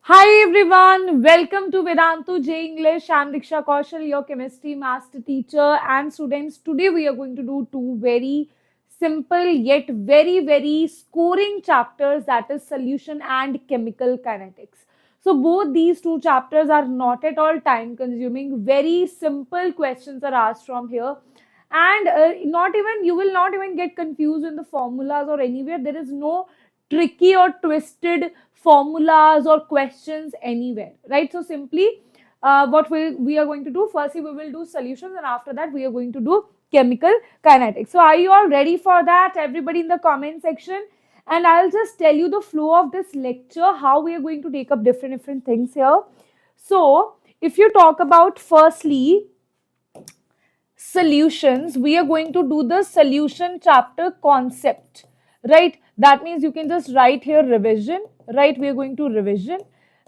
Hi everyone, welcome to Vedantu J English. I'm Diksha Kaushal, your chemistry master teacher. And students, today we are going to do two very simple yet very scoring chapters, that is solution and chemical kinetics. So both these two chapters are not at all time consuming. Very simple questions are asked from here. And not even you will not even get confused in the formulas or anywhere. There is no tricky or twisted formulas or questions anywhere, right? So simply what we are going to do, firstly we will do solutions, and after that we are going to do chemical kinetics. So are you all ready for that? Everybody in the comment section. And I'll just tell you the flow of this lecture, how we are going to take up different things here. So if you talk about firstly solutions, we are going to do the solution chapter concept, right? That means you can just write here revision, right? We are going to revision,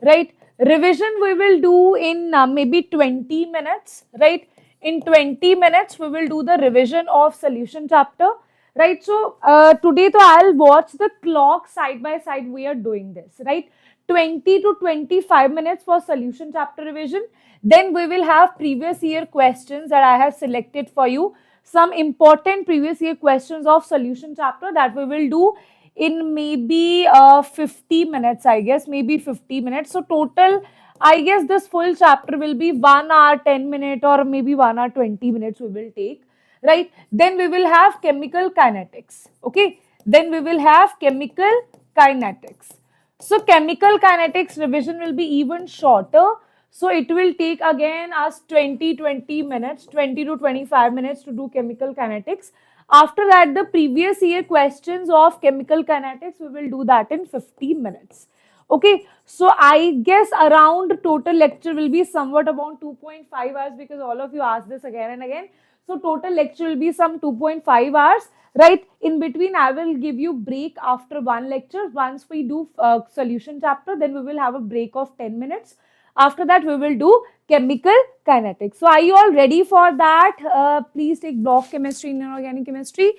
right? Revision we will do in maybe 20 minutes, right? In 20 minutes we will do the revision of solution chapter, right? So today to I'll watch the clock side by side. We are doing this, right? 20 to 25 minutes for solution chapter revision. Then we will have previous year questions that I have selected for you. Some important previous year questions of solution chapter that we will do in maybe 50 minutes, I guess, maybe 50 minutes. So total, I guess this full chapter will be 1 hour, 10 minutes, or maybe 1 hour, 20 minutes we will take, right? Then we will have chemical kinetics, okay? Then we will have chemical kinetics. So chemical kinetics revision will be even shorter. So it will take again us 20 minutes, 20 to 25 minutes to do chemical kinetics. After that, the previous year questions of chemical kinetics, we will do that in 50 minutes. Okay, so I guess around total lecture will be somewhat about 2.5 hours, because all of you ask this again and again. So total lecture will be some 2.5 hours, right? In between, I will give you break after one lecture. Once we do solution chapter, then we will have a break of 10 minutes. After that, we will do chemical kinetics. So are you all ready for that? Please take block chemistry and inorganic chemistry.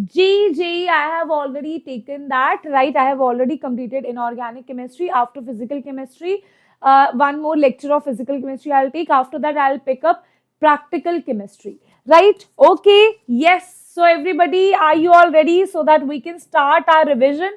JEE, I have already taken that, right? I have already completed inorganic chemistry. After physical chemistry, one more lecture of physical chemistry I'll take. After that, I'll pick up practical chemistry, right? Okay, yes. So everybody, are you all ready so that we can start our revision?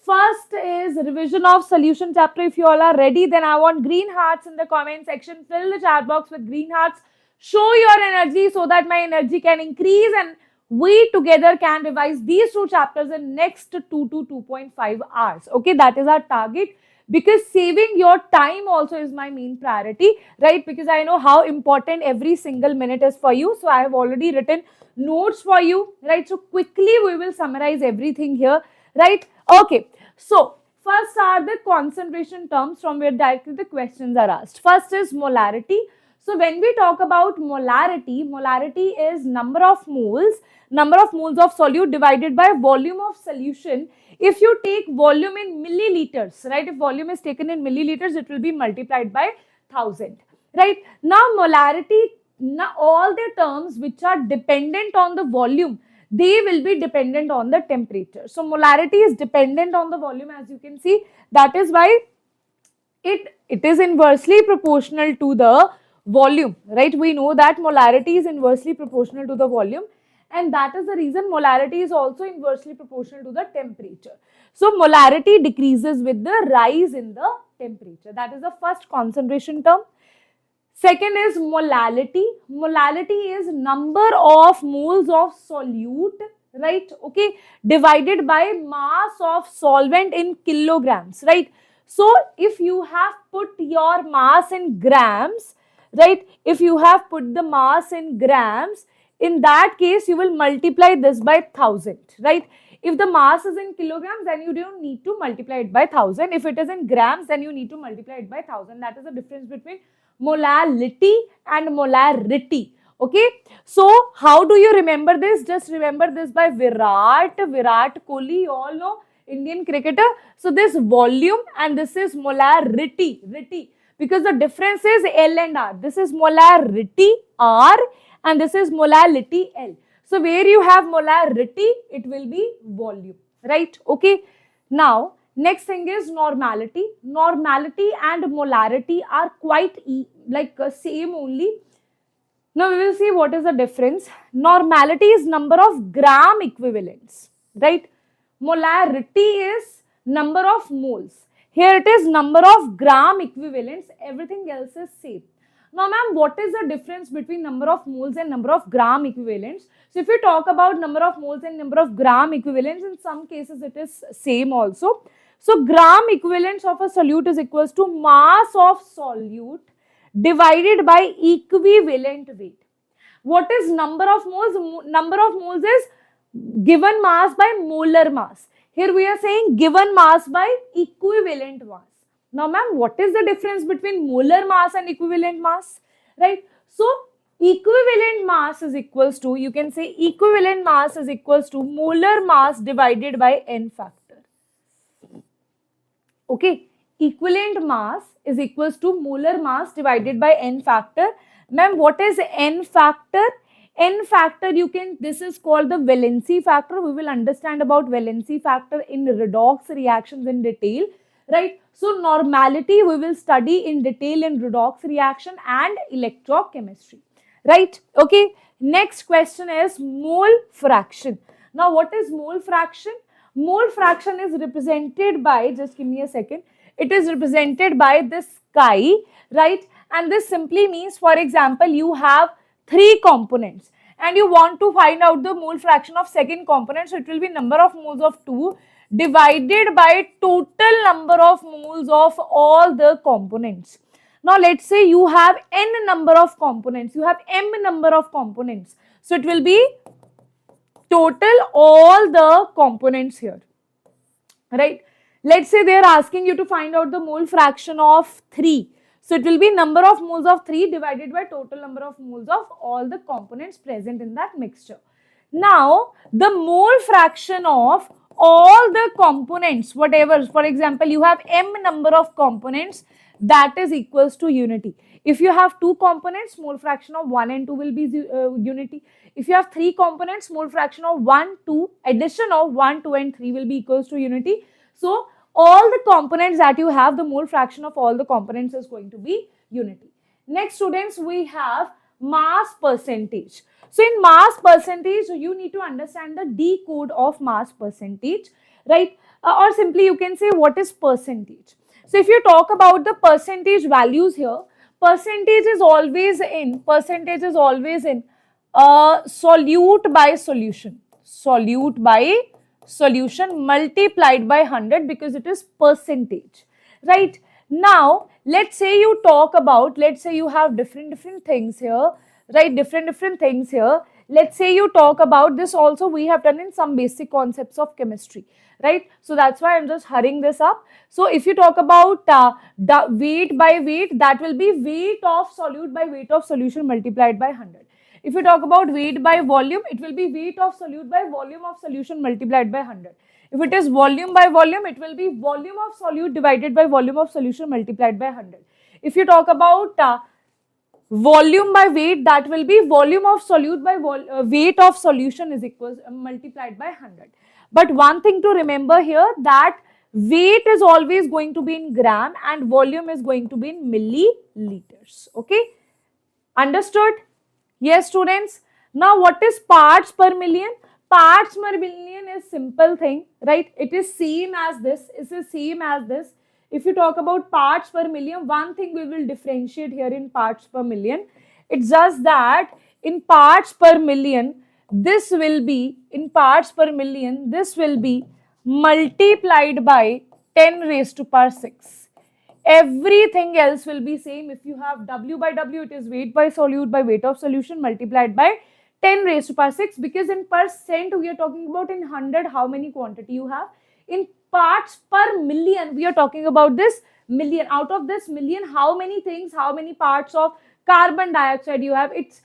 First is revision of solution chapter. If you all are ready, then I want green hearts in the comment section. Fill the chat box with green hearts. Show your energy so that my energy can increase and we together can revise these two chapters in next 2 to 2.5 hours. Okay, that is our target, because saving your time also is my main priority, right? Because I know how important every single minute is for you. So I have already written notes for you, right? So quickly we will summarize everything here, right? Okay, so first are the concentration terms from where directly the questions are asked. First is molarity. So when we talk about molarity, molarity is number of moles of solute divided by volume of solution. If you take volume in milliliters, right? If volume is taken in milliliters, it will be multiplied by 1000, right? Now molarity, now all the terms which are dependent on the volume, they will be dependent on the temperature. So molarity is dependent on the volume, as you can see. That is why it is inversely proportional to the volume, right? We know that molarity is inversely proportional to the volume, and that is the reason molarity is also inversely proportional to the temperature. So molarity decreases with the rise in the temperature. That is the first concentration term. Second is molality. Molality is number of moles of solute, right? Okay, divided by mass of solvent in kilograms, right? So if you have put your mass in grams, right? If you have put the mass in grams, in that case you will multiply this by 1000, right? If the mass is in kilograms, then you don't need to multiply it by 1000. If it is in grams, then you need to multiply it by 1000. That is the difference between molality and molarity. Okay, so how do you remember this? Just remember this by Virat Kohli, you all know, Indian cricketer. So this volume and this is molarity, because the difference is L and R. This is molarity R and this is molality L. So where you have molarity, it will be volume, right? Okay. Now Next thing is normality. Normality and molarity are quite same only. Now we will see what is the difference. Normality is number of gram equivalents, right? Molarity is number of moles. Here it is number of gram equivalents. Everything else is same. Now ma'am, what is the difference between number of moles and number of gram equivalents? So if you talk about number of moles and number of gram equivalents, in some cases it is same also. So gram equivalents of a solute is equals to mass of solute divided by equivalent weight. What is number of moles? Number of moles is given mass by molar mass. Here we are saying given mass by equivalent mass. Now ma'am, what is the difference between molar mass and equivalent mass? Right? So equivalent mass is equals to, you can say equivalent mass is equals to molar mass divided by n factor. Okay, equivalent mass is equals to molar mass divided by n factor. Ma'am, what is n factor? N factor, this is called the valency factor. We will understand about valency factor in redox reactions in detail, right? So normality we will study in detail in redox reaction and electrochemistry, right? Okay, next question is mole fraction. Now what is mole fraction? Mole fraction is represented by, just give me a second, it is represented by this chi, right? And this simply means, for example, you have 3 components and you want to find out the mole fraction of second component. So it will be number of moles of 2 divided by total number of moles of all the components. Now let's say you have n number of components, you have m number of components. So it will be total all the components here, right? Let's say they are asking you to find out the mole fraction of 3. So it will be number of moles of 3 divided by total number of moles of all the components present in that mixture. Now the mole fraction of all the components, whatever, for example, you have m number of components, that is equals to unity. If you have 2 components, mole fraction of 1 and 2 will be unity. If you have 3 components, mole fraction of 1, 2, addition of 1, 2 and 3 will be equals to unity. So all the components that you have, the mole fraction of all the components is going to be unity. Next students, we have mass percentage. So in mass percentage, you need to understand the D code of mass percentage, right? Or simply you can say what is percentage. So if you talk about the percentage values here, percentage is always in solute by solution. Solute by solution multiplied by 100 because it is percentage, right? Now let's say you talk about, let's say you have different things here, right? Different things here. Let's say you talk about this also, we have done in some basic concepts of chemistry, right? So that's why I'm just hurrying this up. So if you talk about the weight by weight, that will be weight of solute by weight of solution multiplied by 100. If you talk about weight by volume, it will be weight of solute by volume of solution multiplied by 100. If it is volume by volume, it will be volume of solute divided by volume of solution multiplied by 100. If you talk about volume by weight, that will be volume of solute by weight of solution is equals multiplied by 100. But one thing to remember here, that weight is always going to be in gram and volume is going to be in milliliters. Okay, understood? Yes students. Now what is parts per million? Parts per million is simple thing, right? It is same as this. It is same as this. If you talk about parts per million, one thing we will differentiate here in parts per million. It's just that in parts per million, this will be, in parts per million, this will be multiplied by 10 raised to power 6. Everything else will be same. If you have W by W, it is weight by solute by weight of solution multiplied by 10 raised to power 6, because in percent we are talking about in 100 how many quantity you have. In parts per million we are talking about this million. Out of this million, how many things, how many parts of carbon dioxide you have. It's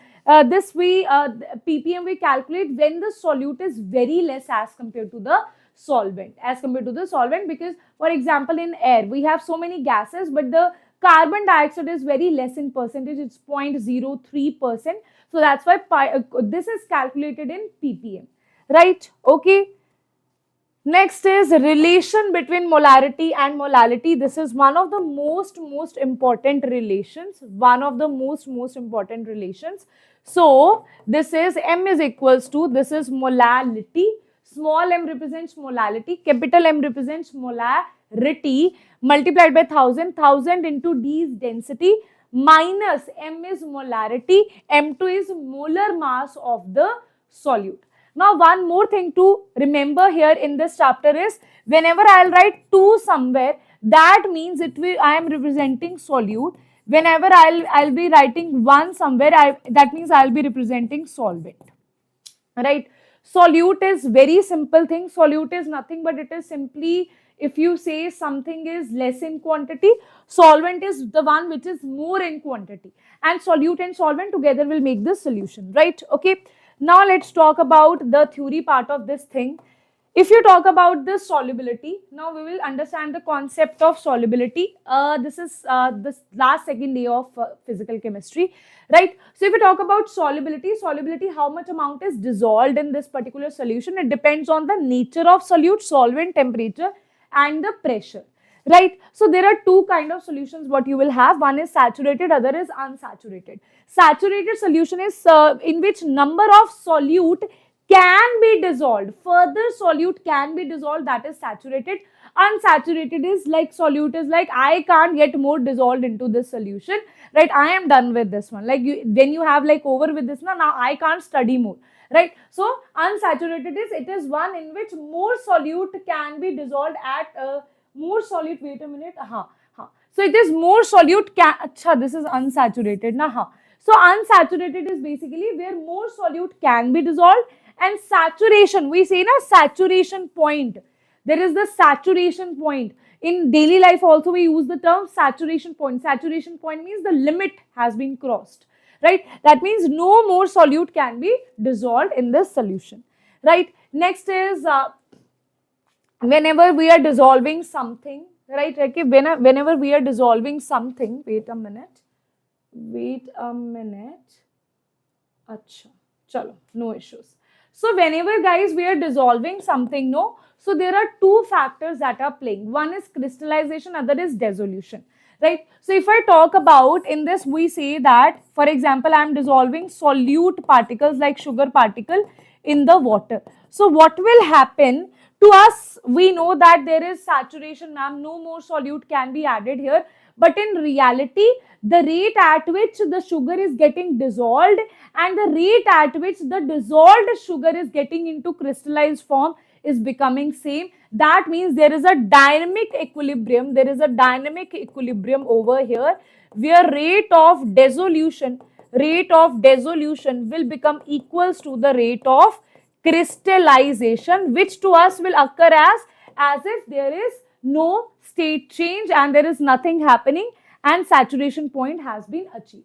this we ppm we calculate when the solute is very less as compared to the solvent, because for example in air we have so many gases, but the carbon dioxide is very less in percentage, it's 0.03%. So that's why this is calculated in ppm, right? Okay. Next is relation between molarity and molality. This is one of the most important relations. One of the most important relations. So this is M is equals to, this is molality. Small m represents molality. Capital M represents molarity. Multiplied by 1000. 1000 into D is density. Minus M is molarity. M2 is molar mass of the solute. Now, one more thing to remember here in this chapter is, whenever I'll write 2 somewhere, that means I am representing solute. Whenever I'll be writing 1 somewhere, that means I'll be representing solvent. Right? Solute is very simple thing. Solute is nothing but it is simply, if you say something is less in quantity, solvent is the one which is more in quantity. And solute and solvent together will make the solution. Right? Okay. Now let's talk about the theory part of this thing. If you talk about the solubility, now we will understand the concept of solubility. This is this last second day of physical chemistry, right? So if we talk about solubility, how much amount is dissolved in this particular solution? It depends on the nature of solute, solvent, temperature, and the pressure. Right. So there are two kind of solutions what you will have. One is saturated, other is unsaturated. Saturated solution is in which number of solute can be dissolved. Further solute can be dissolved, that is saturated. Unsaturated is like solute is like, I can't get more dissolved into this solution. Right. I am done with this one. Like when you have like over with this now I can't study more. Right. So unsaturated is, it is one in which more solute can be dissolved at more solute, wait a minute, so it is more solute this is unsaturated na. So unsaturated is basically where more solute can be dissolved, and saturation, we say na saturation point. There is the saturation point. In daily life also we use the term saturation point. Saturation point means the limit has been crossed. Right? That means no more solute can be dissolved in this solution. Right? Next is whenever we are dissolving something, right? Okay, whenever we are dissolving something, wait a minute. Acha, chalo, no issues. So whenever guys we are dissolving something, no, so there are two factors that are playing. One is crystallization, other is dissolution. Right? So if I talk about in this, we say that, for example, I am dissolving solute particles like sugar particle in the water. So what will happen? To us, we know that there is saturation, ma'am, no more solute can be added here. But in reality, the rate at which the sugar is getting dissolved and the rate at which the dissolved sugar is getting into crystallized form is becoming same. That means there is a dynamic equilibrium. There is a dynamic equilibrium over here where rate of dissolution will become equals to the rate of crystallization, which to us will occur as if there is no state change and there is nothing happening and saturation point has been achieved.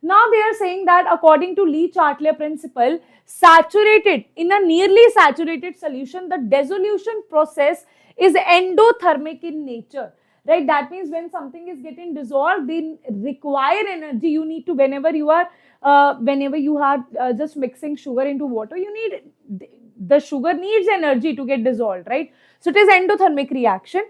Now they are saying that according to Lee-Chartler principle, saturated, in a nearly saturated solution, the dissolution process is endothermic in nature. Right? That means when something is getting dissolved, they require energy. You need to, whenever you are just mixing sugar into water, you need, the sugar needs energy to get dissolved, right? So it is endothermic reaction.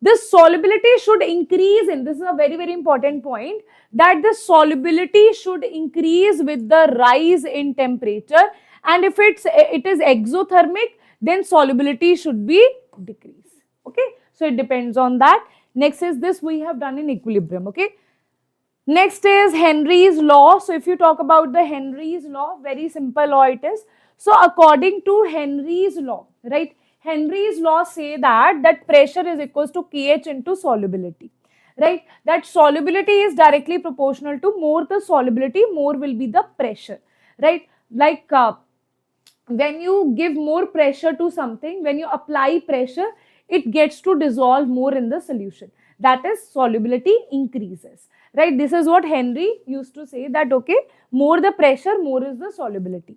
The solubility should increase in, this is a very, very important point, that the solubility should increase with the rise in temperature, and if it is exothermic, then solubility should be decrease. Okay, so it depends on that. Next is this we have done in equilibrium. Okay. Next is Henry's law. So if you talk about the Henry's law, very simple law it is. So according to Henry's law, right? Henry's law say that pressure is equals to kH into solubility, right? That solubility is directly proportional to more the solubility, more will be the pressure, right? Like when you give more pressure to something, when you apply pressure, it gets to dissolve more in the solution. That is solubility increases. Right, this is what Henry used to say, that okay, more the pressure, more is the solubility.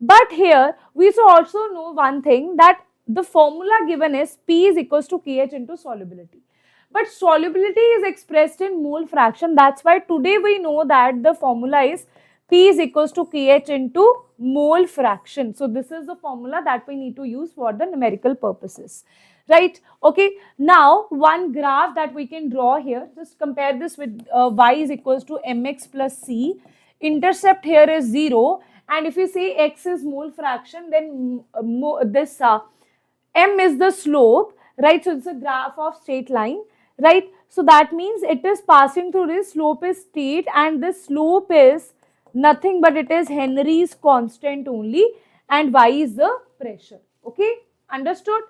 But here we should also know one thing, that the formula given is P is equals to KH into solubility. But solubility is expressed in mole fraction. That's why today we know that the formula is P is equals to KH into mole fraction. So this is the formula that we need to use for the numerical purposes, right? Okay, now one graph that we can draw here, just compare this with y is equals to mx plus c. Intercept here is 0, and if you say x is mole fraction, then this m is the slope, right? So it's a graph of straight line, right? So that means it is passing through this, slope is straight, and this slope is nothing but it is Henry's constant only, and y is the pressure. Okay, understood?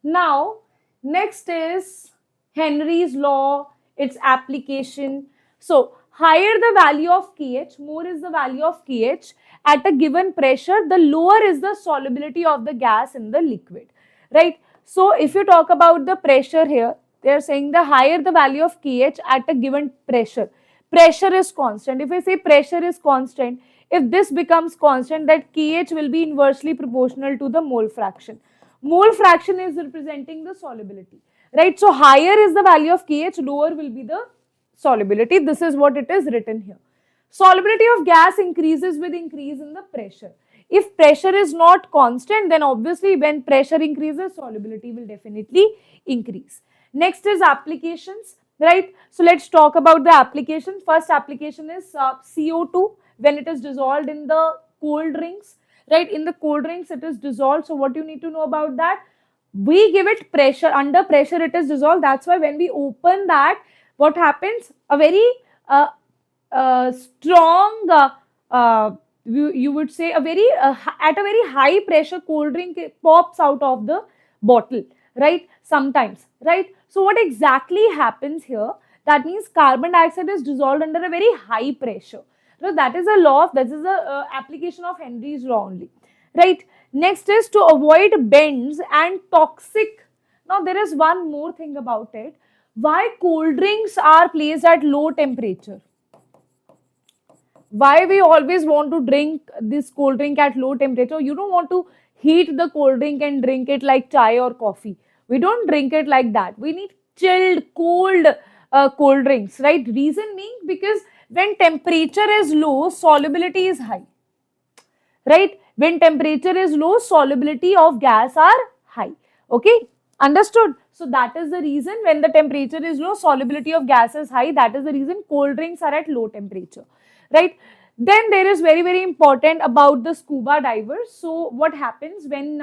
Now next is Henry's law, its application. So higher the value of KH, more is the value of KH at a given pressure, the lower is the solubility of the gas in the liquid, right? So if you talk about the pressure here, they are saying the higher the value of KH at a given pressure. Pressure is constant. If I say pressure is constant, if this becomes constant, that KH will be inversely proportional to the mole fraction. Mole fraction is representing the solubility, right? So higher is the value of KH, lower will be the solubility. This is what it is written here. Solubility of gas increases with increase in the pressure. If pressure is not constant, then obviously when pressure increases, solubility will definitely increase. Next is applications, right? So let's talk about the application. First application is CO2 when it is dissolved in the cold drinks, right? In the cold drinks it is dissolved. So what you need to know about that? We give it pressure, under pressure it is dissolved. That's why when we open that, what happens? A very strong, you would say a very, at a very high pressure cold drink pops out of the bottle, right? Sometimes, right? So what exactly happens here? That means carbon dioxide is dissolved under a very high pressure. So that is a law of, that is the application of Henry's law only, right? Next is to avoid bends and toxic. Now there is one more thing about it. Why cold drinks are placed at low temperature? Why we always want to drink this cold drink at low temperature? You don't want to heat the cold drink and drink it like chai or coffee. We don't drink it like that. We need chilled, cold cold drinks, right? Reason being because when temperature is low, solubility is high, right? When temperature is low, solubility of gas are high. Okay, understood? So that is the reason when the temperature is low, solubility of gas is high. That is the reason cold drinks are at low temperature, right? Then there is very, very important about the scuba divers. So what happens when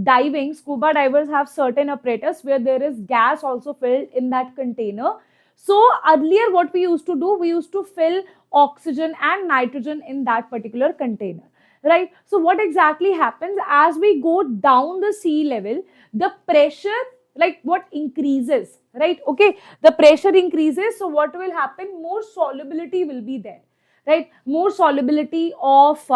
diving, scuba divers have certain apparatus where there is gas also filled in that container. So earlier what we used to do, we used to fill oxygen and nitrogen in that particular container, right? So what exactly happens as we go down the sea level, the pressure, like what increases, right? Okay, the pressure increases. So what will happen? More solubility will be there, right? More solubility of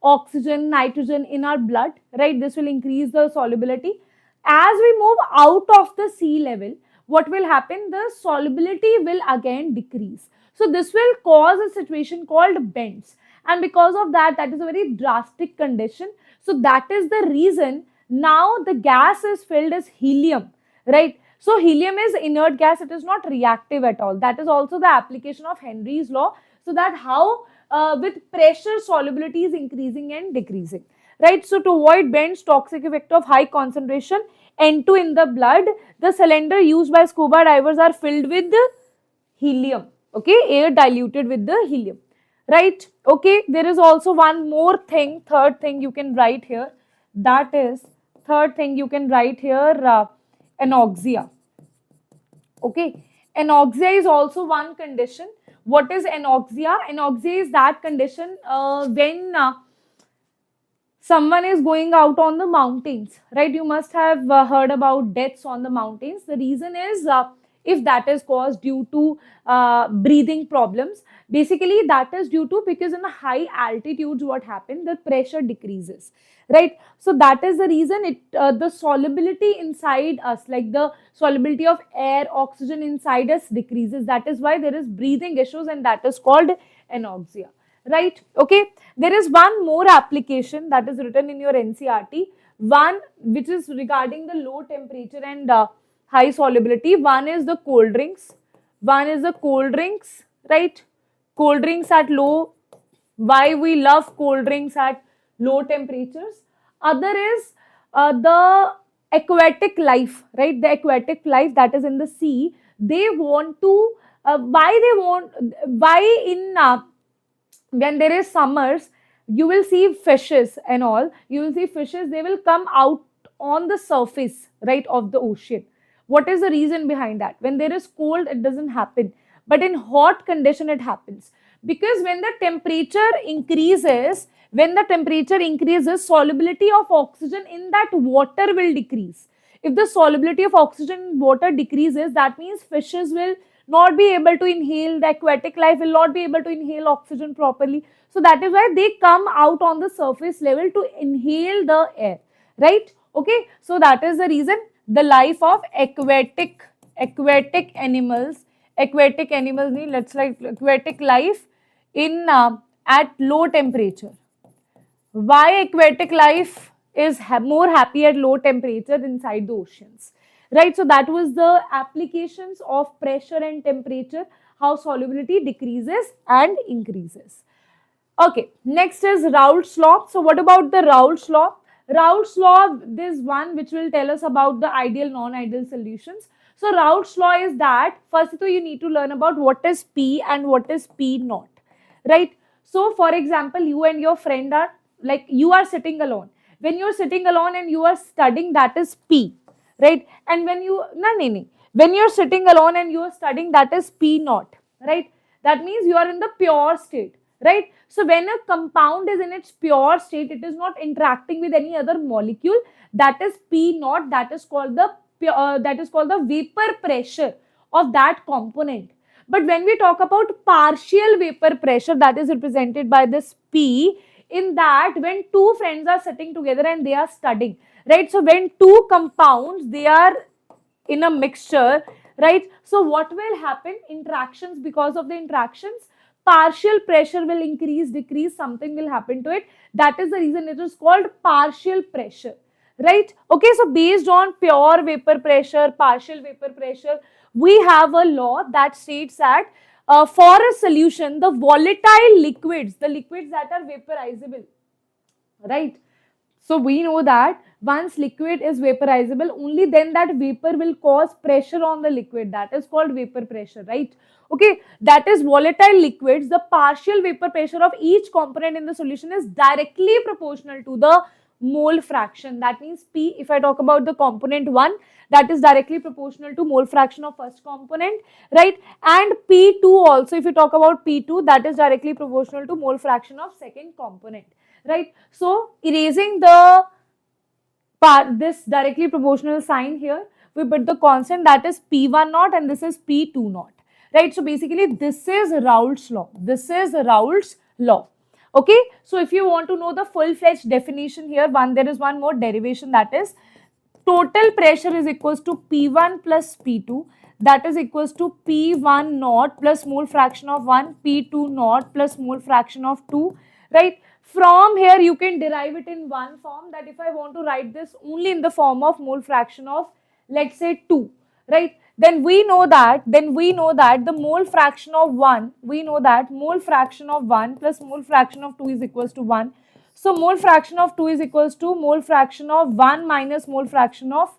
oxygen, nitrogen in our blood, right? This will increase the solubility. As we move out of the sea level, what will happen? The solubility will again decrease. So this will cause a situation called bends. And because of that, that is a very drastic condition. So that is the reason now the gas is filled as helium, right? So helium is inert gas. It is not reactive at all. That is also the application of Henry's law. So that how with pressure solubility is increasing and decreasing, right? So to avoid bends, toxic effect of high concentration N2 in the blood, the cylinder used by scuba divers are filled with helium, okay, air diluted with the helium, right? Okay, there is also one more thing, third thing you can write here, that is third thing you can write here, anoxia. Okay, anoxia is also one condition. What is anoxia? Anoxia is that condition when someone is going out on the mountains, right? You must have heard about deaths on the mountains. The reason is if that is caused due to breathing problems. Basically, that is due to because in the high altitudes, what happens? The pressure decreases, right? So that is the reason it the solubility inside us, like the solubility of air, oxygen inside us decreases. That is why there is breathing issues, and that is called anoxia, right? Okay, there is one more application that is written in your NCERT, one which is regarding the low temperature and high solubility. One is the cold drinks, one is the cold drinks, right? Cold drinks at low why we love cold drinks at low temperatures. Other is the aquatic life, right? The aquatic life that is in the sea. They want to, why in when there is summers, you will see fishes and all, you will see fishes, they will come out on the surface, right, of the ocean. What is the reason behind that? When there is cold, it doesn't happen, but in hot condition it happens, because when the temperature increases, solubility of oxygen in that water will decrease. If the solubility of oxygen in water decreases, that means fishes will not be able to inhale, the aquatic life will not be able to inhale oxygen properly. So that is why they come out on the surface level to inhale the air, right? Okay, so that is the reason the life of aquatic animals, need, let's like aquatic life in at low temperature. Why aquatic life is more happy at low temperature inside the oceans, right? So that was the applications of pressure and temperature, how solubility decreases and increases. Okay, next is Raoult's law. So what about the Raoult's law? Raoult's law, this one which will tell us about the ideal, non-ideal solutions. So Raoult's law is that, first you need to learn about what is P and what is P naught, right? So for example, you and your friend are, like, you are sitting alone. When you're sitting alone and you are studying, that is P, right? And when you, when you're sitting alone and you are studying, that is P naught, right? That means you are in the pure state, right? So when a compound is in its pure state, it is not interacting with any other molecule, that is P naught, that is called the vapor pressure of that component. But when we talk about partial vapor pressure, that is represented by this P, in that when two friends are sitting together and they are studying, right? So when two compounds, they are in a mixture, right? So what will happen? Interactions, because of the interactions, partial pressure will increase, decrease, something will happen to it. That is the reason it is called partial pressure, right? Okay, so based on pure vapor pressure, partial vapor pressure, we have a law that states that for a solution, the volatile liquids, the liquids that are vaporizable, right? So we know that once liquid is vaporizable, only then that vapor will cause pressure on the liquid. That is called vapor pressure, right? Okay, that is volatile liquids. The partial vapor pressure of each component in the solution is directly proportional to the mole fraction. That means P, if I talk about the component 1, that is directly proportional to mole fraction of first component, right? And P2 also, if you talk about P2, that is directly proportional to mole fraction of second component, right? So erasing the part, this directly proportional sign here, we put the constant, that is P1 naught and this is P2 naught, right? So basically this is Raoult's law. This is Raoult's law. Okay, so if you want to know the full-fledged definition here, there is one more derivation, that is total pressure is equals to P1 plus P2, that is equals to P1 naught plus mole fraction of 1, P2 naught plus mole fraction of 2, right? From here you can derive it in one form, that if I want to write this only in the form of mole fraction of, let's say, 2, right? Then we know that the mole fraction of 1, we know that mole fraction of 1 plus mole fraction of 2 is equals to 1. So mole fraction of 2 is equals to mole fraction of 1 minus mole fraction of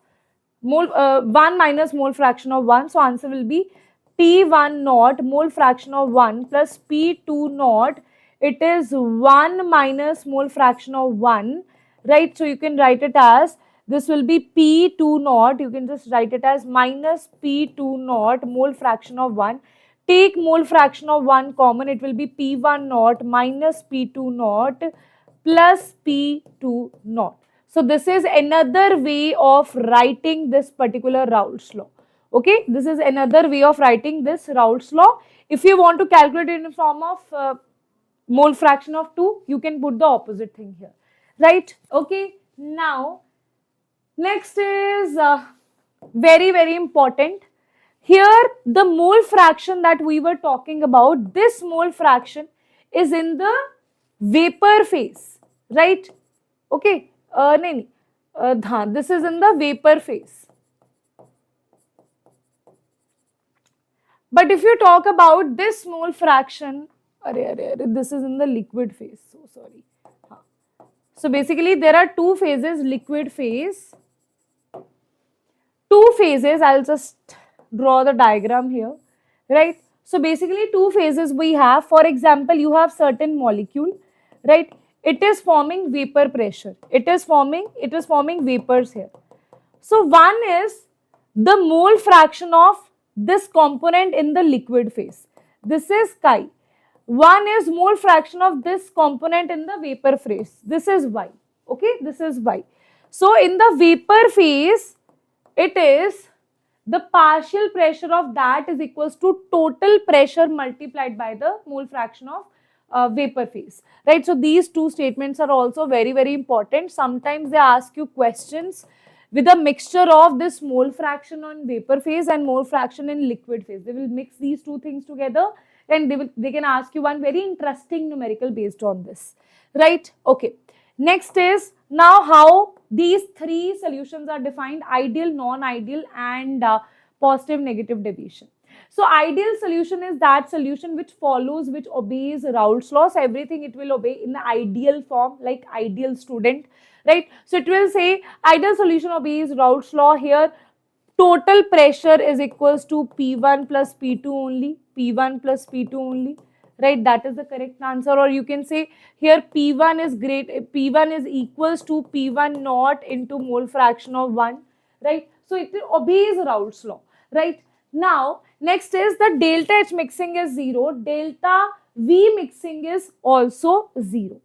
1 minus mole fraction of 1. So answer will be P1 naught mole fraction of 1 plus P2 naught. It is 1 minus mole fraction of 1, right? So you can write it as, this will be P2 naught, you can just write it as minus P2 naught mole fraction of 1. Take mole fraction of 1 common, it will be P1 naught minus P2 naught plus P2 naught. So this is another way of writing this particular Raoult's law. Okay, this is another way of writing this Raoult's law. If you want to calculate it in the form of mole fraction of 2, you can put the opposite thing here, right? Okay, now next is very, very important. Here the mole fraction that we were talking about, this mole fraction is in the vapor phase, right? Okay, this is in the vapor phase. But if you talk about this mole fraction, this is in the liquid phase. So sorry. So basically there are two phases, liquid phase. Two phases, I'll just draw the diagram here, right? So basically two phases we have. For example, you have certain molecule, right? It is forming vapor pressure. It is forming vapors here. So one is the mole fraction of this component in the liquid phase. This is chi. One is mole fraction of this component in the vapor phase. This is y. Okay, this is y. So in the vapor phase, it is the partial pressure of that is equals to total pressure multiplied by the mole fraction of vapor phase, right? So these two statements are also very, very important. Sometimes they ask you questions with a mixture of this mole fraction on vapor phase and mole fraction in liquid phase. They will mix these two things together and they can ask you one very interesting numerical based on this, right? Okay. Next is now how these three solutions are defined: ideal, non-ideal, and positive negative deviation. So ideal solution is that solution which obeys Raoult's laws. Everything it will obey in the ideal form, like ideal student, right? So it will say ideal solution obeys Raoult's law. Here total pressure is equals to P1 plus P2 only, P1 plus P2 only, right? That is the correct answer. Or you can say here P1 is equals to P1 naught into mole fraction of 1, right? So it obeys Raoult's law, right? Now next is the delta H mixing is 0, delta V mixing is also 0,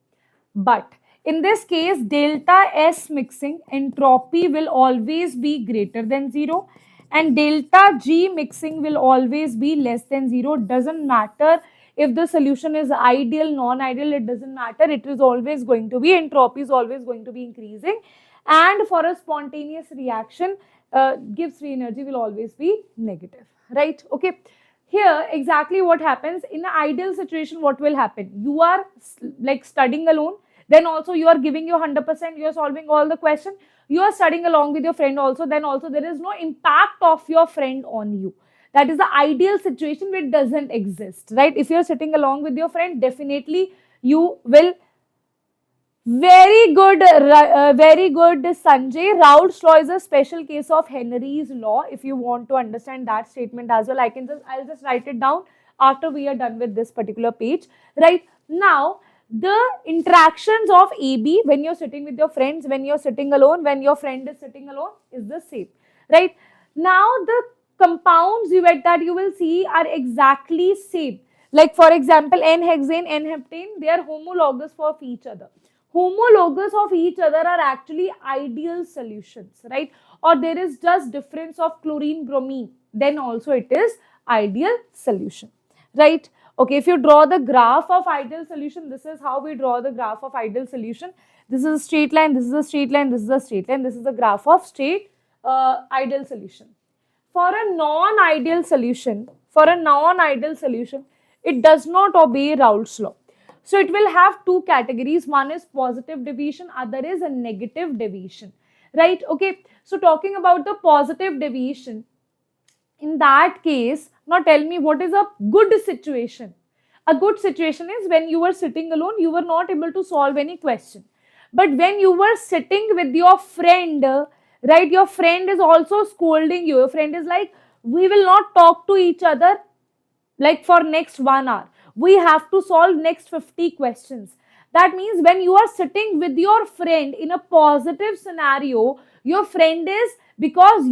but in this case delta S mixing entropy will always be greater than 0 and delta G mixing will always be less than 0. Doesn't matter if the solution is ideal, non-ideal, it doesn't matter. It is always going to be, entropy is always going to be increasing, and for a spontaneous reaction, gives free energy will always be negative, right? Okay. Here exactly what happens in an ideal situation, what will happen? You are like studying alone, then also you are giving your 100%, you are solving all the question, you are studying along with your friend also, then also there is no impact of your friend on you. That is the ideal situation which doesn't exist, right? If you are sitting along with your friend, definitely you will. Very good, Sanjay. Raoult's law is a special case of Henry's law. If you want to understand that statement as well, I'll just write it down after we are done with this particular page. Right now, the interactions of AB when you're sitting with your friends, when you're sitting alone, when your friend is sitting alone, is the same. Right now, the compounds that you will see are exactly same. Like for example, N-hexane, N-heptane, they are homologous for each other. Homologous of each other are actually ideal solutions, right? Or there is just difference of chlorine, bromine, then also it is ideal solution, right? Okay, if you draw the graph of ideal solution, this is how we draw the graph of ideal solution. This is a straight line, this is a straight line, this is a straight line, this is the graph of ideal solution. For a non-ideal solution, it does not obey Raoult's law. So it will have two categories. One is positive deviation, other is a negative deviation, right? Okay. So talking about the positive deviation, in that case, now tell me what is a good situation. A good situation is when you were sitting alone, you were not able to solve any question. But when you were sitting with your friend, right, your friend is also scolding you. Your friend is like, we will not talk to each other like for next 1 hour. We have to solve next 50 questions. That means when you are sitting with your friend in a positive scenario, your friend is, because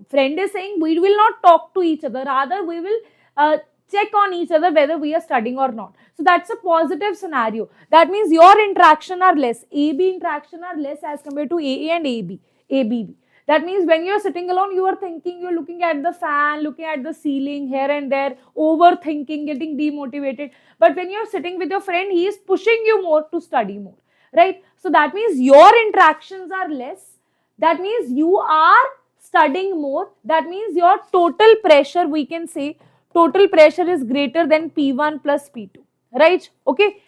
friend is saying we will not talk to each other, rather we will check on each other whether we are studying or not. So that's a positive scenario. That means your interaction are less. AB interaction are less as compared to AA and ABB. That means when you're sitting alone, you are thinking, you're looking at the fan, looking at the ceiling here and there, overthinking, getting demotivated. But when you're sitting with your friend, he is pushing you more to study more, right? So that means your interactions are less. That means you are studying more. That means your total pressure, we can say, total pressure is greater than P1 plus P2, right? Okay,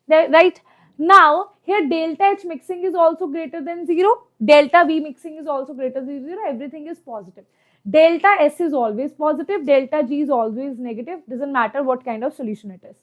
right? Now, here delta H mixing is also greater than 0. Delta V mixing is also greater than 0. Everything is positive. Delta S is always positive. Delta G is always negative. Doesn't matter what kind of solution it is.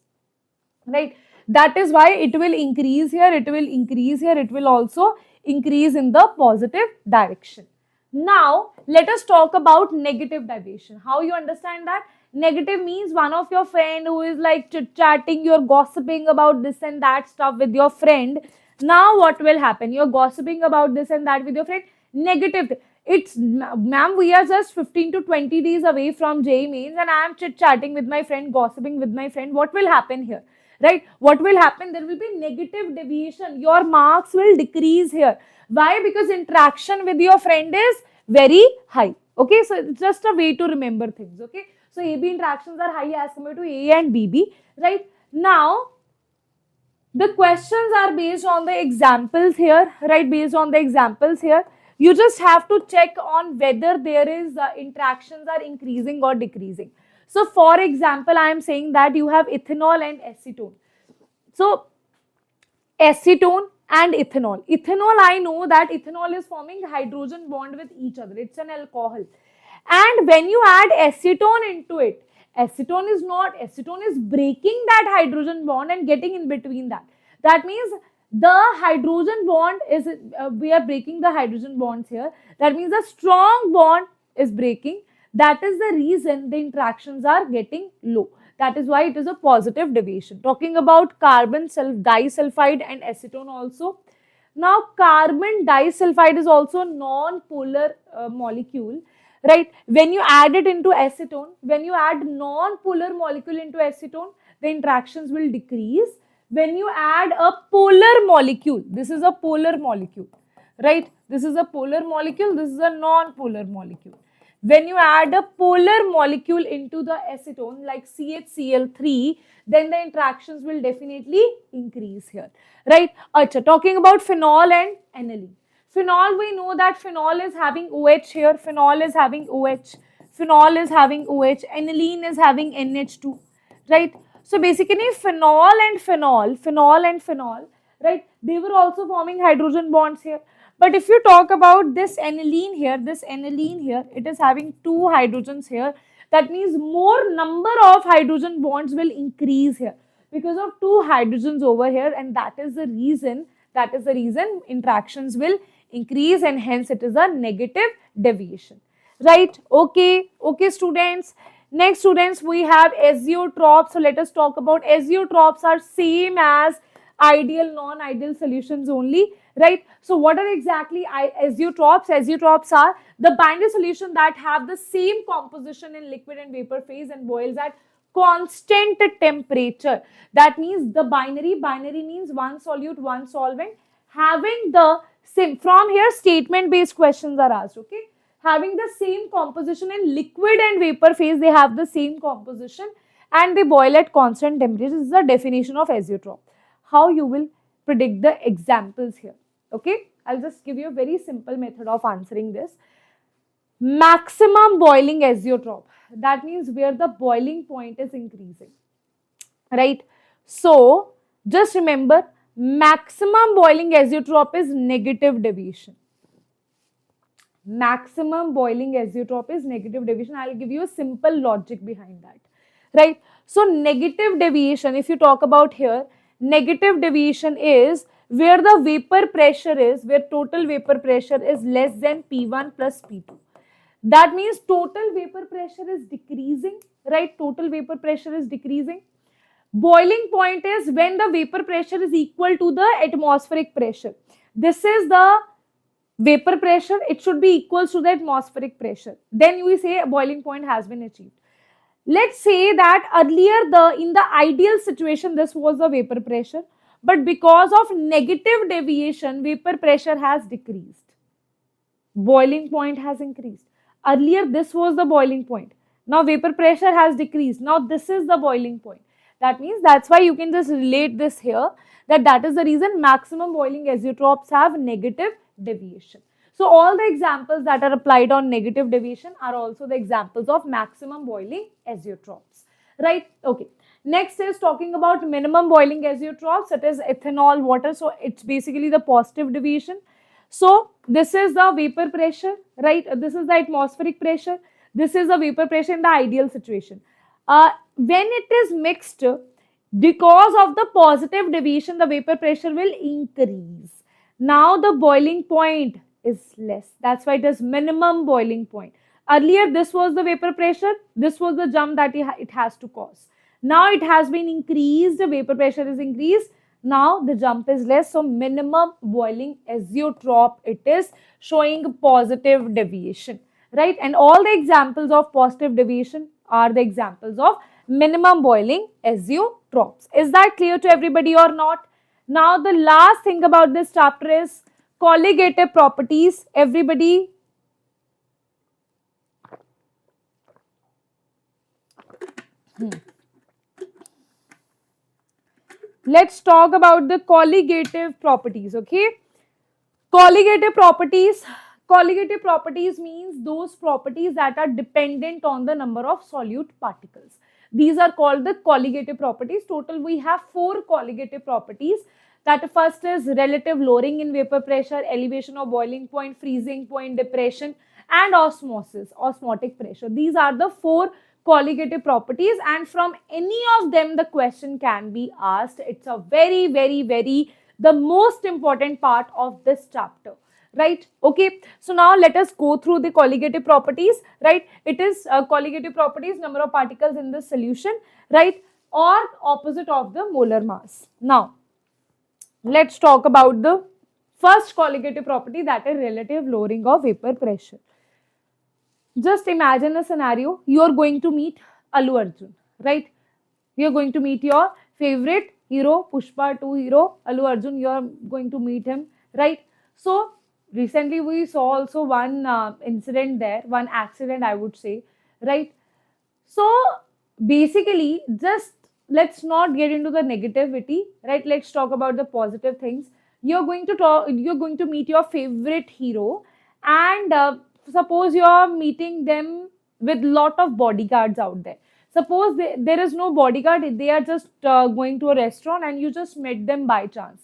right? That is why it will increase here, it will increase here, it will also increase in the positive direction. Now, let us talk about negative deviation. How you understand that? Negative means one of your friend who is like chit-chatting, you're gossiping about this and that stuff with your friend. Now, what will happen? You're gossiping about this and that with your friend. Negative. It's, ma'am, we are just 15 to 20 days away from JEE mains and I am chit-chatting with my friend, gossiping with my friend. What will happen here? Right? What will happen? There will be negative deviation. Your marks will decrease here. Why? Because interaction with your friend is very high. Okay, so it's just a way to remember things. Okay, so AB interactions are high as compared to A and BB. Right? Now, the questions are based on the examples here. Right? Based on the examples here. You just have to check on whether there is interactions are increasing or decreasing. So, for example, I am saying that you have ethanol and acetone. So, acetone and ethanol. Ethanol, I know that ethanol is forming hydrogen bond with each other. It's an alcohol. And when you add acetone into it, acetone is breaking that hydrogen bond and getting in between that. That means the hydrogen bond is, we are breaking the hydrogen bonds here. That means a strong bond is breaking. That is the reason the interactions are getting low. That is why it is a positive deviation. Talking about carbon disulfide and acetone also. Now, carbon disulfide is also a non-polar molecule, right? When you add it into acetone, when you add non-polar molecule into acetone, the interactions will decrease. When you add a polar molecule, this is a polar molecule, right? This is a polar molecule, this is a non-polar molecule. When you add a polar molecule into the acetone like CHCl3, then the interactions will definitely increase here, right? Achha, talking about phenol and aniline. Phenol, we know that phenol is having OH here, phenol is having OH, phenol is having OH, aniline is having NH2, right? So basically phenol and phenol, right? They were also forming hydrogen bonds here. But if you talk about this aniline here, it is having two hydrogens here. That means more number of hydrogen bonds will increase here because of two hydrogens over here, and that is the reason interactions will increase, and hence it is a negative deviation. Right? Okay, students. Next, students, we have azeotropes. So let us talk about azeotropes are same as ideal, non-ideal solutions only, right? So what are exactly azeotropes? Azeotropes are the binary solution that have the same composition in liquid and vapor phase and boils at constant temperature. That means the binary means one solute, one solvent, having the same. From here, statement based questions are asked, okay? Having the same composition in liquid and vapor phase, they have the same composition and they boil at constant temperature. This is the definition of azeotrope. How you will predict the examples here, okay? I'll just give you a very simple method of answering this. Maximum boiling azeotrope, that means where the boiling point is increasing, right? So, just remember, maximum boiling azeotrope is negative deviation. Maximum boiling azeotrope is negative deviation. I'll give you a simple logic behind that, right? So, negative deviation, if you talk about here, negative deviation is where the vapor pressure is, where total vapor pressure is less than P1 plus P2. That means total vapor pressure is decreasing, right? Total vapor pressure is decreasing. Boiling point is when the vapor pressure is equal to the atmospheric pressure. This is the vapor pressure, it should be equal to the atmospheric pressure. Then we say a boiling point has been achieved. Let's say that earlier in the ideal situation, this was the vapor pressure, but because of negative deviation, vapor pressure has decreased. Boiling point has increased. Earlier, this was the boiling point. Now, vapor pressure has decreased. Now, this is the boiling point. That means that's why you can just relate this here, that is the reason maximum boiling azeotropes have negative deviation. So, all the examples that are applied on negative deviation are also the examples of maximum boiling azeotropes, right? Okay. Next is talking about minimum boiling azeotropes, that is ethanol, water. So, it's basically the positive deviation. So, this is the vapor pressure, right? This is the atmospheric pressure. This is the vapor pressure in the ideal situation. When it is mixed, Because of the positive deviation, the vapor pressure will increase. Now the boiling point is less. That's why it is minimum boiling point. Earlier, this was the vapor pressure. This was the jump that it has to cause. Now it has been increased. The vapor pressure is increased. Now the jump is less. So minimum boiling azeotrope, it is showing positive deviation, right? And all the examples of positive deviation are the examples of minimum boiling azeotropes. Is that clear to everybody or not? Now the last thing about this chapter is colligative properties. Everybody, let's talk about the colligative properties. Okay, colligative properties. Colligative properties means those properties that are dependent on the number of solute particles. These are called the colligative properties. Total we have 4 colligative properties. That first is relative lowering in vapor pressure, elevation of boiling point, freezing point, depression, and osmosis, osmotic pressure. These are the 4 colligative properties, and from any of them the question can be asked. It's a very the most important part of this chapter, right? Okay, so now let us go through the colligative properties, right? It is colligative properties, number of particles in the solution, right, or opposite of the molar mass. Now let's talk about the first colligative property, that is relative lowering of vapor pressure. Just imagine a scenario. You are going to meet Allu Arjun, right? You are going to meet your favorite hero, Pushpa 2 hero, Allu Arjun. You are going to meet him, right? So recently we saw also one incident there, one accident I would say, right? So basically, just let's not get into the negativity, right? Let's talk about the positive things. You're going to meet your favorite hero, and suppose you're meeting them with lot of bodyguards out there. Suppose there is no bodyguard, they are just going to a restaurant and you just met them by chance.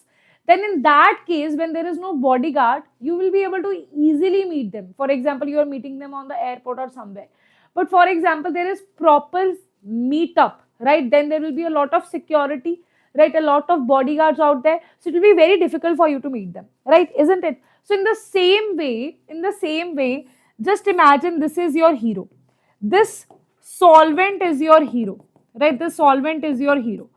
Then in that case, when there is no bodyguard, you will be able to easily meet them. For example, you are meeting them on the airport or somewhere. But for example, there is proper meetup, right? Then there will be a lot of security, right? A lot of bodyguards out there. So it will be very difficult for you to meet them, right? Isn't it? So in the same way, just imagine this is your hero. This solvent is your hero, right? This solvent is your hero.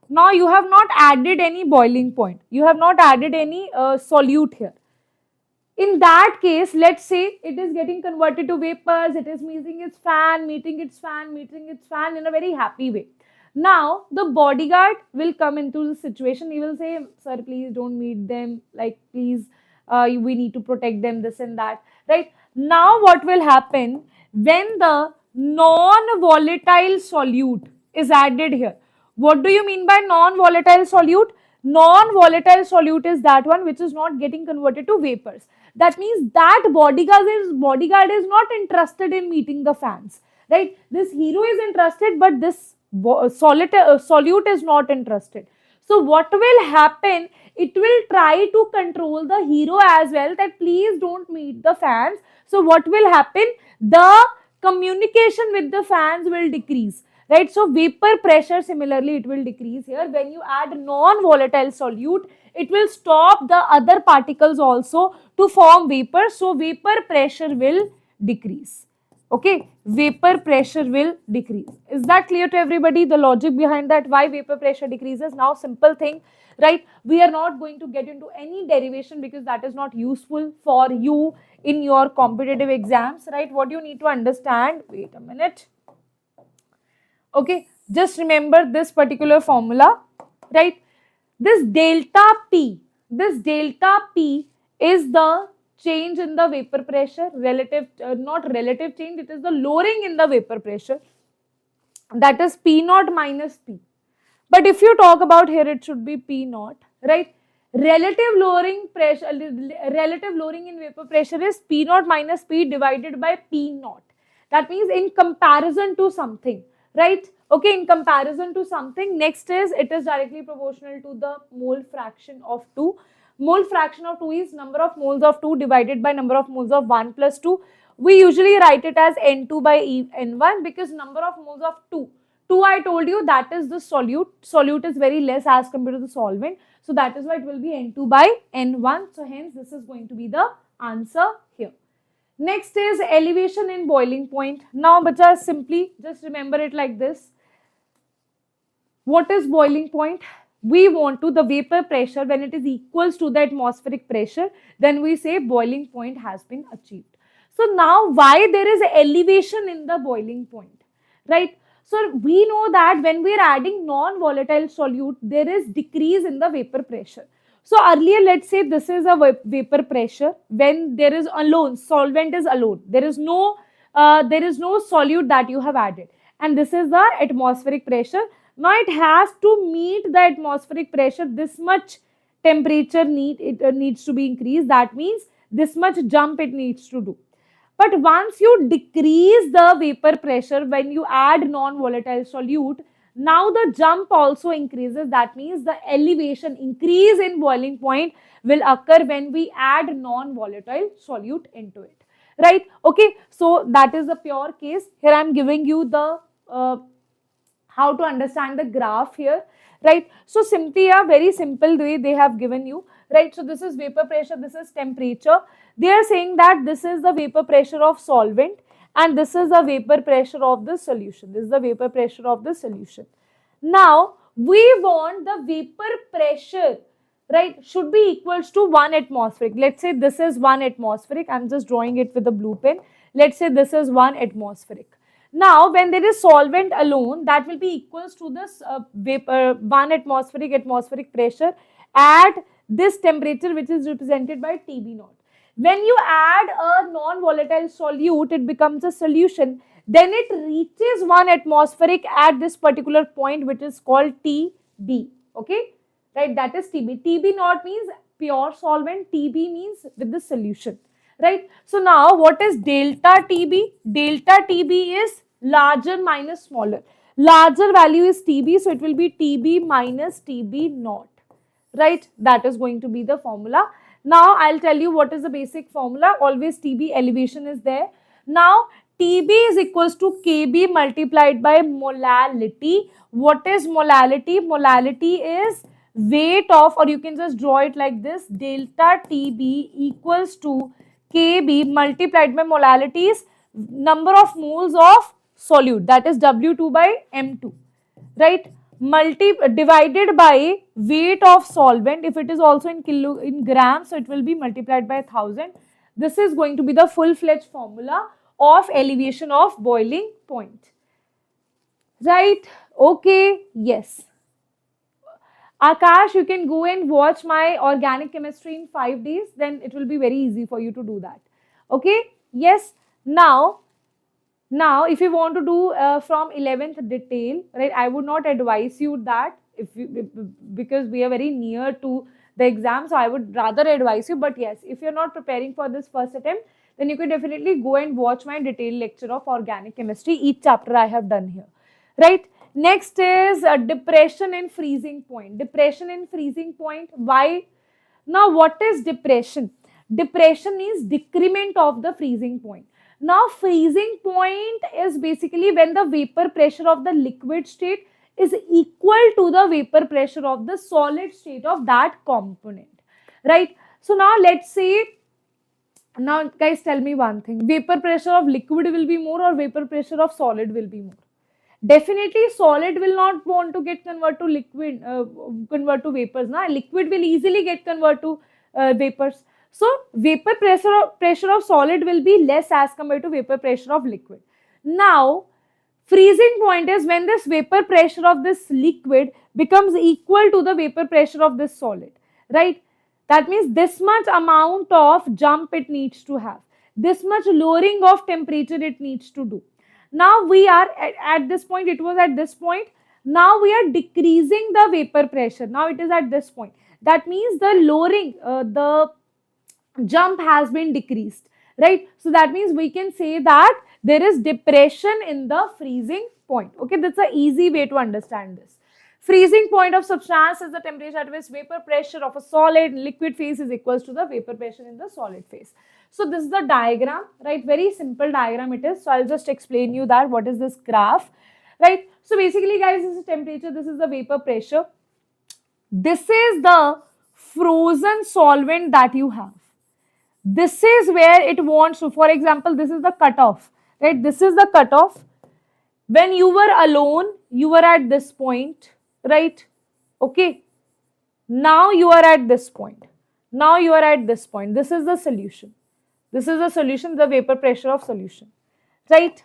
Now you have not added any boiling point. You have not added any solute here. In that case, let's say it is getting converted to vapors, it is meeting its fan in a very happy way. Now, the bodyguard will come into the situation. He will say, sir, please don't meet them. Like, please, we need to protect them, this and that, right? Now, what will happen when the non-volatile solute is added here? What do you mean by non-volatile solute? Non-volatile solute is that one which is not getting converted to vapors. That means that bodyguard is not interested in meeting the fans, right? This hero is interested, but this solute is not interested. So what will happen? It will try to control the hero as well, that please don't meet the fans. So what will happen? The communication with the fans will decrease, right? So vapor pressure, similarly, it will decrease here. When you add non-volatile solute, it will stop the other particles also to form vapor. So vapor pressure will decrease. Okay, vapor pressure will decrease. Is that clear to everybody? The logic behind that, why vapor pressure decreases? Now, simple thing, right? We are not going to get into any derivation because that is not useful for you in your competitive exams, right? What you need to understand, wait a minute. Okay, just remember this particular formula, right? This delta P is the change in the vapor pressure, relative, not relative change, it is the lowering in the vapor pressure. That is P naught minus P. But if you talk about here, it should be P naught, right? Relative lowering in vapor pressure is P naught minus P divided by P naught. That means in comparison to something, right? Okay, in comparison to something. Next is, it is directly proportional to the mole fraction of 2. Mole fraction of 2 is number of moles of 2 divided by number of moles of 1 plus 2. We usually write it as N2 by N1 because number of moles of 2 2 I told you that is the solute. Solute is very less as compared to the solvent. So that is why it will be N2 by N1. So hence this is going to be the answer here. Next is elevation in boiling point. Now bacha, simply just remember it like this. What is boiling point? We want to the vapor pressure when it is equals to the atmospheric pressure, then we say boiling point has been achieved. So now why there is elevation in the boiling point, right? So we know that when we are adding non-volatile solute, there is decrease in the vapor pressure. So earlier, let's say this is a vapor pressure when there is alone, solvent is alone. There is no solute that you have added. And this is the atmospheric pressure. Now it has to meet the atmospheric pressure. This much temperature needs to be increased. That means this much jump it needs to do. But once you decrease the vapor pressure when you add non-volatile solute, now the jump also increases. That means the elevation increase in boiling point will occur when we add non-volatile solute into it. Right? Okay. So that is the pure case. Here I am giving you the how to understand the graph here. Right? So simply a very simple way they have given you. Right? So this is vapor pressure. This is temperature. They are saying that this is the vapor pressure of solvent and this is the vapor pressure of the solution. This is the vapor pressure of the solution. Now, we want the vapor pressure, right, should be equals to 1 atmospheric. Let's say this is 1 atmospheric. I'm just drawing it with a blue pen. Let's say this is 1 atmospheric. Now, when there is solvent alone, that will be equals to this 1 atmospheric pressure at this temperature which is represented by TB naught. When you add a non-volatile solute, it becomes a solution. Then it reaches 1 atmospheric at this particular point which is called TB. Okay, right? That is TB. TB naught means pure solvent. TB means with the solution. Right? So now what is delta TB? Delta TB is larger minus smaller. Larger value is TB, so it will be TB minus TB naught. Right? That is going to be the formula. Now, I'll tell you what is the basic formula. Always TB elevation is there. Now, TB is equals to Kb multiplied by molality. What is molality? Molality is weight of, or you can just draw it like this, delta TB equals to Kb multiplied by molality is number of moles of solute, that is W2 by M2, right? Divided by weight of solvent. If it is also in grams, so it will be multiplied by 1000. This is going to be the full-fledged formula of elevation of boiling point. Right? Okay. Yes. Akash, you can go and watch my organic chemistry in 5 days. Then it will be very easy for you to do that. Okay. Yes. Now, if you want to do from 11th detail, right, I would not advise you that because we are very near to the exam, so I would rather advise you. But yes, if you're not preparing for this first attempt, then you can definitely go and watch my detailed lecture of organic chemistry. Each chapter I have done here, right? Next is depression and freezing point. Depression and freezing point. Why? Now, what is depression? Depression means decrement of the freezing point. Now, freezing point is basically when the vapor pressure of the liquid state is equal to the vapor pressure of the solid state of that component, right? So now let's say, now guys tell me one thing, vapor pressure of liquid will be more or vapor pressure of solid will be more? Definitely solid will not want to get convert to liquid, convert to vapors. Now liquid will easily get convert to vapors. So vapor pressure of solid will be less as compared to vapor pressure of liquid. Now freezing point is when this vapor pressure of this liquid becomes equal to the vapor pressure of this solid, right? That means this much amount of jump it needs to have, this much lowering of temperature it needs to do. Now we are at this point, it was at this point. Now we are decreasing the vapor pressure. Now it is at this point. That means the lowering, the jump has been decreased, right? So that means we can say that there is depression in the freezing point. Okay, that's an easy way to understand this. Freezing point of substance is the temperature at which vapor pressure of a solid liquid phase is equals to the vapor pressure in the solid phase. So this is the diagram, right? Very simple diagram it is. So I'll just explain you that what is this graph, right? So basically guys, this is temperature, this is the vapor pressure. This is the frozen solvent that you have. This is where it wants to, for example, this is the cutoff, right? This is the cutoff. When you were alone, you were at this point, right? Okay. Now you are at this point. Now you are at this point. This is the solution. This is the solution, the vapor pressure of solution, right?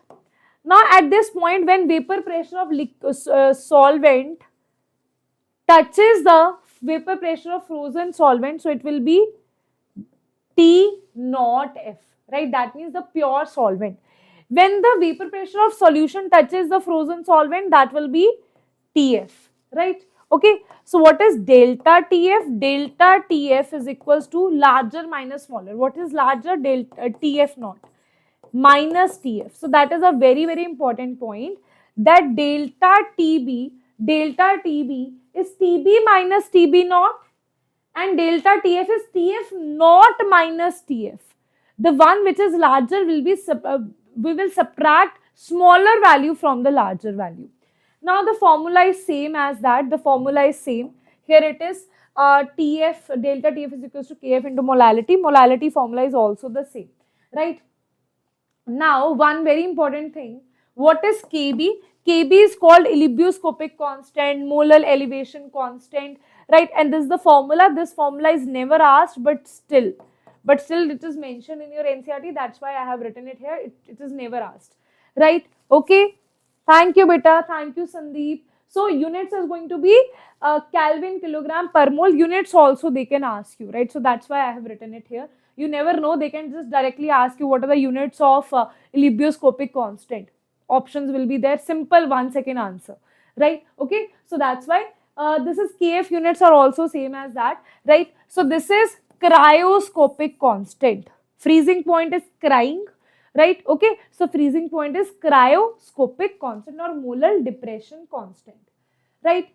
Now at this point, when vapor pressure of solvent touches the vapor pressure of frozen solvent, so it will be T naught F, right? That means the pure solvent. When the vapor pressure of solution touches the frozen solvent, that will be TF, right? Okay, so what is delta TF? Delta TF is equals to larger minus smaller. What is larger? Delta TF naught minus TF. So that is a very, very important point, that delta TB is TB minus TB naught, and delta TF is TF naught minus TF. The one which is larger will be, we will subtract smaller value from the larger value. Now the formula is same as that. The formula is same. Here it is TF, delta TF is equals to KF into molality. Molality formula is also the same, right? Now one very important thing. What is KB? KB is called ebullioscopic constant, molar elevation constant, right? And this is the formula. This formula is never asked, but still it is mentioned in your NCERT. That's why I have written it here. It is never asked, right? Okay. Thank you, beta. Thank you, Sandeep. So units is going to be Kelvin, kilogram per mole. Units also they can ask you, right? So that's why I have written it here. You never know. They can just directly ask you what are the units of ebullioscopic constant. Options will be there. Simple 1 second answer, right? Okay. So that's why this is KF, units are also same as that, right? So this is cryoscopic constant. Freezing point is crying, right? Okay. So freezing point is cryoscopic constant or molar depression constant, right?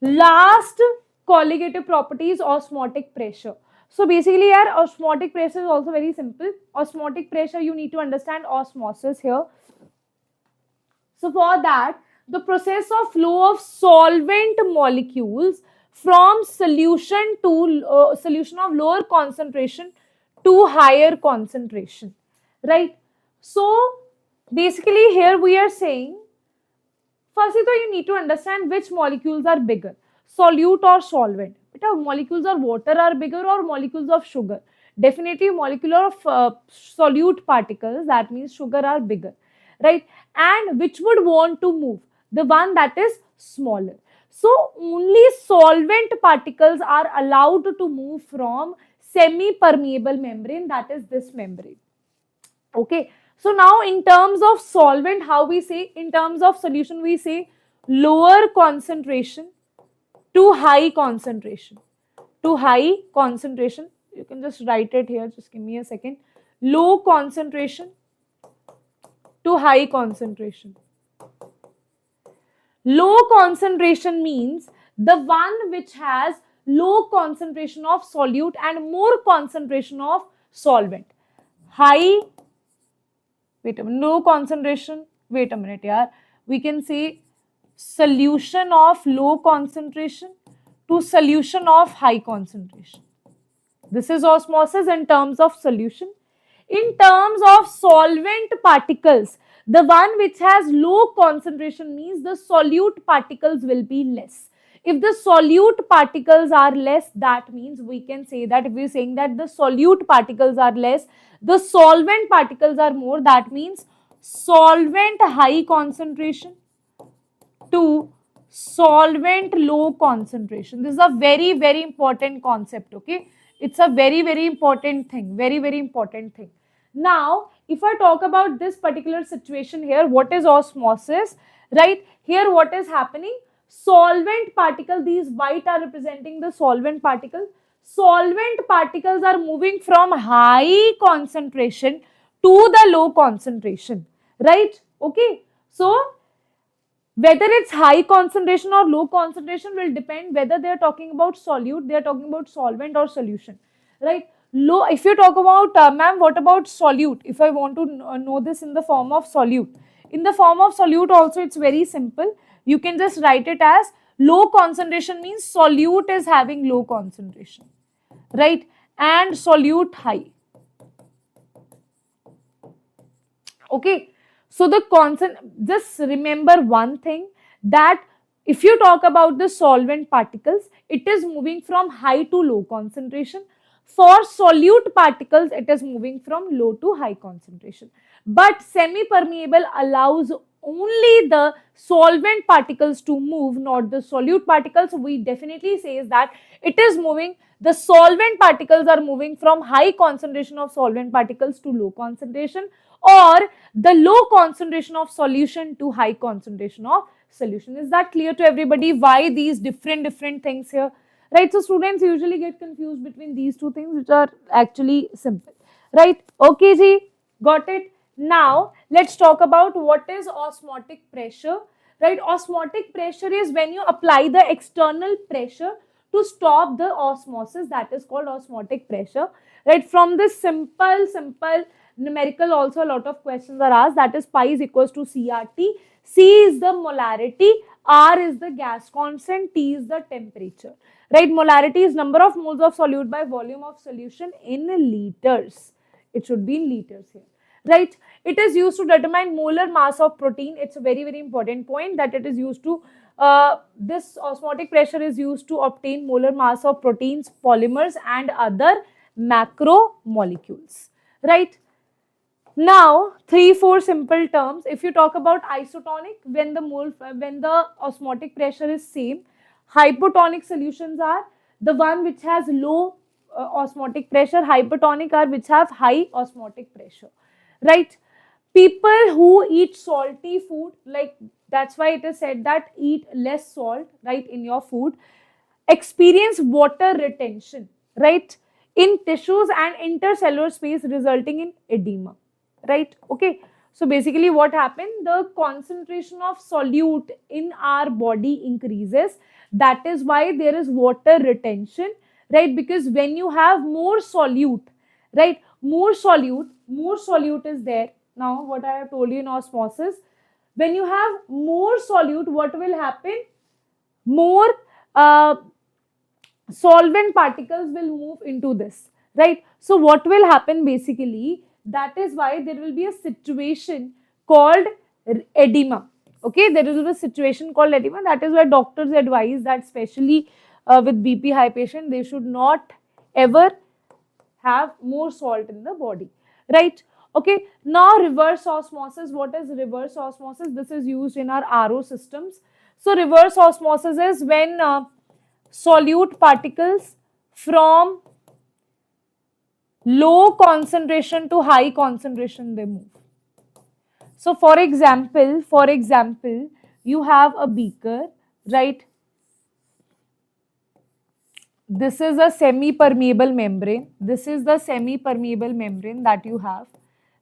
Last colligative property is osmotic pressure. So basically here osmotic pressure is also very simple. Osmotic pressure, you need to understand osmosis here. So for that, the process of flow of solvent molecules from solution to solution of lower concentration to higher concentration, right? So basically here we are saying, firstly though you need to understand which molecules are bigger, solute or solvent. Molecules of water are bigger or molecules of sugar? Definitely molecular of solute particles, that means sugar, are bigger, right? And which would want to move? The one that is smaller. So only solvent particles are allowed to move from semi-permeable membrane, that is this membrane. Okay. So now in terms of solvent, how we say? In terms of solution, we say lower concentration to high concentration. To high concentration. You can just write it here. Just give me a second. Low concentration to high concentration. Low concentration means the one which has low concentration of solute and more concentration of solvent. High, wait a minute, low concentration, wait a minute, yaar. We can say solution of low concentration to solution of high concentration. This is osmosis in terms of solution. In terms of solvent particles, the one which has low concentration means the solute particles will be less. If the solute particles are less, that means we can say that if we are saying that the solute particles are less, the solvent particles are more, that means solvent high concentration to solvent low concentration. This is a very, very important concept, okay? It's a very, very important thing, very, very important thing. Now, if I talk about this particular situation here, what is osmosis, right? Here what is happening? Solvent particle, these white are representing the solvent particle. Solvent particles are moving from high concentration to the low concentration, right? Okay. So, whether it's high concentration or low concentration will depend whether they are talking about solute, they are talking about solvent or solution, right? Low, if you talk about, ma'am, what about solute? If I want to know this in the form of solute, In the form of solute also, it's very simple. You can just write it as low concentration means solute is having low concentration, right? And solute high. Okay. So the just remember one thing, that if you talk about the solvent particles, it is moving from high to low concentration. For solute particles, it is moving from low to high concentration. But semi-permeable allows only the solvent particles to move, not the solute particles. We definitely says that it is moving, the solvent particles are moving from high concentration of solvent particles to low concentration, or the low concentration of solution to high concentration of solution. Is that clear to everybody? Why these different things here? Right, so students usually get confused between these two things, which are actually simple. Right, okay ji, got it. Now let's talk about what is osmotic pressure. Right, osmotic pressure is when you apply the external pressure to stop the osmosis, that is called osmotic pressure. Right, from this simple numerical also a lot of questions are asked, that is pi is equals to CRT. C is the molarity, R is the gas constant, T is the temperature. Right, molarity is number of moles of solute by volume of solution in liters. It should be in liters here. Right, it is used to determine molar mass of protein. It's a very important point, that it is used to this osmotic pressure is used to obtain molar mass of proteins, polymers and other macromolecules. Right. Now, 3-4 simple terms. If you talk about isotonic, when the osmotic pressure is same, hypotonic solutions are the one which has low osmotic pressure, hypertonic are which have high osmotic pressure. Right? People who eat salty food, like that's why it is said that eat less salt, right, in your food, experience water retention, right, in tissues and intercellular space, resulting in edema. Right, okay. So basically what happened, the concentration of solute in our body increases. That is why there is water retention, right? Because when you have more solute, right, more solute is there. Now what I have told you in osmosis, when you have more solute, what will happen? More solvent particles will move into this, right? So what will happen basically, that is why there will be a situation called edema. Okay, there is a situation called edema. That is why doctors advise that, especially with BP high patient, they should not ever have more salt in the body. Right? Okay. Now reverse osmosis. What is reverse osmosis? This is used in our RO systems. So reverse osmosis is when solute particles from low concentration to high concentration they move. So for example, you have a beaker, right? This is a semi-permeable membrane. This is the semi-permeable membrane that you have,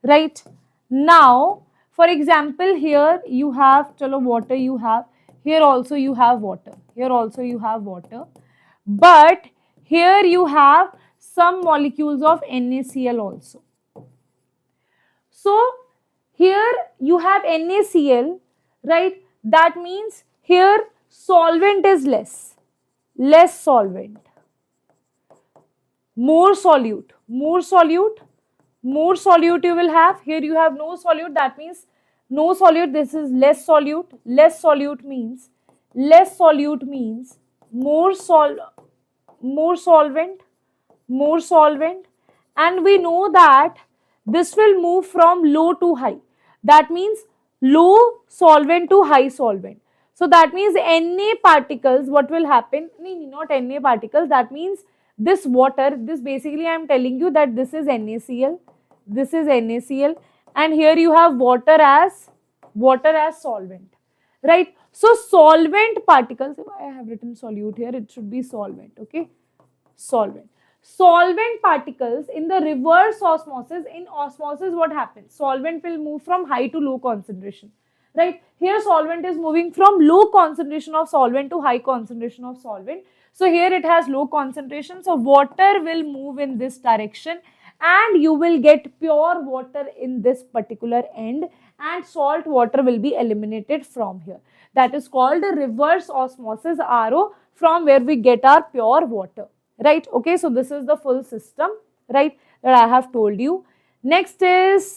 right? Now, for example, here you have water, you have, here also you have water, here also you have water, but here you have some molecules of NaCl also. So here you have NaCl, right? That means here solvent is less solvent, more solute you will have. Here you have no solute, that means no solute, this is less solute means more solvent, and we know that this will move from low to high. That means low solvent to high solvent. So that means Na particles, what will happen? Not Na particles, that means this water, this basically I am telling you that this is NaCl, and here you have water as solvent, right? So solvent particles, if I have written solute here, it should be solvent, okay? Solvent particles in the reverse osmosis, in osmosis what happens? Solvent will move from high to low concentration, right? Here solvent is moving from low concentration of solvent to high concentration of solvent. So here it has low concentration, so water will move in this direction and you will get pure water in this particular end, and salt water will be eliminated from here. That is called a reverse osmosis RO, from where we get our pure water, right? Okay, so this is the full system, right, that I have told you. Next is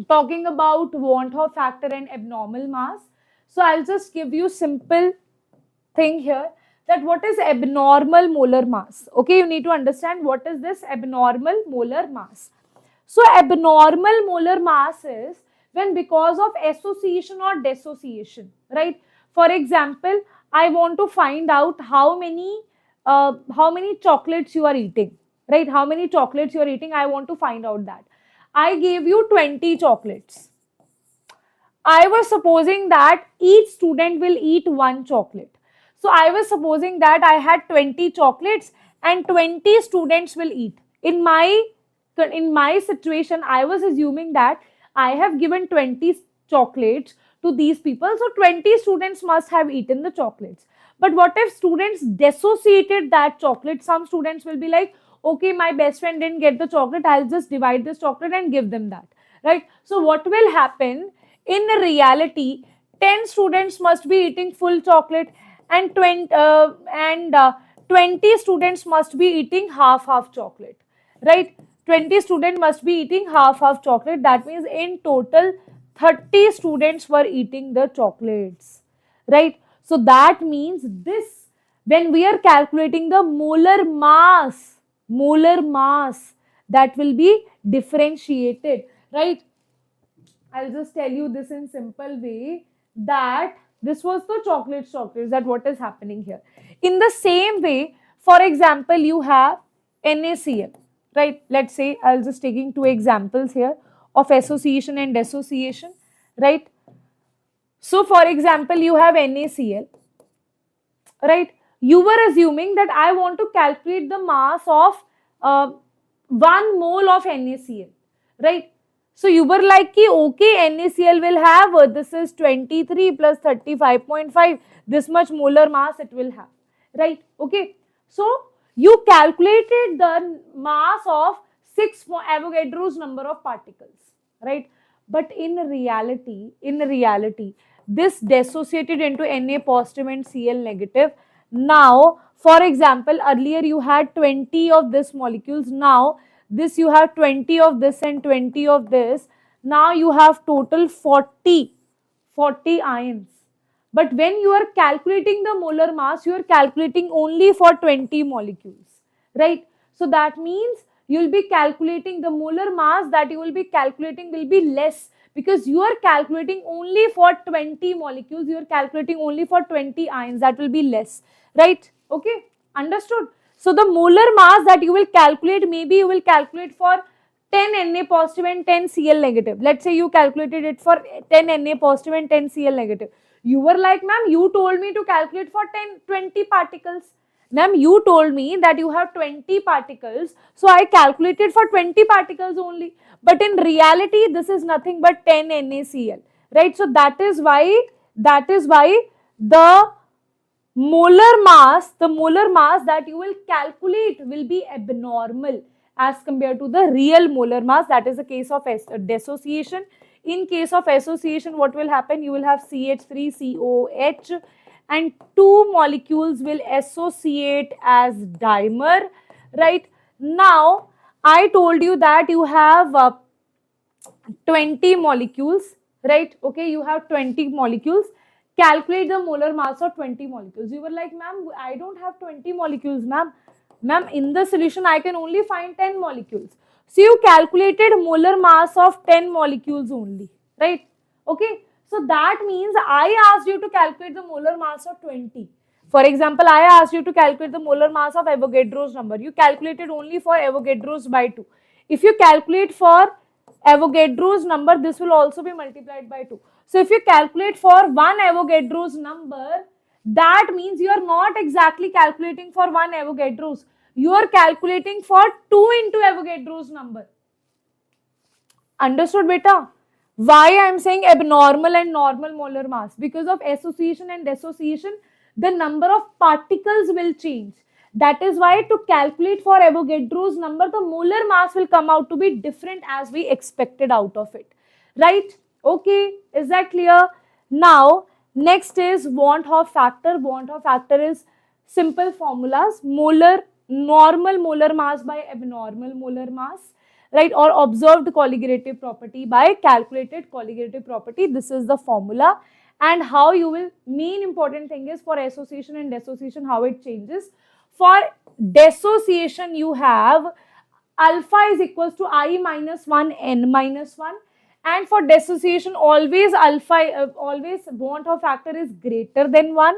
talking about Van Hoff factor and abnormal mass. So I'll just give you simple thing here, that what is abnormal molar mass. Okay, you need to understand what is this abnormal molar mass. So abnormal molar mass is when because of association or dissociation, right? For example, I want to find out how many chocolates you are eating, right? How many chocolates you are eating, I want to find out that. I gave you 20 chocolates. I was supposing that each student will eat one chocolate. So I was supposing that I had 20 chocolates and 20 students will eat. In my situation, I was assuming that I have given 20 chocolates to these people, so 20 students must have eaten the chocolates. But what if students dissociated that chocolate? Some students will be like, okay, my best friend didn't get the chocolate, I'll just divide this chocolate and give them that, right? So what will happen? In reality, 10 students must be eating full chocolate and 20 students must be eating half chocolate, right? 20 students must be eating half chocolate. That means in total 30 students were eating the chocolates, right? So that means this, when we are calculating the molar mass, that will be differentiated, right? I'll just tell you this in simple way, that this was the chocolates, that what is happening here. In the same way, for example, you have NaCl, right? Let's say I'll just taking two examples here of association and dissociation, right? So for example, you have NaCl, right? You were assuming that I want to calculate the mass of 1 mole of NaCl, right? So you were like, okay, NaCl will have, this is 23 plus 35.5, this much molar mass it will have, right? Okay. So you calculated the mass of 6 Avogadro's number of particles, right? But in reality, this dissociated into Na positive and Cl negative. Now, for example, earlier you had 20 of this molecules. Now, this you have 20 of this and 20 of this. Now you have total 40 ions. But when you are calculating the molar mass, you are calculating only for 20 molecules, right? So that means you will be calculating the molar mass that you will be calculating will be less, because you are calculating only for 20 molecules, you are calculating only for 20 ions, that will be less, right? Okay, understood? So the molar mass that you will calculate, maybe you will calculate for 10 Na positive and 10 Cl negative. Let's say you calculated it for 10 Na positive and 10 Cl negative. You were like, ma'am, you told me to calculate for 20 particles. Ma'am, you told me that you have 20 particles, so I calculated for 20 particles only. But in reality, this is nothing but 10 NaCl, right? So that is why the molar mass that you will calculate will be abnormal as compared to the real molar mass. That is the case of dissociation. In case of association, what will happen? You will have CH3COH and two molecules will associate as dimer, right? Now, I told you that you have 20 molecules, right? Okay, you have 20 molecules. Calculate the molar mass of 20 molecules. You were like, ma'am, I don't have 20 molecules, ma'am. Ma'am, in the solution, I can only find 10 molecules. So you calculated molar mass of 10 molecules only, right? Okay. So that means I asked you to calculate the molar mass of 20. For example, I asked you to calculate the molar mass of Avogadro's number. You calculated only for Avogadro's by 2. If you calculate for Avogadro's number, this will also be multiplied by 2. So if you calculate for 1 Avogadro's number, that means you are not exactly calculating for 1 Avogadro's. You are calculating for 2 into Avogadro's number. Understood, beta? Why I am saying abnormal and normal molar mass? Because of association and dissociation, the number of particles will change. That is why to calculate for Avogadro's number, the molar mass will come out to be different as we expected out of it. Right? Okay, is that clear? Now, next is Hoff factor. Hoff factor is simple formulas: molar, normal molar mass by abnormal molar mass, right? Or observed colligative property by calculated colligative property. This is the formula. And how you will, main important thing is for association and dissociation, how it changes. For dissociation, you have alpha is equals to I minus 1 n minus 1, and for dissociation always alpha always bond of factor is greater than 1.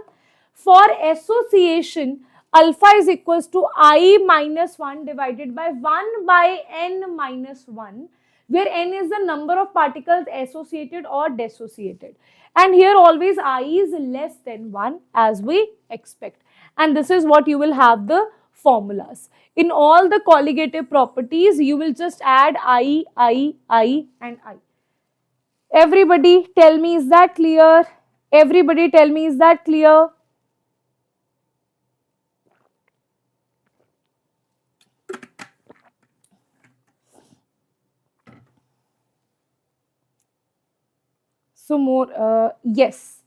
For association, alpha is equals to I minus 1 divided by 1 by n minus 1, where n is the number of particles associated or dissociated, and here always I is less than 1 as we expect, and this is what you will have the formulas. In all the colligative properties, you will just add I, and I. Everybody tell me, is that clear? Everybody tell me, is that clear? So more, yes.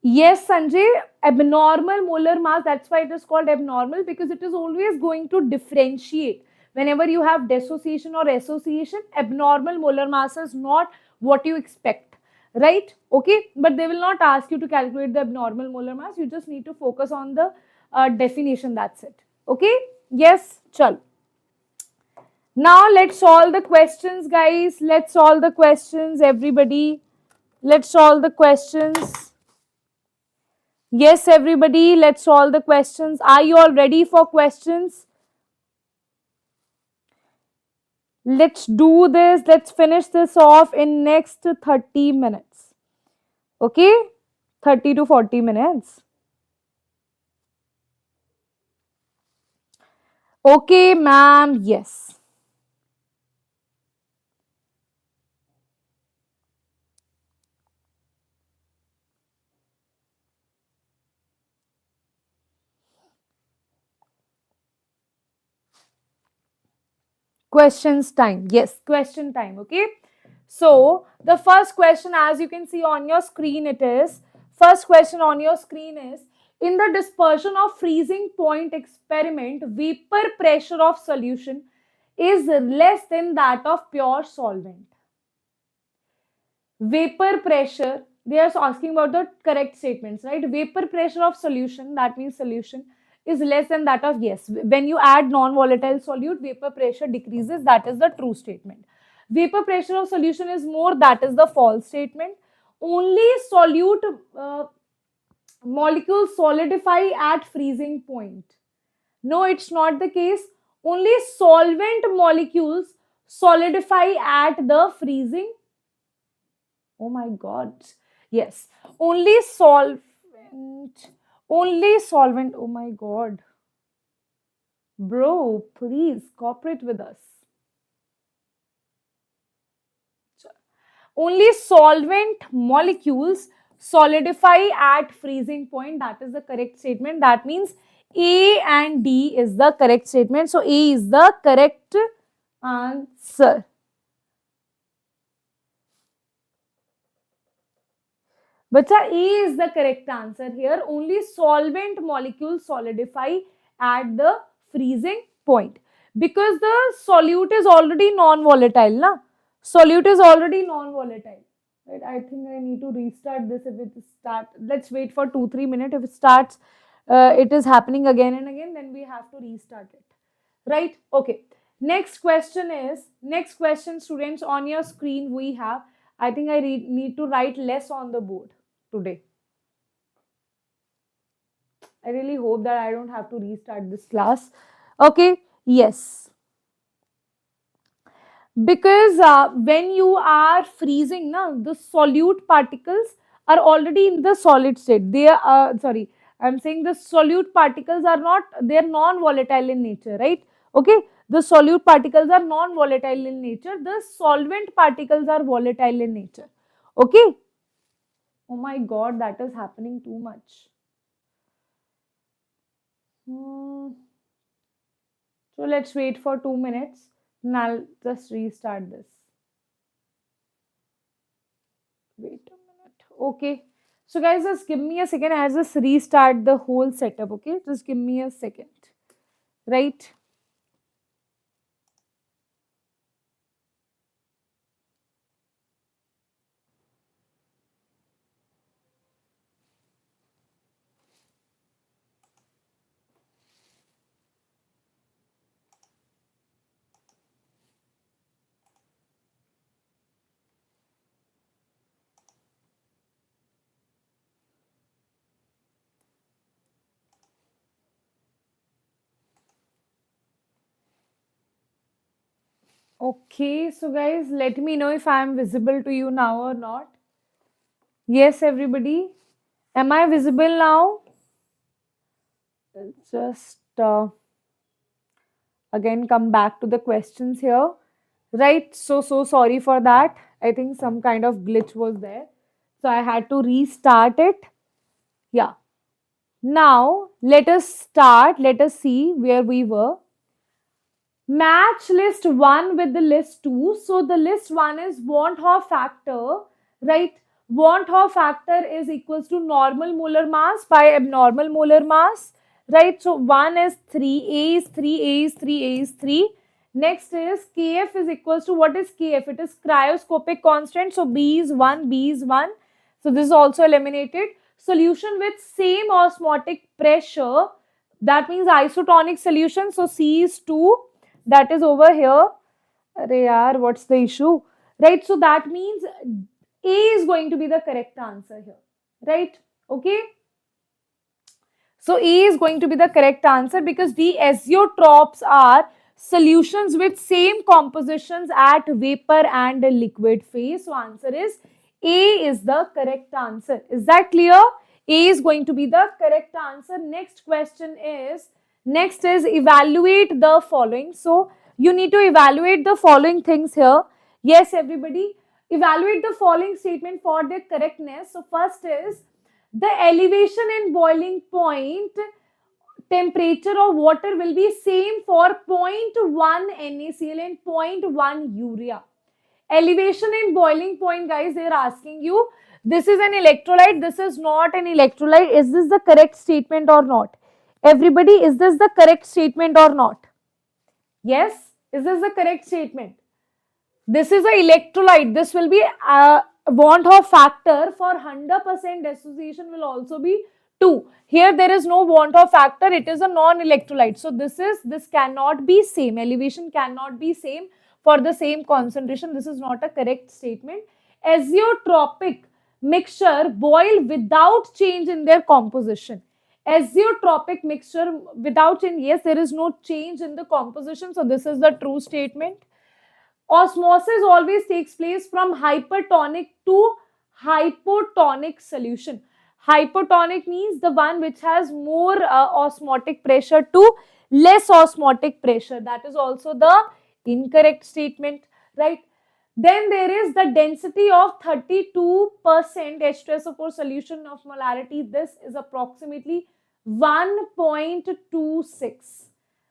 Yes, Sanjay, abnormal molar mass, that's why it is called abnormal, because it is always going to differentiate. Whenever you have dissociation or association, abnormal molar mass is not what you expect, right? Okay, but they will not ask you to calculate the abnormal molar mass. You just need to focus on the definition, that's it. Okay, yes, chal. Now let's solve the questions, guys. Let's solve the questions, everybody. Let's solve the questions. Yes, everybody, let's solve the questions. Are you all ready for questions? Let's do this. Let's finish this off in next 30 minutes. Okay? 30 to 40 minutes. Okay, ma'am. Yes. Questions time. Yes, question time. Okay. So, the first question, as you can see on your screen, it is, first question on your screen is, in the dispersion of freezing point experiment, vapor pressure of solution is less than that of pure solvent. Vapor pressure, they are asking about the correct statements, right? Vapor pressure of solution, that means solution, is less than that of, yes, when you add non-volatile solute, vapor pressure decreases, that is the true statement. Vapor pressure of solution is more, that is the false statement. Only solute molecules solidify at freezing point. No, it's not the case. Only solvent molecules solidify at the freezing. Oh my God. Yes. Only solvent. Only solvent. Oh my God. Bro, please cooperate with us. Only solvent molecules solidify at freezing point. That is the correct statement. That means A and D is the correct statement. So A is the correct answer. But A is the correct answer here. Only solvent molecules solidify at the freezing point. Because the solute is already non-volatile. Na? Solute is already non-volatile. Right? I think I need to restart this if it starts. Let's wait for 2-3 minutes. If it starts, it is happening again and again, then we have to restart it. Right? Okay. Next question students, on your screen we have, I think I need to write less on the board today. I really hope that I don't have to restart this class. Okay, yes. Because when you are freezing, the solute particles are already in the solid state. They are, sorry, I'm saying the solute particles are not, they are non-volatile in nature, right? Okay, the solute particles are non-volatile in nature. The solvent particles are volatile in nature. Okay. Oh my God, that is happening too much. So let's wait for 2 minutes and I'll just restart this. Wait a minute. Okay. So guys, just give me a second. I just restart the whole setup. Okay. Just give me a second. Right. Okay. So guys, let me know if I am visible to you now or not. Yes, everybody. Am I visible now? Just again come back to the questions here. Right. So sorry for that. I think some kind of glitch was there. So I had to restart it. Yeah. Now let us start. Let us see where we were. Match list 1 with the list 2. So the list 1 is Hoff factor, right? Hoff factor is equals to normal molar mass by abnormal molar mass, right? So 1 is 3, A is 3, A is 3, A is 3. Next is Kf is equals to, what is Kf? It is cryoscopic constant. So B is 1, B is 1. So this is also eliminated. Solution with same osmotic pressure, that means isotonic solution. So C is 2, that is over here. Arey yaar, what's the issue? Right, so that means A is going to be the correct answer here. Right, okay. So A is going to be the correct answer because the azeotropes are solutions with same compositions at vapor and liquid phase. So answer is A is the correct answer. Is that clear? A is going to be the correct answer. Next question is, next is evaluate the following. So you need to evaluate the following things here. Yes, everybody, evaluate the following statement for their correctness. So first is, the elevation in boiling point temperature of water will be same for zero point 0.1 NaCl and 0.1 urea. Elevation in boiling point, guys, they are asking you, this is an electrolyte, this is not an electrolyte. Is this the correct statement or not? Everybody, is this the correct statement or not? Yes, is this the correct statement? This is an electrolyte. This will be Hoff factor for 100% dissociation will also be 2. Here there is no Hoff factor. It is a non-electrolyte. So this cannot be same. Elevation cannot be same for the same concentration. This is not a correct statement. Azeotropic mixture boil without change in their composition. Azeotropic mixture without change. Yes, there is no change in the composition. So this is the true statement. Osmosis always takes place from hypertonic to hypotonic solution. Hypotonic means the one which has more osmotic pressure to less osmotic pressure. That is also the incorrect statement, right? Then there is the density of 32% H2SO4 solution of molarity. This is approximately 1.26,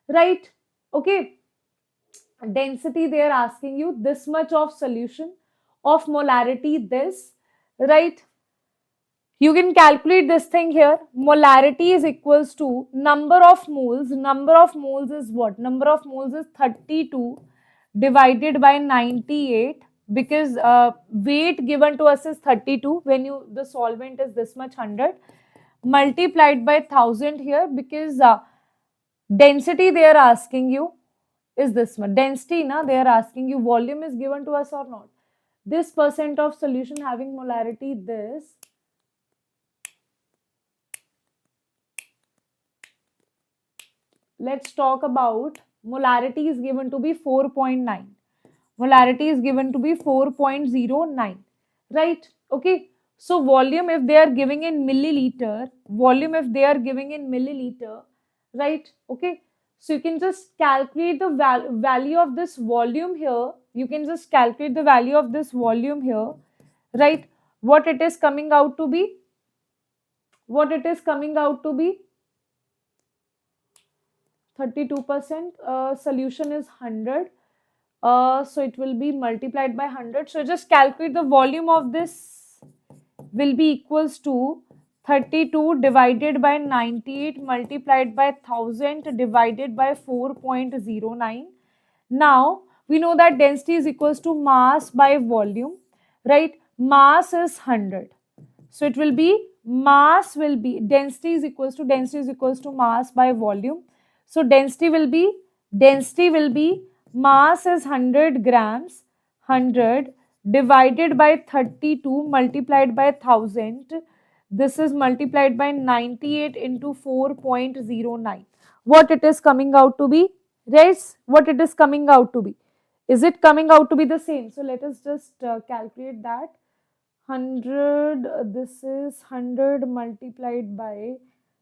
right? Okay. Density, they are asking you this much of solution of molarity, this, right? You can calculate this thing here. Molarity is equals to number of moles. Number of moles is what? Number of moles is 32 divided by 98, because weight given to us is 32 when the solvent is this much 100, multiplied by 1000 here, because density they are asking you is this much. Density, na, they are asking you volume is given to us or not. This percent of solution having molarity, this. Let's talk about molarity is given to be 4.9. Molarity is given to be 4.09, right? Okay. So volume, if they are giving in milliliter, volume if they are giving in milliliter, right? Okay. So you can just calculate the value of this volume here. You can just calculate the value of this volume here, right? What it is coming out to be? What it is coming out to be? 32%. Solution is 100. So it will be multiplied by 100. So just calculate the volume of this will be equals to 32 divided by 98 multiplied by 1000 divided by 4.09. Now, we know that density is equals to mass by volume, right? Mass is 100. So, it will be mass will be density is equals to mass by volume. So, density will be mass is 100 grams, 100 divided by 32 multiplied by 1000. This is multiplied by 98 into 4.09. What it is coming out to be? Yes, what it is coming out to be? Is it coming out to be the same? So let us just calculate that. 100, this is 100 multiplied by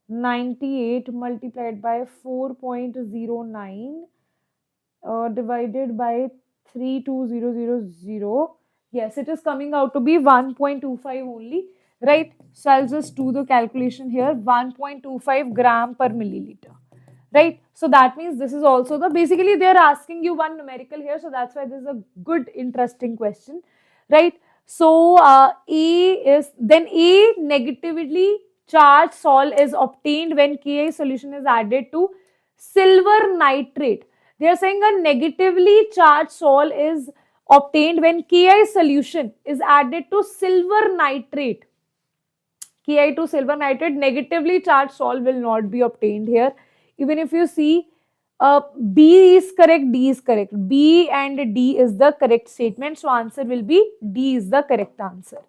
98 multiplied by 4.09 divided by 32000. Yes, it is coming out to be 1.25 only, right? So I'll just do the calculation here. 1.25 gram per milliliter, right? So that means this is also the, basically they are asking you one numerical here, so that's why this is a good interesting question, right? So A negatively charged salt is obtained when Ki solution is added to silver nitrate. They are saying a negatively charged salt is obtained when Ki solution is added to silver nitrate. Ki to silver nitrate, negatively charged salt will not be obtained here. Even if you see B is correct, D is correct. B and D is the correct statement. So answer will be D is the correct answer.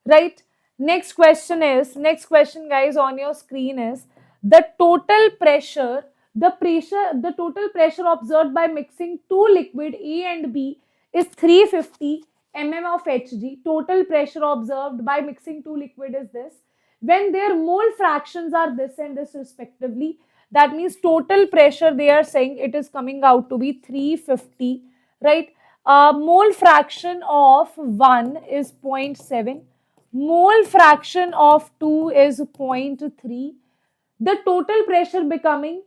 Right? Next question guys on your screen is the total pressure observed by mixing two liquid A and B is 350 mm of Hg. Total pressure observed by mixing two liquid is this. When their mole fractions are this and this respectively, that means total pressure they are saying it is coming out to be 350, right? Mole fraction of 1 is 0.7. Mole fraction of 2 is 0.3. The total pressure becoming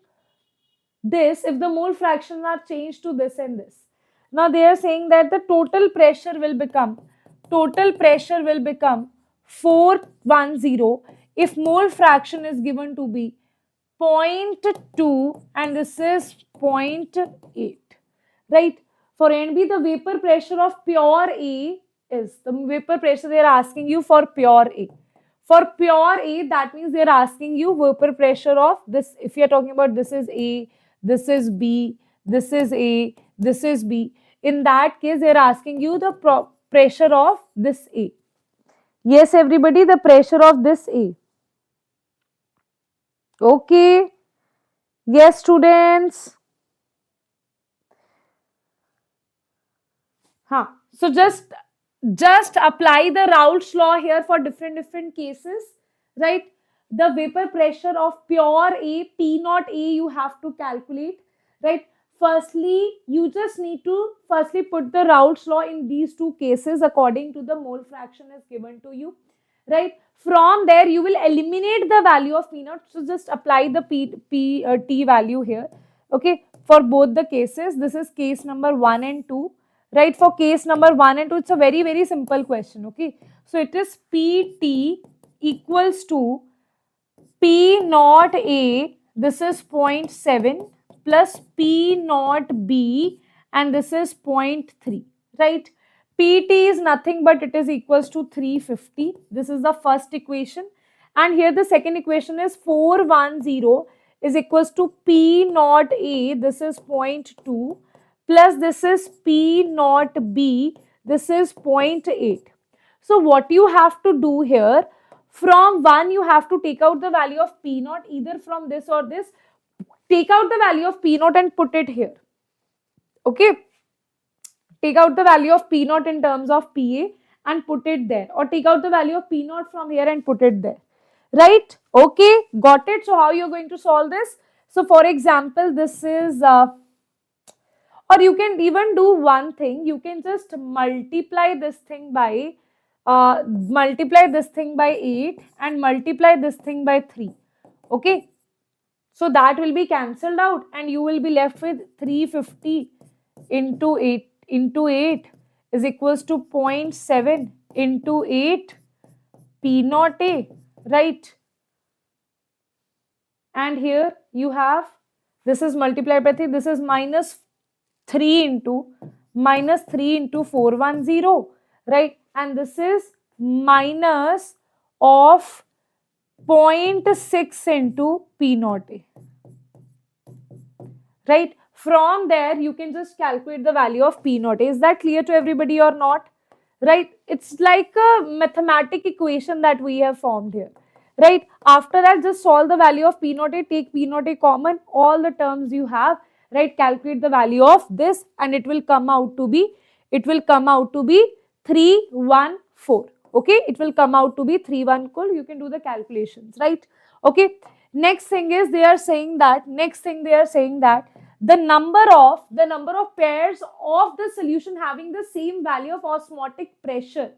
this if the mole fractions are changed to this and this. Now they are saying that the total pressure will become 410 if mole fraction is given to be 0.2 and this is 0.8, right? For NB, the vapor pressure of pure A is, the vapor pressure they are asking you for pure A. For pure A, that means they are asking you vapor pressure of this. If you are talking about this is A, this is B, this is A, this is B. In that case, they are asking you the pressure of this A. Yes, everybody, the pressure of this A. Okay. Yes, students. So just apply the Raoult's law here for different cases, right? The vapor pressure of pure A, P0 A, you have to calculate, right? Firstly, you just need to firstly put the Raoult's law in these two cases according to the mole fraction is given to you, right? From there, you will eliminate the value of P0. So just apply the T value here, okay? For both the cases, this is case number 1 and 2. Right, for case number 1 and 2, it's a very simple question, okay? So it is PT equals to P0 A, this is 0.7 plus P0 B and this is 0.3, right? PT is nothing but it is equals to 350. This is the first equation. And here the second equation is 410 is equals to P0 A, this is 0.2. Plus this is P0 B, this is 0.8. So what you have to do here, from 1 you have to take out the value of P0 either from this or this. Take out the value of P0 and put it here. Okay. Take out the value of P0 in terms of PA and put it there. Or take out the value of P0 from here and put it there. Right? Okay. Got it? So how you're going to solve this? So for example, this is... or you can even do one thing, you can just multiply this thing by 8 and multiply this thing by 3. Okay. So that will be cancelled out and you will be left with 350 into 8 is equals to 0.7 into 8 P naught A, right? And here you have, this is multiplied by 3, this is minus 3 into 410, right? And this is minus of 0.6 into P naught A, right? From there, you can just calculate the value of P naught A. Is that clear to everybody or not? Right? It's like a mathematical equation that we have formed here. Right? After that, just solve the value of P naught A, take P naught A common, all the terms you have, right? Calculate the value of this and it will come out to be, 314. Okay? It will come out to be 314. You can do the calculations, right? Okay? Next thing is they are saying that, the number of pairs of the solution having the same value of osmotic pressure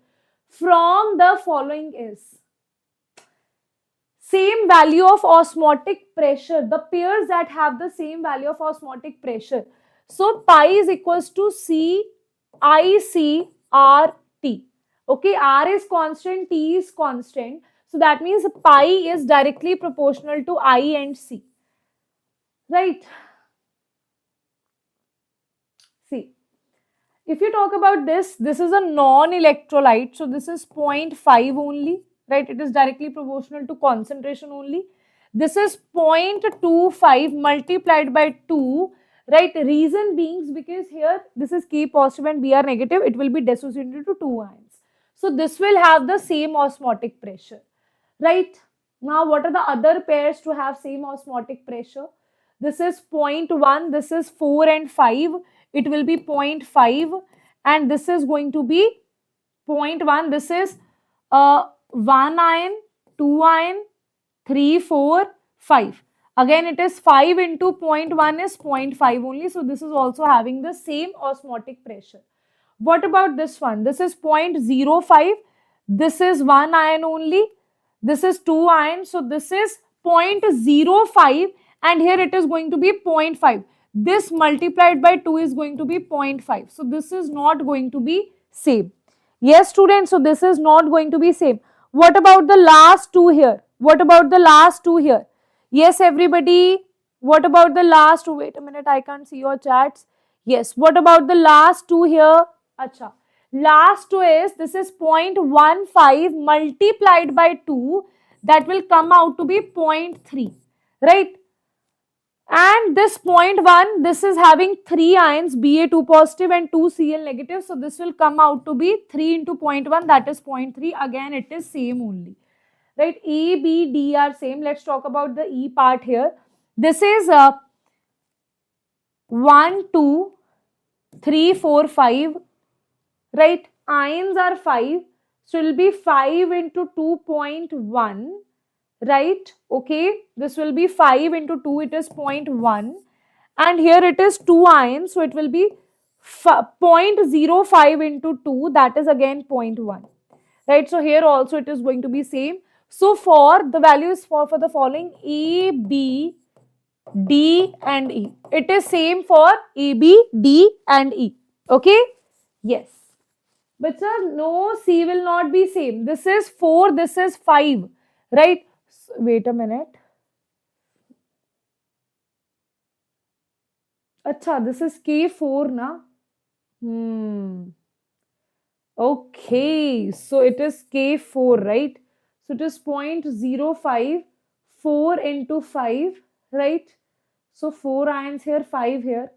from the following is, same value of osmotic pressure, the pairs that have the same value of osmotic pressure. So pi is equals to C I C R T. Okay, R is constant, T is constant. So that means pi is directly proportional to I and C. Right? See, if you talk about this, this is a non-electrolyte. So this is 0.5 only, right? It is directly proportional to concentration only. This is 0.25 multiplied by 2, right? Reason being because here this is K positive and Br negative. It will be dissociated to 2 ions. So this will have the same osmotic pressure, right? Now what are the other pairs to have same osmotic pressure? This is 0.1, this is 4 and 5. It will be 0.5 and this is going to be 0.1. This is 1 ion, 2 ion, 3, 4, 5. Again, it is 5 into 0.1 is 0.5 only. So this is also having the same osmotic pressure. What about this one? This is 0.05. This is 1 ion only. This is 2 ions. So this is 0.05 and here it is going to be 0.5. This multiplied by 2 is going to be 0.5. So this is not going to be same. Yes, students. So this is not going to be same. What about the last two here? What about the last two here? Yes, everybody. What about the last two? Wait a minute. I can't see your chats. Yes. What about the last two here? Acha. Last two is, this is 0.15 multiplied by 2. That will come out to be 0.3. Right? And this 0.1, this is having 3 ions, Ba2 positive and 2 Cl negative. So this will come out to be 3 into 0.1, that is 0.3. Again, it is same only. Right? A, B, D are same. Let's talk about the E part here. This is 1, 2, 3, 4, 5. Right? Ions are 5. So it will be 5 into 2.1. Right? Okay. This will be 5 into 2. It is 0.1. And here it is 2 ions. So it will be 0.05 into 2. That is again 0.1. Right? So here also it is going to be same. So for the values for the following A, B, D and E. It is same for A, B, D and E. Okay? Yes. But sir, no, C will not be same. This is 4, this is 5. Right? So, wait a minute. Acha, this is K4 na? Okay, so it is K4, right? So it is 0.05, 4 into 5, right? So 4 ions here, 5 here,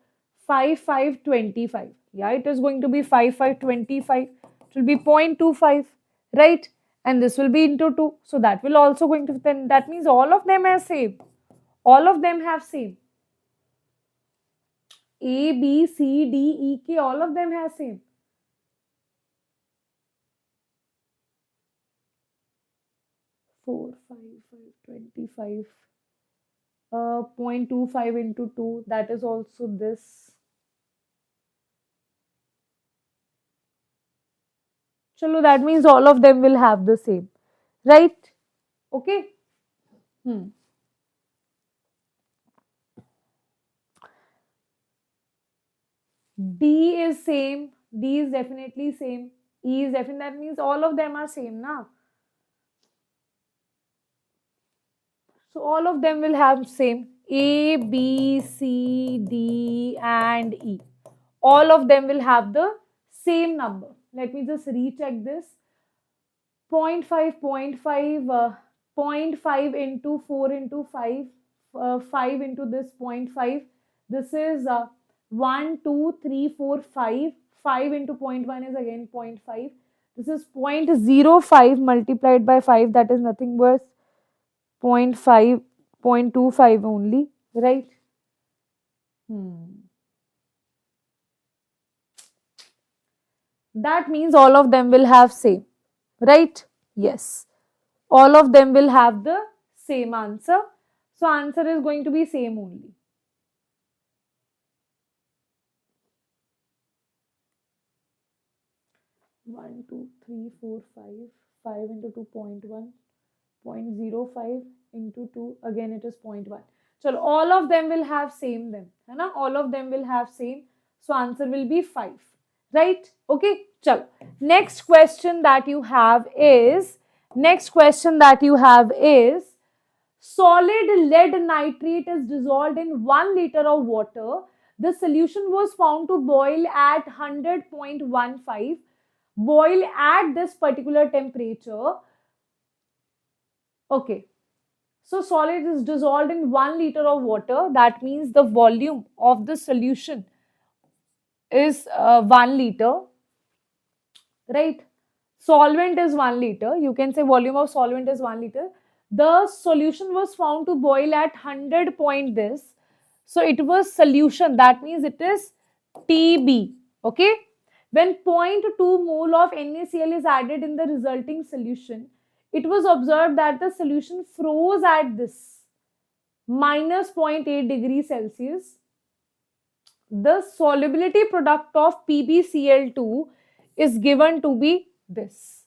5, 5, 25. Yeah, it is going to be 5, 5, 25. It will be 0.25, right? And this will be into 2. So that will also going to, then that means all of them are same. All of them have same. A, B, C, D, E, K, all of them have same. 4, 5, 5, 25. 0.25 into 2, that is also this. Chalo, that means all of them will have the same, right? Okay. D is same. D is definitely same. E is definitely, that means all of them are same, na? So all of them will have same A, B, C, D and E. All of them will have the same number. Let me just recheck this. 0.5, 0.5, 0.5 into 4 into 5, 5 into this 0.5. This is 1, 2, 3, 4, 5. 5 into 0.1 is again 0.5. This is 0.05 multiplied by 5. That is nothing but 0.5, 0.25 only, right? That means all of them will have same, right? Yes. All of them will have the same answer. So answer is going to be same only. One, two, three, four, 5. 5 into 2.1. 0.05 into 2. Again it is 0.1. So all of them will have same then. Hai all of them will have same. So answer will be 5. Right? Okay. Chalo. Next question that you have is solid lead nitrate is dissolved in 1 liter of water. The solution was found to boil at 100.15. Boil at this particular temperature. Okay. So solid is dissolved in 1 liter of water. That means the volume of the solution is 1 liter. Right? Solvent is 1 liter. You can say volume of solvent is 1 liter. The solution was found to boil at 100 point this. So it was solution. That means it is TB. Okay. When 0.2 mole of NaCl is added in the resulting solution, it was observed that the solution froze at this minus 0.8 degrees Celsius. The solubility product of PbCl2 is given to be this.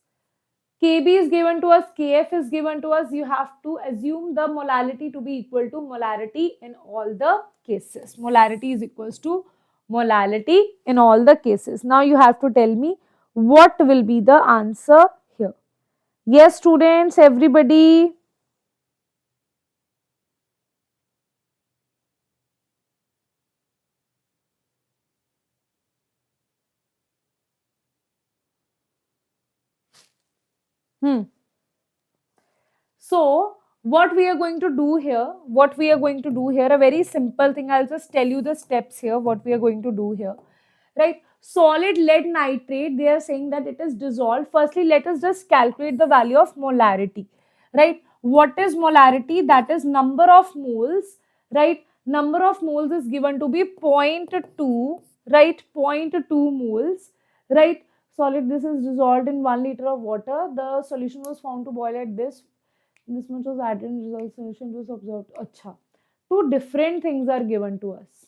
Kb is given to us, Kf is given to us. You have to assume the molality to be equal to molarity in all the cases. Molarity is equals to molality in all the cases. Now you have to tell me what will be the answer here. Yes, students, everybody. So what we are going to do here, a very simple thing. I'll just tell you the steps here, what we are going to do here, right? Solid lead nitrate, they are saying that it is dissolved. Firstly, let us just calculate the value of molarity, right? What is molarity? That is number of moles, right? Number of moles is given to be 0.2, right? 0.2 moles, right? Solid, this is dissolved in 1 liter of water. The solution was found to boil at this much was added in result solution was observed. Acha. Two different things are given to us.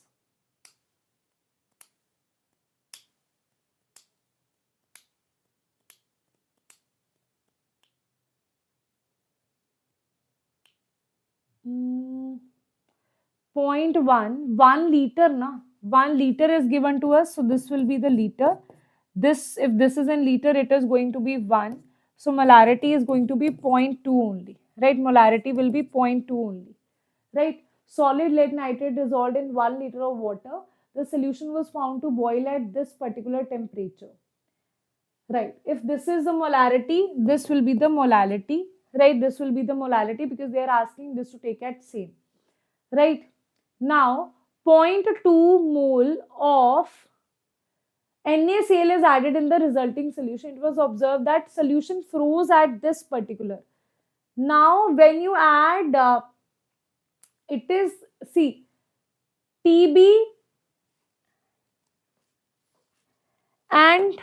Point 1 liter na. 1 liter is given to us. So this will be the liter. This, if this is in liter, it is going to be 1. So molarity is going to be 0.2 only. Right? Molarity will be 0.2 only. Right? Solid lead nitrate dissolved in 1 liter of water. The solution was found to boil at this particular temperature. Right? If this is the molarity, this will be the molality. Right? This will be the molality because they are asking this to take at same. Right? Now, 0.2 mole of NaCl is added in the resulting solution. It was observed that solution froze at this particular. Now, when you add, it is, see, TB and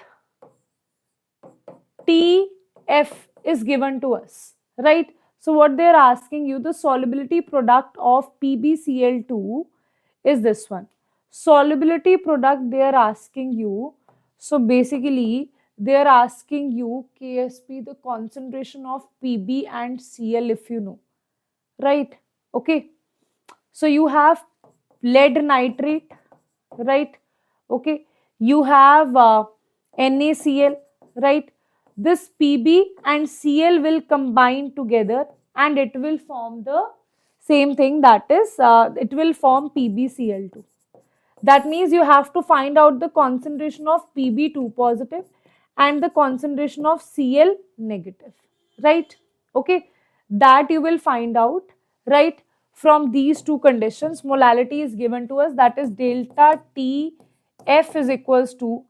TF is given to us, right? So what they are asking you, the solubility product of PbCl2 is this one. Solubility product they are asking you. So basically they are asking you KSP, the concentration of Pb and Cl if you know, right? Okay. So you have lead nitrate, right? Okay. You have NaCl, right? This Pb and Cl will combine together and it will form the same thing, that is, it will form PbCl2. That means you have to find out the concentration of Pb2 positive and the concentration of Cl negative, right? Okay, that you will find out, right, from these two conditions. Molality is given to us, that is delta Tf is equals to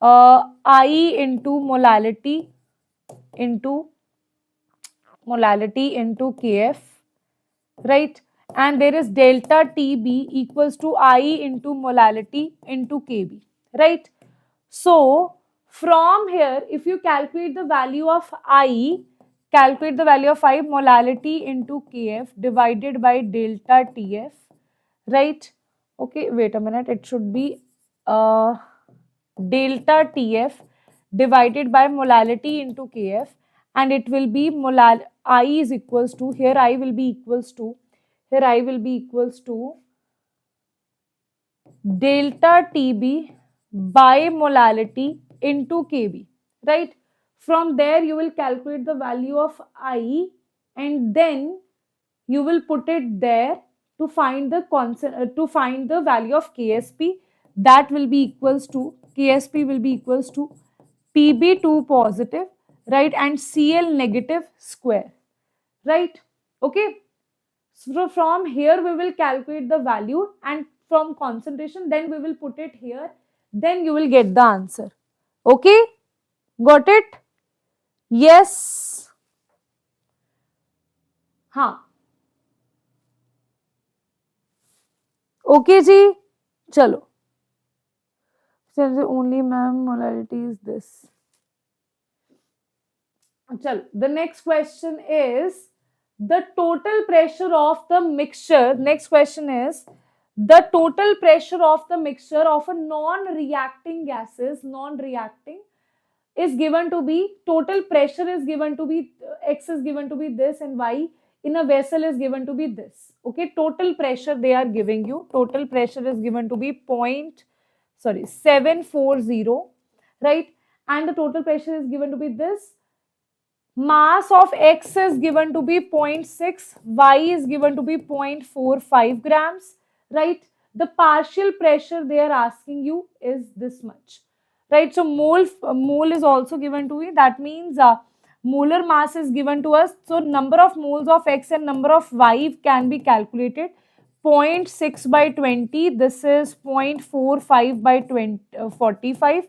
I into molality into Kf, right? And there is delta Tb equals to I into molality into Kb, right? So from here, if you calculate the value of I, molality into Kf divided by delta Tf, right? Okay, wait a minute, it should be delta Tf divided by molality into Kf, and it will be I is equals to, here I will be equals to delta Tb by molality into Kb, right? From there you will calculate the value of I, and then you will put it there to find the value of Ksp. That will be equals to, Ksp will be equals to Pb2 positive, right, and Cl negative square, right? Okay, so from here we will calculate the value, and from concentration then we will put it here, then you will get the answer. Okay, got it? Yes. हाँ, okay जी, चलो. Only ma'am molality is this. Chalo. The next question is the total pressure of the mixture. Next question is the total pressure of the mixture of a non-reacting gases, is given to be, total pressure is given to be, X is given to be this, and Y in a vessel is given to be this. Okay, total pressure they are giving you. Total pressure is given to be 740, right? And the total pressure is given to be this. Mass of X is given to be 0.6, Y is given to be 0.45 grams, right? The partial pressure they are asking you is this much, right? So mole is also given to me. That means molar mass is given to us. So number of moles of X and number of Y can be calculated. 0.6 by 20. This is 0.45 by 45.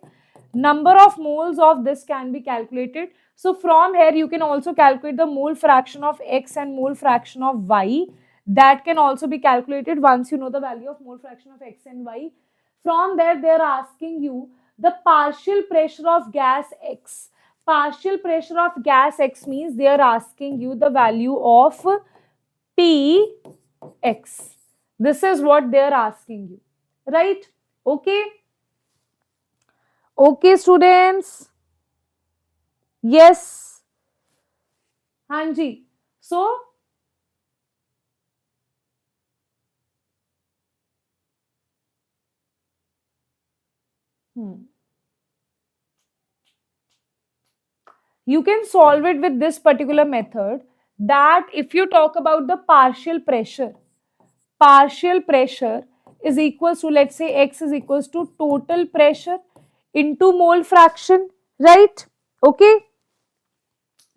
Number of moles of this can be calculated. So from here you can also calculate the mole fraction of X and mole fraction of Y. That can also be calculated once you know the value of mole fraction of X and Y. From there they are asking you the partial pressure of gas X. Partial pressure of gas X means they are asking you the value of Px. This is what they are asking you, right? Okay. Okay, students. Yes. Hanji. So, you can solve it with this particular method, that if you talk about the partial pressure is equals to, let's say X is equals to total pressure into mole fraction, right? Okay,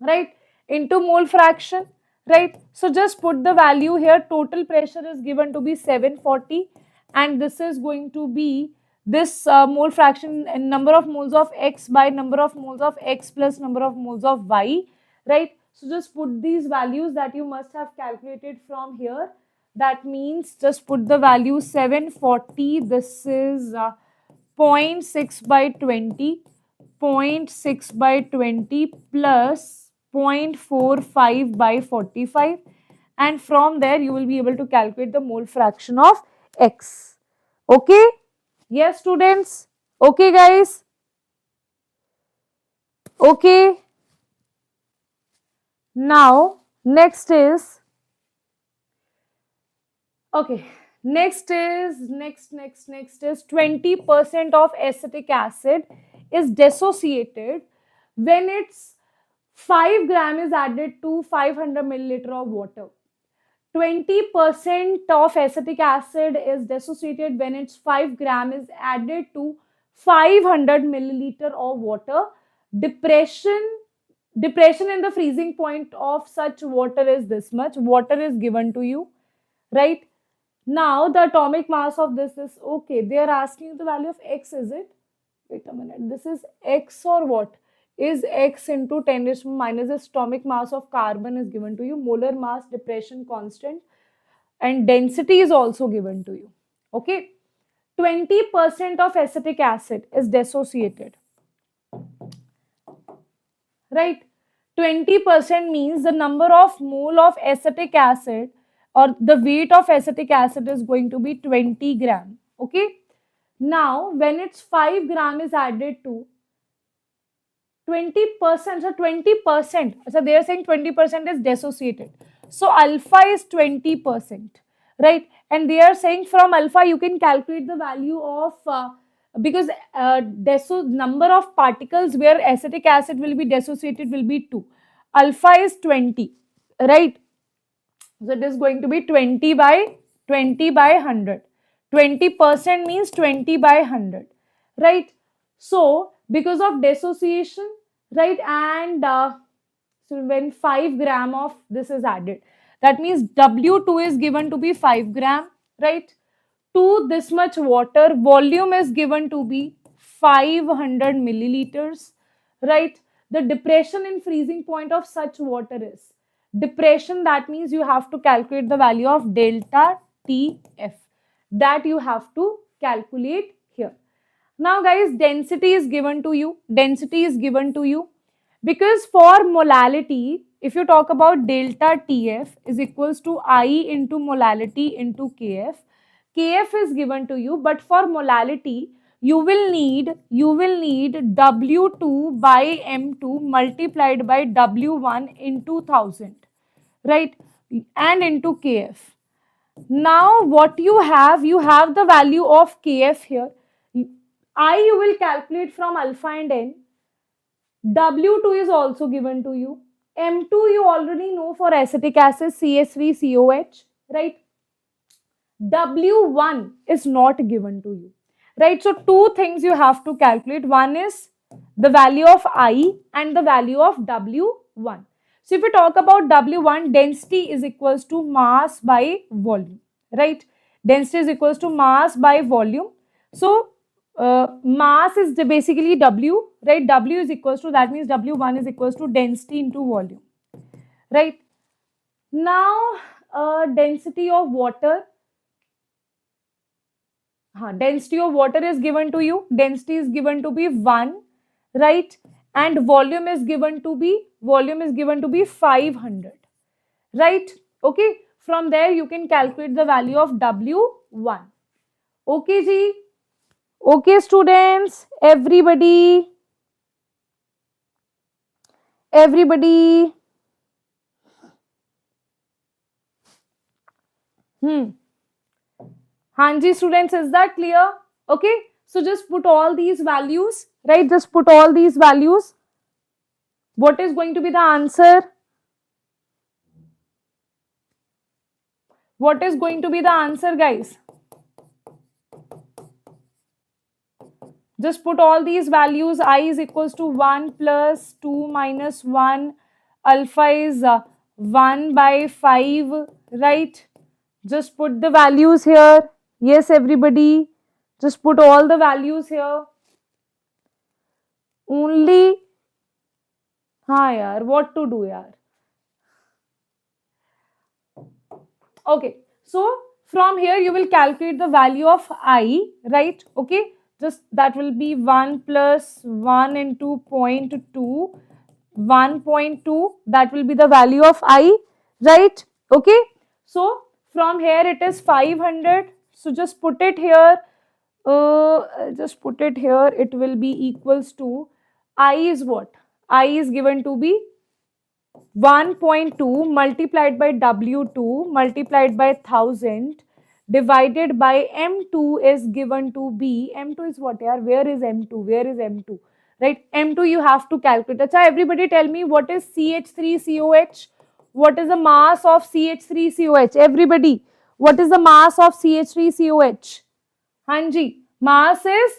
right, into mole fraction, right? So just put the value here. Total pressure is given to be 740, and this is going to be this mole fraction and number of moles of X by number of moles of X plus number of moles of Y, right? So just put these values that you must have calculated from here. That means just put the value 740. This is 0.6 by 20, 0.6 by 20 plus 0.45 by 45, and from there you will be able to calculate the mole fraction of X. Okay? Yes, students? Okay, guys? Okay? Now, next is, okay, next is 20% of acetic acid is dissociated when its 5 gram is added to 500 milliliter of water. 20% of acetic acid is dissociated when its 5 gram is added to 500 milliliter of water. Depression in the freezing point of such water is this much. Water is given to you, right? Now the atomic mass of this is okay. They are asking the value of X, is it? Wait a minute. This is X or what? Is X into 10 raised to minus the atomic mass of carbon is given to you. Molar mass, depression constant, and density is also given to you. Okay. 20% of acetic acid is dissociated. Right? 20% means the number of mole of acetic acid or the weight of acetic acid is going to be 20 gram. Okay. Now, when it's 5 gram is added to 20%, so 20%, so they are saying 20% is dissociated. So, alpha is 20%, right? And they are saying from alpha you can calculate the value of, because number of particles where acetic acid will be dissociated will be 2. Alpha is 20, right? So, it is going to be 20 by 100. 20% means 20 by 100, right? So, because of dissociation, right, and so when 5 gram of this is added, that means W2 is given to be 5 gram, right? To this much water, volume is given to be 500 milliliters, right? The depression in freezing point of such water is depression, that means you have to calculate the value of delta TF, that you have to calculate here. Now guys, density is given to you. Density is given to you because for molality, if you talk about delta TF is equals to I into molality into KF. KF is given to you, but for molality, you will need W2 by M2 multiplied by W1 into 1000, right? And into KF. Now what you have the value of KF here. I you will calculate from alpha and N. W2 is also given to you. M2 you already know for acetic acid CH3COH, right? W1 is not given to you, right? So two things you have to calculate. One is the value of I and the value of W1. So if we talk about W1, density is equals to mass by volume, right? Density is equals to mass by volume. So mass is basically W, right? W is equals to, that means W1 is equals to density into volume, right? Now density of water. Density of water is given to you. Density is given to be 1, right? And volume is given to be 500, right? Okay. From there you can calculate the value of W1. Okay, Ji. Okay, students. Everybody. Hanji students, is that clear? Okay, so just put all these values, right? Just put all these values. What is going to be the answer? What is going to be the answer, guys? Just put all these values. I is equals to 1 plus 2 minus 1. Alpha is 1 by 5, right? Just put the values here. Yes, everybody. Just put all the values here. Only. Yaar, what to do, yaar? Okay. So, from here you will calculate the value of I, right? Okay. Just that will be 1 plus 1 into 0.2. 1.2. That will be the value of I, right? Okay. So, from here it is 500. So just put it here. It will be equals to I is what? I is given to be 1.2 multiplied by W2 multiplied by 1000 divided by M2 is given to be. M2 is what, yaar? Where is M2? Right? M2 you have to calculate. Acha, everybody tell me what is CH3COH? what is the mass of CH3COH? Everybody, what is the mass of CH3COH? Hanji, mass is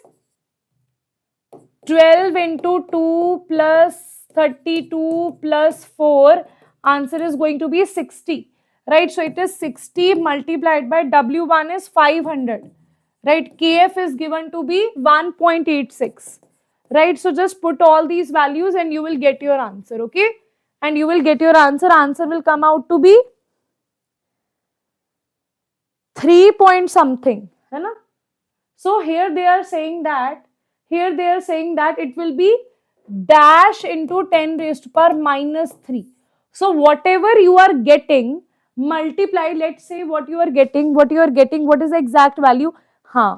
12 into 2 plus 32 plus 4. Answer is going to be 60. Right, so it is 60 multiplied by W1 is 500. Right, KF is given to be 1.86. Right, so just put all these values and you will get your answer. Okay, and you will get your answer. Answer will come out to be 3 point something. Hai na? So here they are saying that it will be dash into 10 raised to power minus 3. So whatever you are getting, multiply, let's say what you are getting, what is the exact value?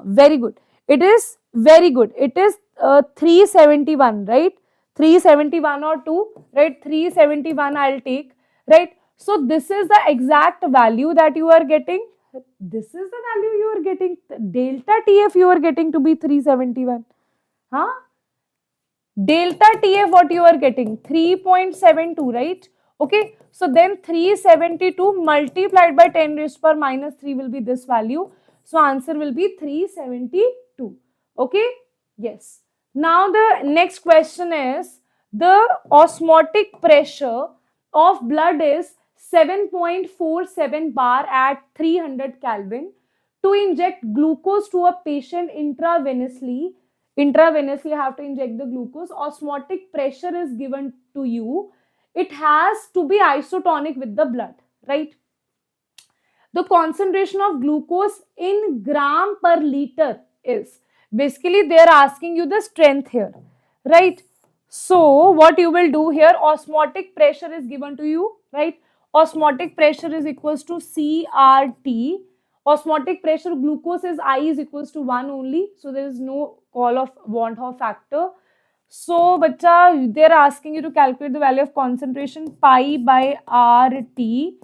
Very good. It is very good. It is 371, right? 371 or 2, right? 371 I'll take, right? So this is the exact value that you are getting. This is the value you are getting. Delta TF you are getting to be 371. Delta TF what you are getting? 3.72, right? Okay. So then 372 multiplied by 10 raised to power minus 3 will be this value. So answer will be 372. Okay. Yes. Now the next question is, the osmotic pressure of blood is 7.47 bar at 300 Kelvin. To inject glucose to a patient intravenously, you have to inject the glucose. Osmotic pressure is given to you. It has to be isotonic with the blood, right? The concentration of glucose in gram per liter is, basically they are asking you the strength here, right? So what you will do here, osmotic pressure is given to you, right? Osmotic pressure is equals to CRT. Osmotic pressure, glucose is I is equals to 1 only, so there is no call of Van Hoff factor. So bacha, they are asking you to calculate the value of concentration pi by RT.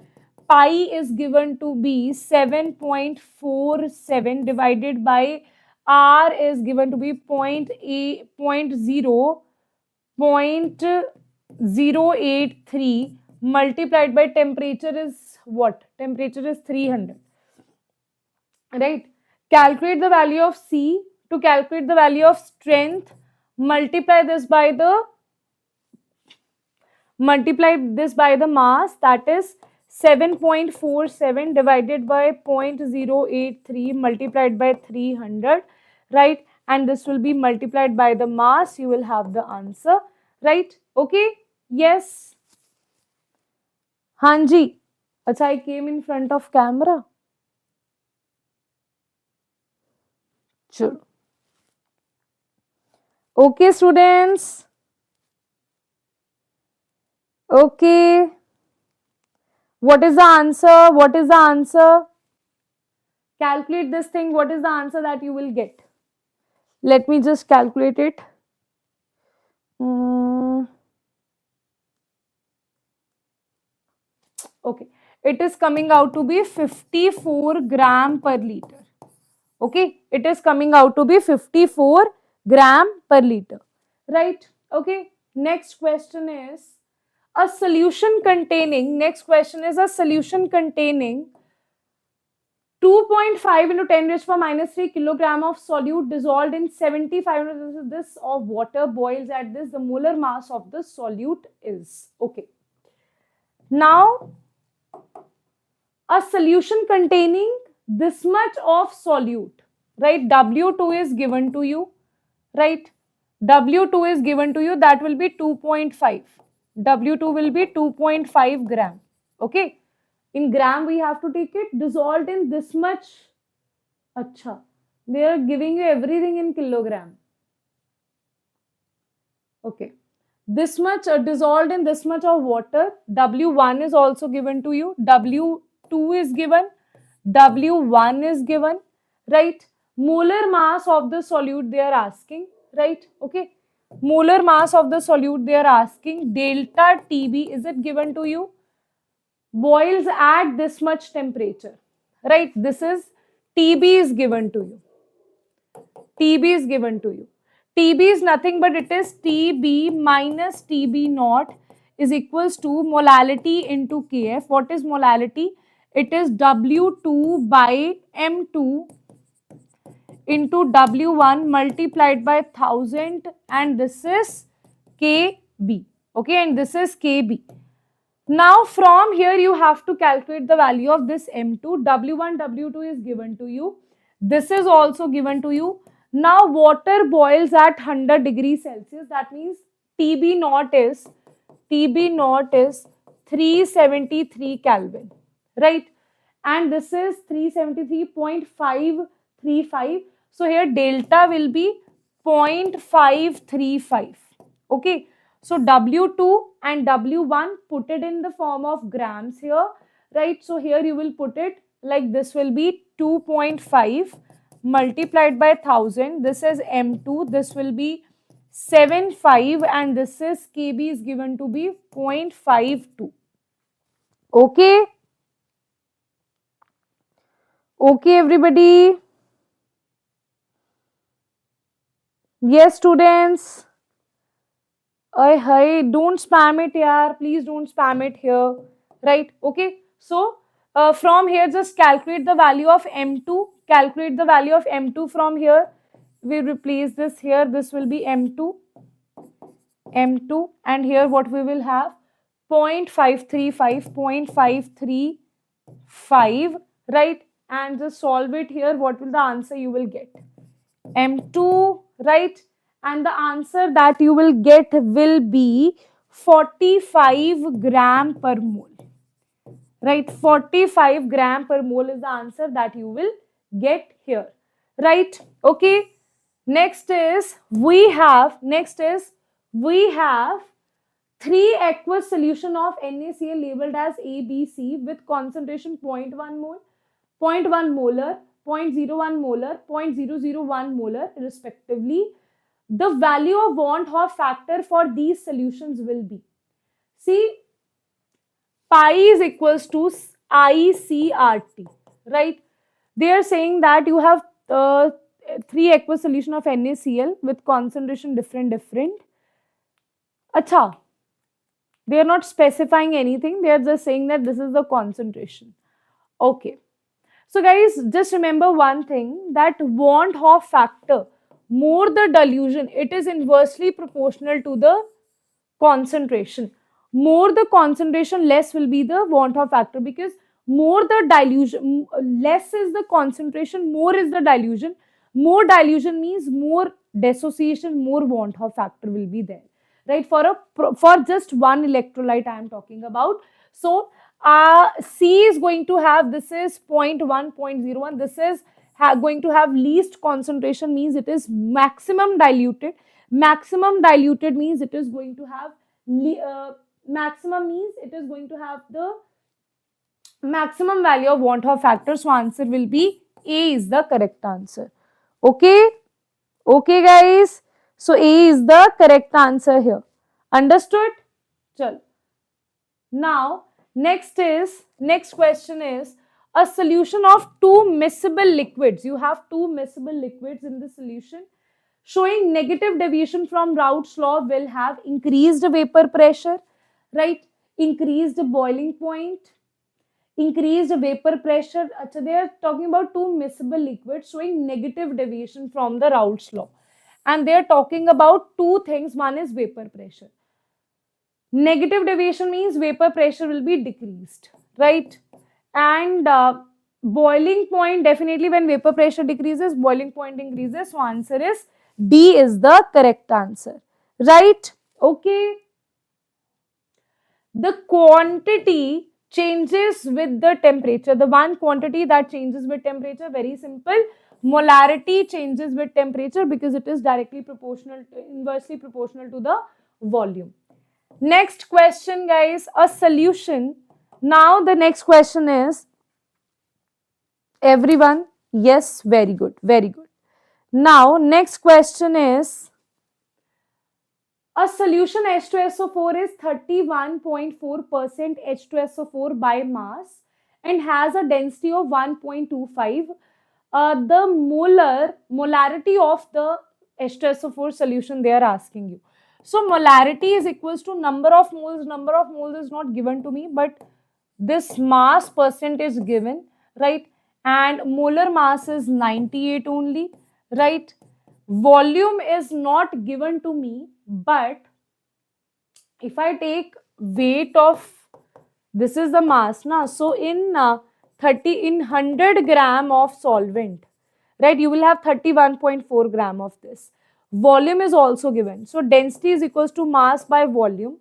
Pi is given to be 7.47 divided by R is given to be 0.083 multiplied by temperature is what? Temperature is 300. Right? Calculate the value of C. To calculate the value of strength, multiply this by the mass, that is 7.47 divided by 0.083 multiplied by 300, right? And this will be multiplied by the mass. You will have the answer, right? Okay. Yes. Hanji. Acha, I came in front of camera. Sure. Okay, students. Okay. What is the answer? What is the answer? Calculate this thing. What is the answer that you will get? Let me just calculate it. Okay. It is coming out to be 54 gram per liter. Okay. It is coming out to be 54 gram per liter. Right. Okay. Next question is, a solution containing, next question is a solution containing 2.5 into 10 raised to power minus 3 kilogram of solute dissolved in 75 this of water boils at this, the molar mass of the solute is. Okay. Now, a solution containing this much of solute, right? W2 is given to you, right? W2 is given to you, that will be 2.5. W2 will be 2.5 gram. Okay. In gram, we have to take it dissolved in this much. Acha. They are giving you everything in kilogram. Okay. This much dissolved in this much of water. W1 is also given to you. W2 is given. W1 is given. Right. Molar mass of the solute they are asking. Right. Okay. Molar mass of the solute they are asking. Delta TB, is it given to you? Boils at this much temperature, right? This is TB is given to you. TB is given to you. TB is nothing but it is TB minus TB naught is equals to molality into Kf. What is molality? It is W2 by M2 into W1 multiplied by 1000, and this is Kb. Okay, and this is Kb. Now from here you have to calculate the value of this M2. W1, W2 is given to you. This is also given to you. Now water boils at 100 degrees Celsius. That means TB naught is 373 Kelvin, right? And this is 373.535. So here delta will be 0.535. Okay. So W2 and W1, put it in the form of grams here, right? So here you will put it like this will be 2.5 multiplied by 1000. This is M2. This will be 75, and this is Kb is given to be 0.52. Okay. Okay, everybody. Yes, students. Hi, don't spam it here. Please don't spam it here. Right? Okay. So, from here, just calculate the value of M2. Calculate the value of M2 from here. We replace this here. This will be M2. M2. And here what we will have? 0.535. 0.535. Right? And just solve it here. What will the answer you will get? M2. Right? And the answer that you will get will be 45 gram per mole. Right? 45 gram per mole is the answer that you will get here. Right? Okay. Next is we have 3 aqueous solution of NaCl labeled as A, B, C with concentration 0.1 mole, 0.1 molar, 0.01 molar, 0.001 molar respectively. The value of Hoff factor for these solutions will be, see, pi is equals to ICRT, right? They are saying that you have 3 aqueous solution of NaCl with concentration different. Acha, they are not specifying anything. They are just saying that this is the concentration. Okay. So guys, just remember one thing, that Hoff factor, more the dilution, it is inversely proportional to the concentration. More the concentration, less will be the Hoff factor, because more the dilution, less is the concentration, more is the dilution. More dilution means more dissociation, more Hoff factor will be there, right? For just one electrolyte I am talking about. So C is going to have, this is 0.1, 0.01, this is going to have least concentration, means it is maximum diluted. Maximum diluted means it is going to have maximum means it is going to have the maximum value of Hoff factor. So answer will be A is the correct answer. Okay. Okay guys. So A is the correct answer here. Understood? Chal. Now next question is a solution of 2 miscible liquids. You have 2 miscible liquids in the solution. Showing negative deviation from Raoult's law will have increased vapor pressure, right? Increased boiling point, increased vapor pressure. Achha, they are talking about 2 miscible liquids showing negative deviation from the Raoult's law. And they are talking about 2 things. One is vapor pressure. Negative deviation means vapor pressure will be decreased, right? And boiling point, definitely when vapor pressure decreases, boiling point increases. So answer is D is the correct answer, right? Okay. The quantity changes with the temperature. The one quantity that changes with temperature, very simple. Molarity changes with temperature because it is directly proportional, inversely proportional to the volume. Next question, guys, a solution. Now the next question is, everyone, yes, very good, very good. Now next question is, a solution H2SO4 is 31.4% H2SO4 by mass and has a density of 1.25. The molarity of the H2SO4 solution they are asking you. So molarity is equals to number of moles. Number of moles is not given to me, but this mass percent is given, right? And molar mass is 98 only, right? Volume is not given to me, but if I take weight of, this is the mass, na? So in 100 gram of solvent, right, you will have 31.4 gram of this. Volume is also given. So density is equals to mass by volume,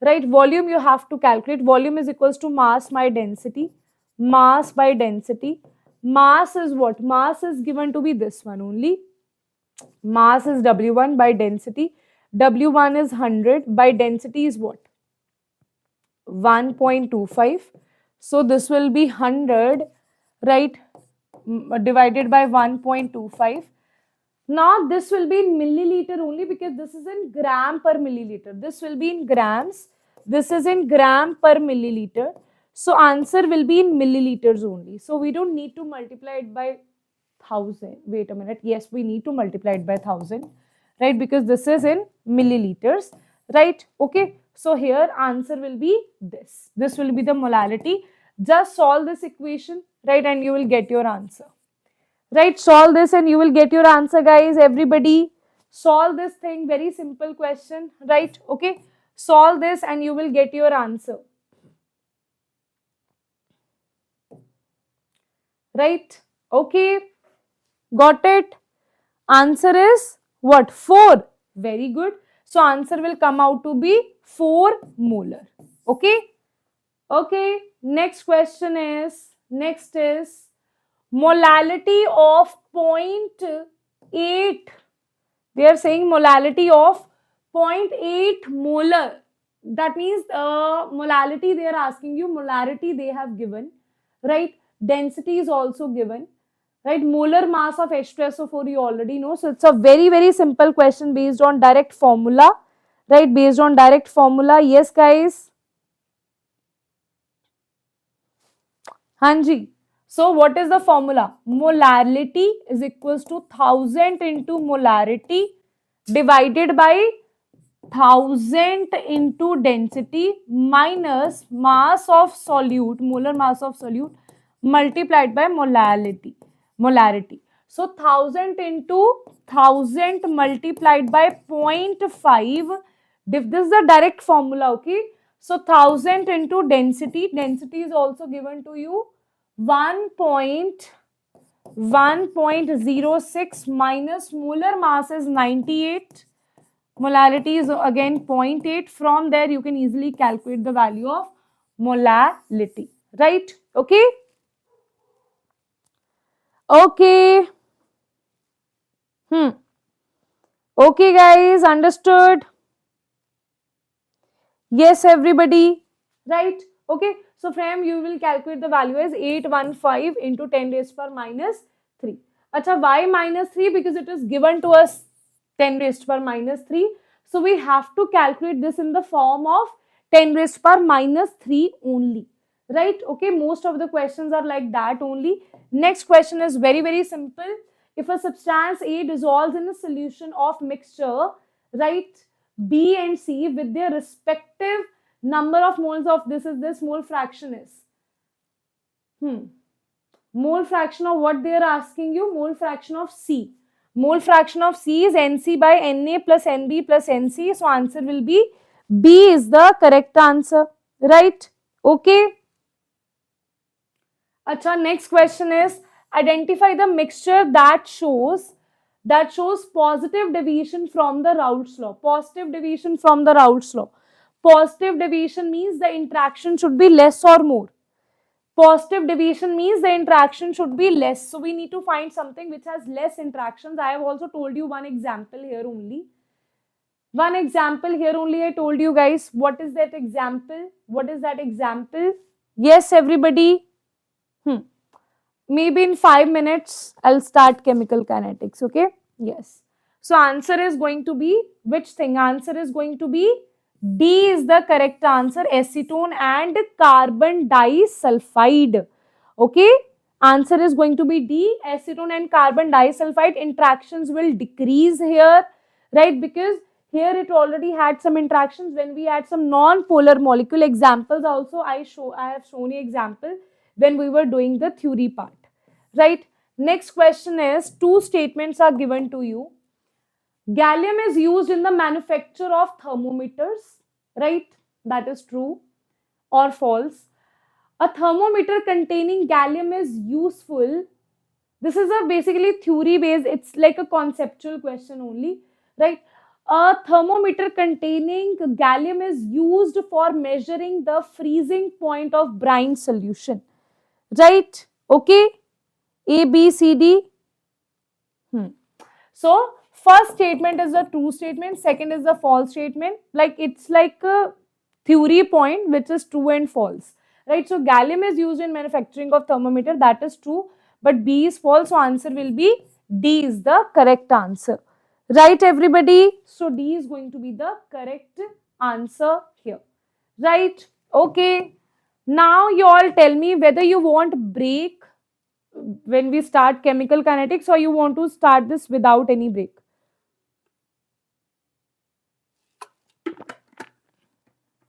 right? Volume you have to calculate. Volume is equals to mass by density. Mass by density. Mass is what? Mass is given to be this one only. Mass is W1 by density. W1 is 100 by density is what? 1.25. So this will be 100, right, divided by 1.25. Now this will be in milliliter only because this is in gram per milliliter. This will be in grams. This is in gram per milliliter. So answer will be in milliliters only. So we don't need to multiply it by 1000. Wait a minute. Yes, we need to multiply it by 1000, right? Because this is in milliliters, right? Okay. So here answer will be this. This will be the molarity. Just solve this equation, right? And you will get your answer. Right? Solve this and you will get your answer, guys. Everybody solve this thing. Very simple question, right? Okay. Solve this and you will get your answer. Right? Okay. Got it? Answer is what? 4. Very good. So answer will come out to be 4 molar. Okay. Okay. Next question is, next is molality of 0.8. They are saying molality of 0.8 molar. That means molality they are asking you, molarity they have given, right? Density is also given, right? Molar mass of H2SO4 you already know. So it's a very, very simple question based on direct formula, right? Based on direct formula. Yes, guys. Hanji. So what is the formula? Molarity is equals to 1000 into molarity divided by 1000 into density minus mass of solute, molar mass of solute multiplied by molarity. So 1000 into 1000 multiplied by 0.5. This is the direct formula, okay? So 1000 into density. Density is also given to you 1.06 minus molar mass is 98. Molarity is again 0.8. From there you can easily calculate the value of molality, right? Okay. Okay. Okay, guys, understood? Yes, everybody, right? Okay. So from you will calculate the value as 815 into 10 raised power minus 3. Acha, why minus 3? Because it is given to us 10 raised power minus 3. So we have to calculate this in the form of 10 raised power minus 3 only, right? Okay, most of the questions are like that only. Next question is very, very simple. If a substance A dissolves in a solution of mixture, right, B and C with their respective number of moles of this is this, mole fraction is. Mole fraction of what they are asking you? Mole fraction of C. Mole fraction of C is Nc by Na plus Nb plus Nc. So answer will be B is the correct answer, right? Okay. Acha, next question is identify the mixture that shows positive deviation from the Raoult's law. Positive deviation from the Raoult's law. Positive deviation means the interaction should be less or more. Positive deviation means the interaction should be less. So we need to find something which has less interactions. I have also told you one example here only. One example here only I told you, guys. What is that example? What is that example? Yes, everybody. Maybe in 5 minutes, I'll start chemical kinetics, okay? Yes. So answer is going to be, which thing? Answer is going to be D is the correct answer, acetone and carbon disulfide, okay? Answer is going to be D, acetone and carbon disulfide. Interactions will decrease here, right? Because Here it already had some interactions. When we had some non-polar molecule examples also, I have shown you example when we were doing the theory part, right? Next question is, two statements are given to you. Gallium is used in the manufacture of thermometers, right? That is true or false. A thermometer containing gallium is useful. This is a basically theory based, it's like a conceptual question only, right? A thermometer containing gallium is used for measuring the freezing point of brine solution, right? Okay, A, B, C, D. So first statement is the true statement, second is the false statement. Like it's like a theory point which is true and false, right? So gallium is used in manufacturing of thermometer, that is true, but B is false. So answer will be D is the correct answer, right everybody? So D is going to be the correct answer here, right? Okay. Now you all tell me whether you want break when we start chemical kinetics or you want to start this without any break.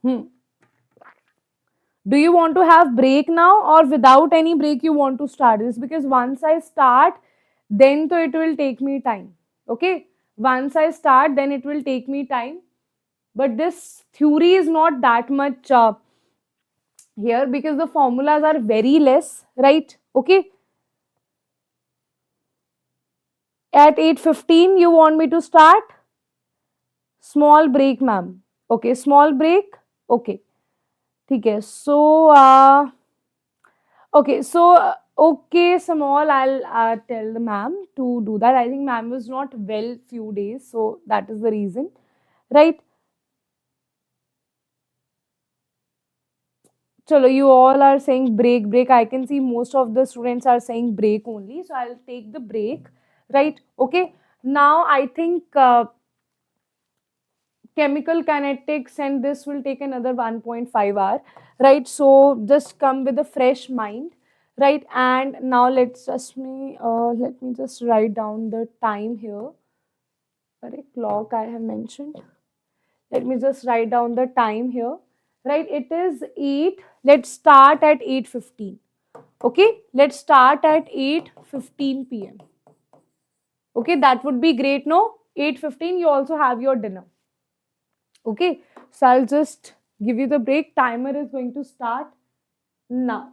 Do you want to have break now or without any break you want to start this? Because once I start, then so it will take me time. Okay. Once I start, then it will take me time. But this theory is not that much here because the formulas are very less, right? Okay. At 8:15, you want me to start? Small break, ma'am. Okay, small break. Okay. Okay, so okay, so okay, Samol, I'll tell the ma'am to do that. I think ma'am was not well few days, so that is the reason, right? Chalo, you all are saying break, break. I can see most of the students are saying break only, so I'll take the break, right? Okay. Now I think chemical kinetics and this will take another 1.5 hour, right? So just come with a fresh mind, right? And now let me just write down the time here. Sorry, clock I have mentioned. Let me just write down the time here, right? It is 8. Let's start at 8:15. Okay, let's start at 8:15 p.m. Okay, that would be great. No, 8:15 you also have your dinner. Okay, so I'll just give you the break. Timer is going to start now.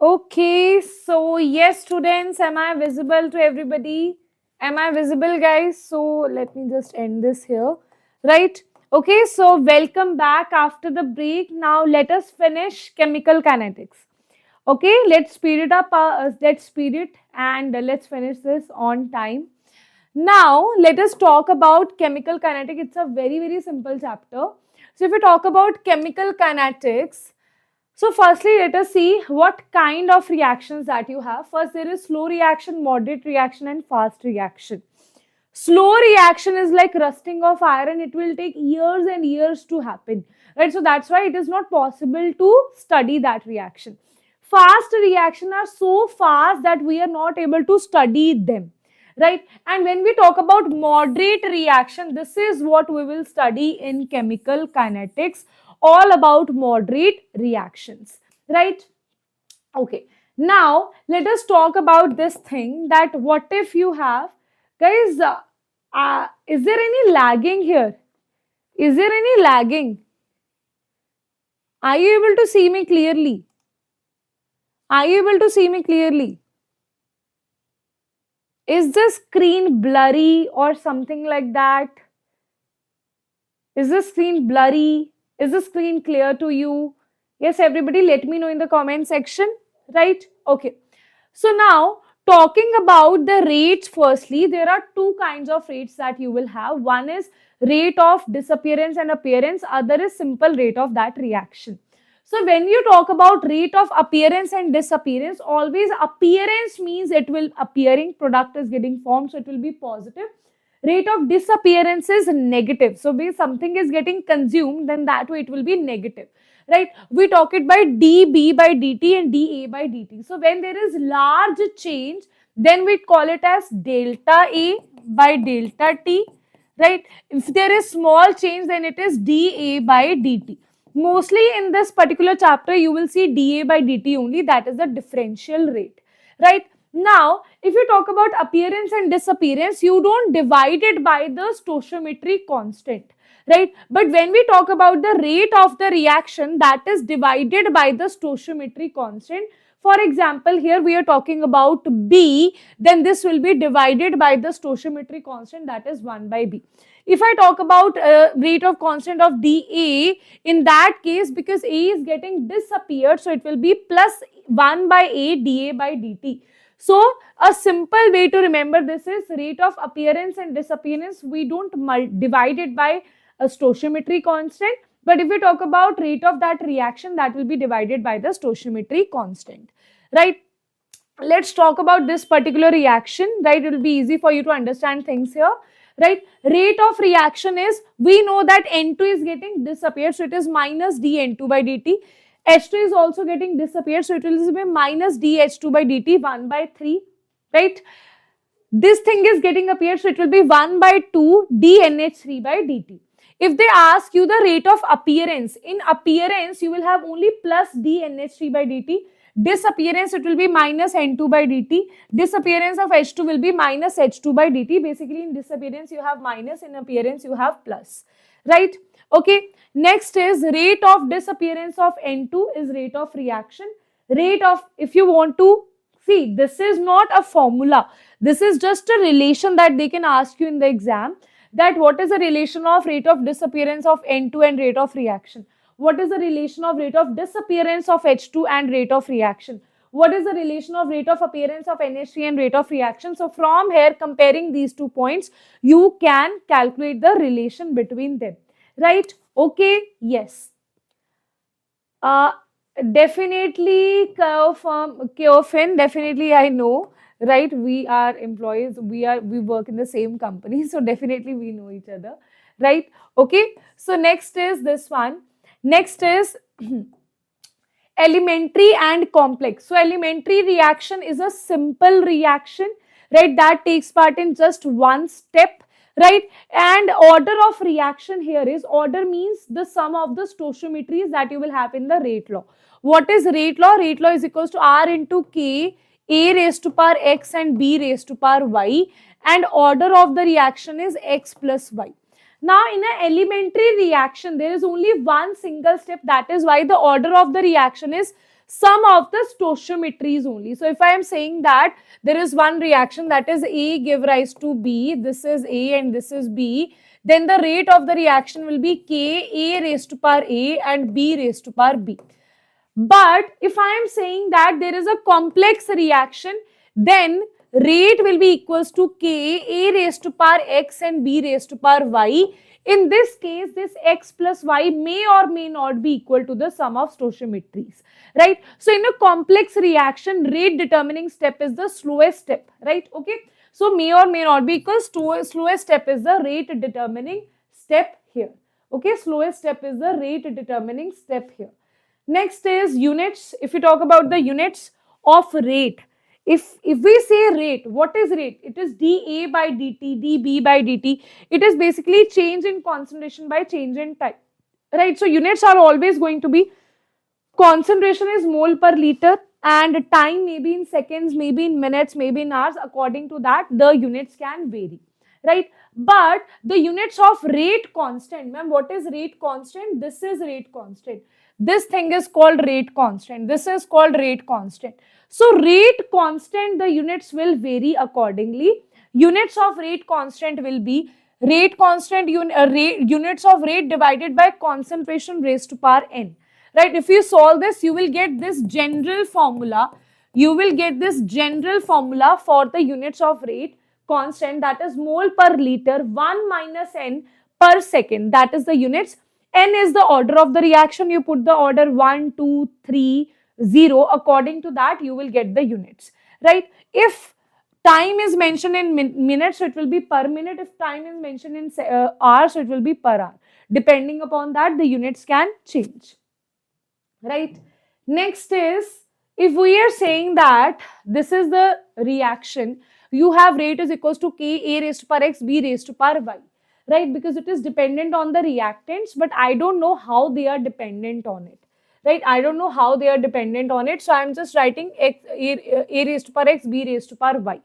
Okay, so yes, students, am I visible to everybody? Am I visible, guys? So let me just end this here, right? Okay, so welcome back after the break. Now let us finish chemical kinetics. Okay, let's speed it up. Let's speed it and let's finish this on time. Now let us talk about chemical kinetic. It's a very, very simple chapter. So if we talk about chemical kinetics, so firstly, let us see what kind of reactions that you have. First, there is slow reaction, moderate reaction, and fast reaction. Slow reaction is like rusting of iron. It will take years and years to happen, right? So that's why it is not possible to study that reaction. Fast reaction are so fast that we are not able to study them, right? And when we talk about moderate reaction, this is what we will study in chemical kinetics, all about moderate reactions, right? Okay, now let us talk about this thing, that what if you have, guys, is there any lagging here? Is there any lagging? Are you able to see me clearly? Are you able to see me clearly? Is the screen blurry or something like that? Is the screen blurry? Is the screen clear to you? Yes, everybody, let me know in the comment section, right? Okay. So now, talking about the rates, firstly, there are two kinds of rates that you will have. One is rate of disappearance and appearance, other is simple rate of that reaction. So when you talk about rate of appearance and disappearance, always appearance means it will appearing, product is getting formed, so it will be positive. Rate of disappearance is negative. So if something is getting consumed, then that way it will be negative, right? We talk it by dB by dt and dA by dt. So when there is large change, then we call it as delta A by delta T, right? If there is small change, then it is dA by dt. Mostly in this particular chapter, you will see dA by dt only, that is the differential rate, right? Now, if you talk about appearance and disappearance, you don't divide it by the stoichiometry constant, right? But when we talk about the rate of the reaction, that is divided by the stoichiometry constant. For example, here we are talking about B, then this will be divided by the stoichiometry constant, that is 1 by B. If I talk about rate of constant of dA, in that case, because A is getting disappeared, so it will be plus 1 by A dA by dt. So a simple way to remember this is rate of appearance and disappearance. We don't divide it by a stoichiometry constant. But if we talk about rate of that reaction, that will be divided by the stoichiometry constant, right? Let's talk about this particular reaction, right? It will be easy for you to understand things here, right? Rate of reaction is, we know that N2 is getting disappeared, so it is minus dN2 by dt. H2 is also getting disappeared, so it will be minus dH2 by dt, 1 by 3, right? This thing is getting appeared, so it will be 1 by 2 dNH3 by dt. If they ask you the rate of appearance, in appearance you will have only plus dNH3 by dt. Disappearance, it will be minus N2 by dt. Disappearance of H2 will be minus H2 by dt. Basically, in disappearance you have minus, in appearance you have plus, right? Okay. Next is rate of disappearance of N2 is rate of reaction. Rate of, if you want to see, this is not a formula. This is just a relation that they can ask you in the exam, that what is the relation of rate of disappearance of N2 and rate of reaction? What is the relation of rate of disappearance of H2 and rate of reaction? What is the relation of rate of appearance of NH3 and rate of reaction? So from here, comparing these 2 points, you can calculate the relation between them, right? Okay, yes. Definitely, Keofin, definitely I know, right? We are employees, we work in the same company, so definitely we know each other, right? Okay, so next is this one. Next is elementary and complex. So elementary reaction is a simple reaction, right? That takes part in just one step, right? And order of reaction here is, order means the sum of the stoichiometries that you will have in the rate law. What is rate law? Rate law is equals to R into K, A raised to power X and B raised to power Y, and order of the reaction is X plus Y. Now, in an elementary reaction, there is only one single step. That is why the order of the reaction is sum of the stoichiometries only. So if I am saying that there is one reaction that is A give rise to B, this is A and this is B, then the rate of the reaction will be K, A raised to power A and B raised to power B. But if I am saying that there is a complex reaction, then rate will be equals to K, A raised to power X and B raised to power Y. In this case, this X plus Y may or may not be equal to the sum of stoichiometries, right? So in a complex reaction, rate determining step is the slowest step, right? Okay. So may or may not be equals to slowest step is the rate determining step here. Okay. Slowest step is the rate determining step here. Next is units. If we talk about the units of rate, if we say rate, what is rate? It is dA by dt, dB by dt. It is basically change in concentration by change in time, right? So units are always going to be, concentration is mole per liter and time maybe in seconds, maybe in minutes, maybe in hours. According to that, the units can vary, right? But the units of rate constant, ma'am, what is rate constant? This is rate constant. This thing is called rate constant. This is called rate constant. So rate constant, the units will vary accordingly. Units of rate constant will be rate constant units of rate divided by concentration raised to power n. Right? If you solve this, you will get this general formula. You will get this general formula for the units of rate constant, that is mole per liter 1 minus n per second. That is the units. N is the order of the reaction. You put the order 1, 2, 3, 0. According to that, you will get the units, right? If time is mentioned in minutes, so it will be per minute. If time is mentioned in hours, so it will be per hour. Depending upon that, the units can change, right? Next is, if we are saying that this is the reaction, you have rate is equals to K, A raised to power X, B raised to power Y. Right, because it is dependent on the reactants, but I don't know how they are dependent on it, right? I don't know how they are dependent on it, so I'm just writing X, A raised to power X, B raised to power Y.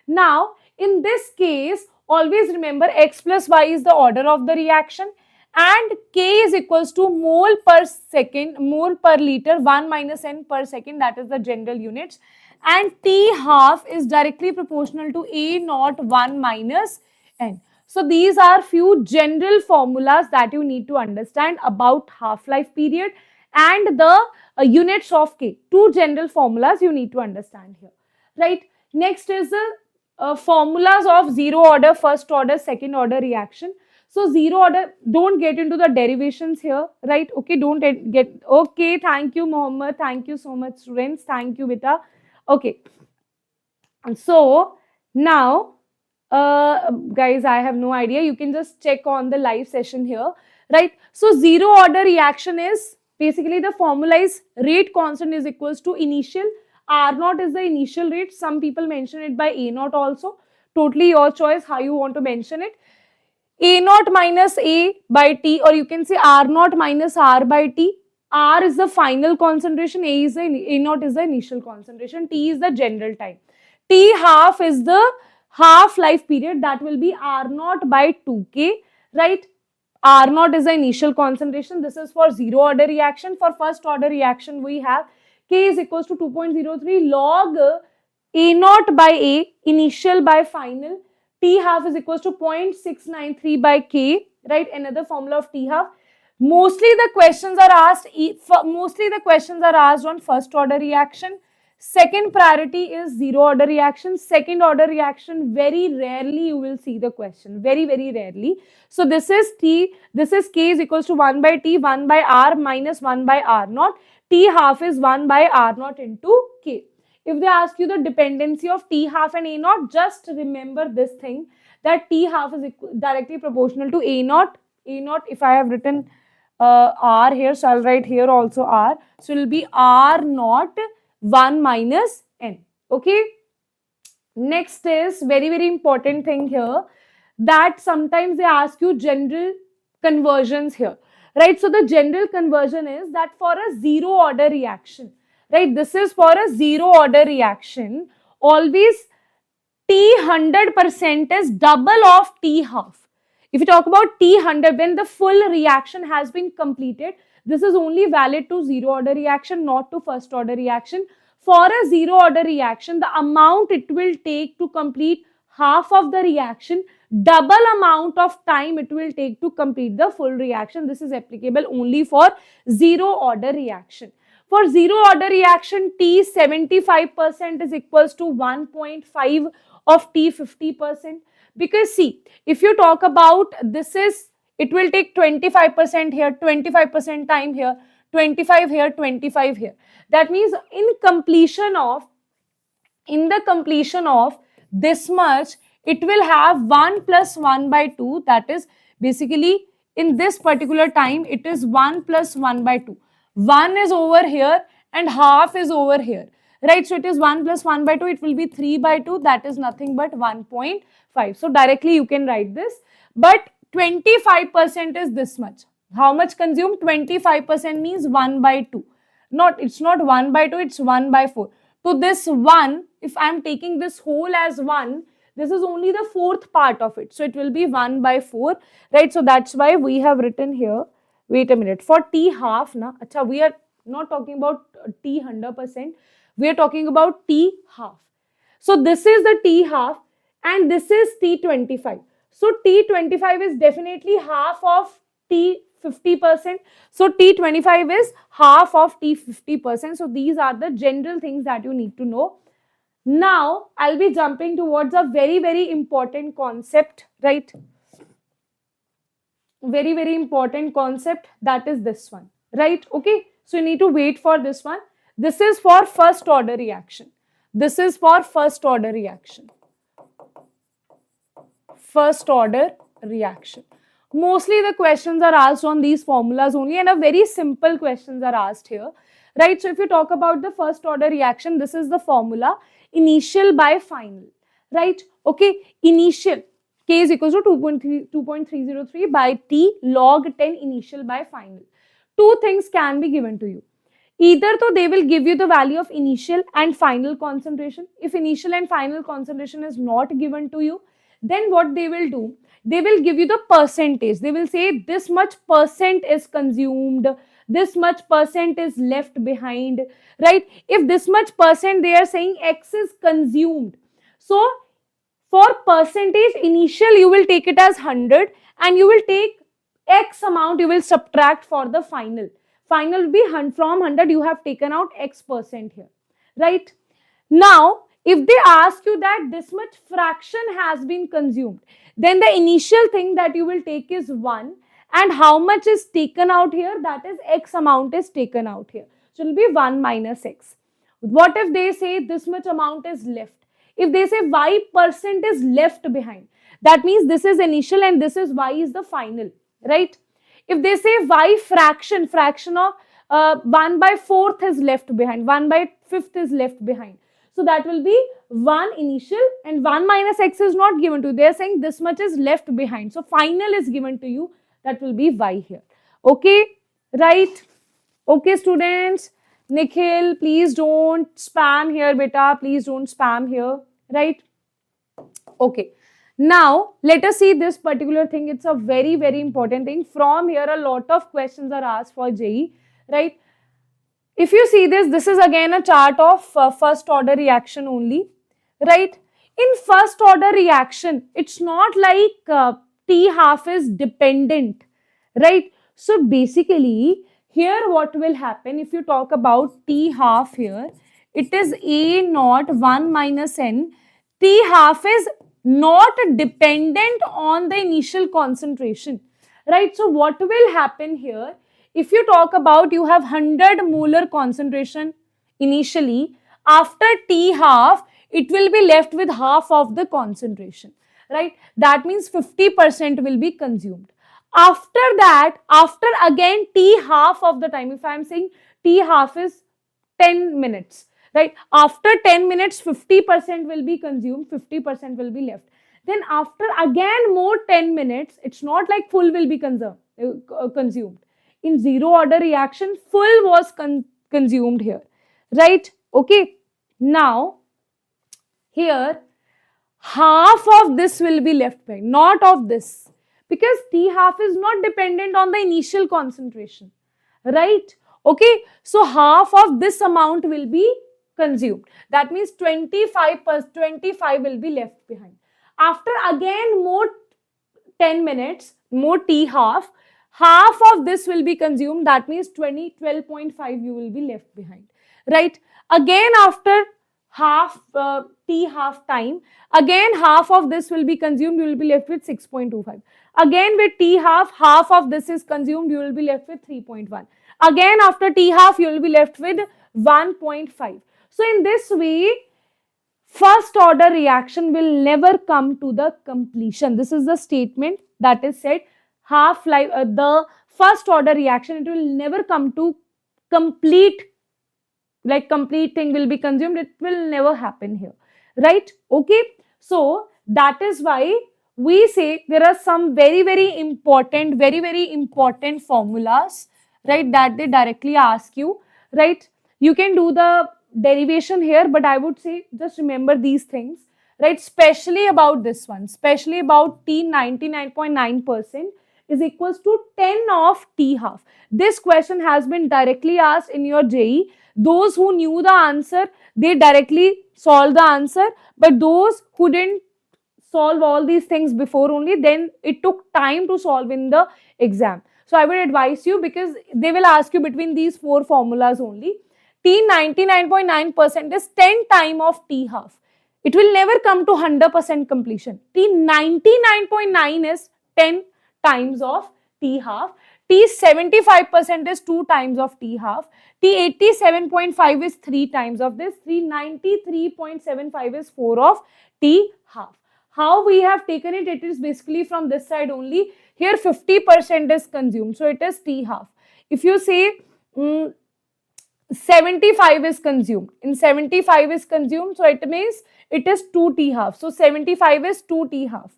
Now, in this case, always remember X plus Y is the order of the reaction and K is equals to mole per second, mole per liter 1 minus n per second, that is the general units, and T half is directly proportional to A naught 1 minus n. So these are few general formulas that you need to understand about half-life period and the units of K. Two general formulas you need to understand here, right? Next is the formulas of zero order, first order, second order reaction. So zero order, don't get into the derivations here, right? Okay, don't get, okay, thank you Mohammed, thank you so much students, thank you Beta. Okay, and so now, guys, I have no idea. You can just check on the live session here, right? So zero order reaction is basically the formula is rate constant is equals to initial. R naught is the initial rate. Some people mention it by A naught also. Totally your choice how you want to mention it. A naught minus A by T, or you can say R naught minus R by T. R is the final concentration. A naught is the initial concentration. T is the general time. T half is the half-life period, that will be R naught by 2K, right? R naught is the initial concentration. This is for zero order reaction. For first order reaction, we have K is equals to 2.03 log A naught by A, initial by final. T half is equals to 0.693 by K, right? Another formula of T half. Mostly the questions are asked on first order reaction. Second priority is zero order reaction. Second order reaction, very rarely you will see the question. Very, very rarely. So this is T, this is K is equals to 1 by T, 1 by R minus 1 by R naught. T half is 1 by R naught into K. If they ask you the dependency of T half and A naught, just remember this thing, that T half is directly proportional to A naught. A naught, if I have written R here, so I'll write here also R. So it will be R naught 1 minus n. Okay. Next is very, very important thing here, that sometimes they ask you general conversions here, right? So the general conversion is that for a zero order reaction, right? This is for a zero order reaction. Always T 100% is double of T half. If you talk about T 100, when the full reaction has been completed, This is only valid to zero order reaction, not to first order reaction. For a zero order reaction, the amount it will take to complete half of the reaction, double amount of time it will take to complete the full reaction. This is applicable only for zero order reaction. For zero order reaction, T 75% is equals to 1.5 of T 50%. Because see, if you talk about this is, it will take 25% here, 25% time here, 25 here, 25 here. That means in the completion of this much, it will have 1 plus 1 by 2. That is basically in this particular time, it is 1 plus 1 by 2. 1 is over here and half is over here. Right, so it is 1 plus 1 by 2, it will be 3 by 2, that is nothing but 1.5. So directly you can write this, but 25% is this much. How much consumed? 25% means 1 by 2. It's not 1 by 2, it's 1 by 4. So this 1, if I am taking this whole as 1, this is only the fourth part of it. So it will be 1 by 4, right? So that's why we have written here, wait a minute, for T half, we are not talking about T 100%. We are talking about T half. So this is the T half and this is T 25. So T 25 is definitely half of T 50%. So T 25 is half of T 50%. So these are the general things that you need to know. Now I'll be jumping towards a very, very important concept, right? Very, very important concept, that is this one, right? Okay, so you need to wait for this one. This is for first order reaction. This is for first order reaction. First order reaction. Mostly the questions are asked on these formulas only, and a very simple questions are asked here, right? So if you talk about the first order reaction, this is the formula, initial by final, right? Okay, initial, K is equals to 2.303 by T log 10 initial by final. Two things can be given to you. Either though they will give you the value of initial and final concentration. If initial and final concentration is not given to you, then what they will do, they will give you the percentage. They will say this much percent is consumed, this much percent is left behind, right? If this much percent, they are saying X is consumed. So for percentage, initial you will take it as 100 and you will take X amount, you will subtract for the final. Final will be from 100, you have taken out X percent here, right? Now, if they ask you that this much fraction has been consumed, then the initial thing that you will take is 1 and how much is taken out here, that is X amount is taken out here. So, it will be 1 minus X. What if they say this much amount is left? If they say Y percent is left behind, that means this is initial and this is Y is the final, right? If they say Y fraction of 1 by 4th is left behind, 1 by 5th is left behind. So that will be 1 initial and 1 minus X is not given to you. They are saying this much is left behind. So final is given to you. That will be Y here. Okay, right? Okay, students. Nikhil, please don't spam here, beta. Please don't spam here, right? Okay. Now, let us see this particular thing. It's a very, very important thing. From here, a lot of questions are asked for JEE, right? If you see this, this is again a chart of first order reaction only, right? In first order reaction, it's not like T half is dependent, right? So basically, here what will happen if you talk about T half here, it is A naught 1 minus N. T half is not dependent on the initial concentration, right? So what will happen here? If you talk about you have 100 molar concentration initially, after T half, it will be left with half of the concentration, right? That means 50% will be consumed. After that, after again T half of the time, if I am saying T half is 10 minutes, right? After 10 minutes, 50% will be consumed, 50% will be left. Then after again more 10 minutes, it's not like full will be consumed. In zero order reaction, full was consumed here, right? Okay. Now, here, half of this will be left behind, not of this. Because T half is not dependent on the initial concentration, right? Okay, so half of this amount will be consumed. That means 25 will be left behind. After again more 10 minutes, more tea half of this will be consumed. That means 12.5 you will be left behind, right? Again after tea half time, again half of this will be consumed, you will be left with 6.25. Again with tea half of this is consumed, you will be left with 3.1. Again after tea half, you will be left with 1.5. So in this way, first order reaction will never come to the completion. This is the statement that is said. Half life, the first order reaction, it will never come to complete, like complete thing will be consumed. It will never happen here, right? Okay, so that is why we say there are some very important, very important formulas, right, that they directly ask you, right? You can do the derivation here, but I would say just remember these things, right? Especially about this one, especially about T 99.9% is equals to 10 of T half. This question has been directly asked in your JEE. Those who knew the answer, they directly solved the answer, but those who didn't solve all these things before only, then it took time to solve in the exam. So I would advise you, because they will ask you between these four formulas only. T 99.9% is 10 time of T half. It will never come to 100% completion. T 99.9 is 10 times of T half. T 75% is 2 times of T half. T 87.5 is 3 times of this. T 93.75 is 4 of T half. How we have taken it, it is basically from this side only. Here 50% is consumed, so it is T half. If you say 75 is consumed, in 75 is consumed, so it means it is 2 T half. So 75 is 2 T half.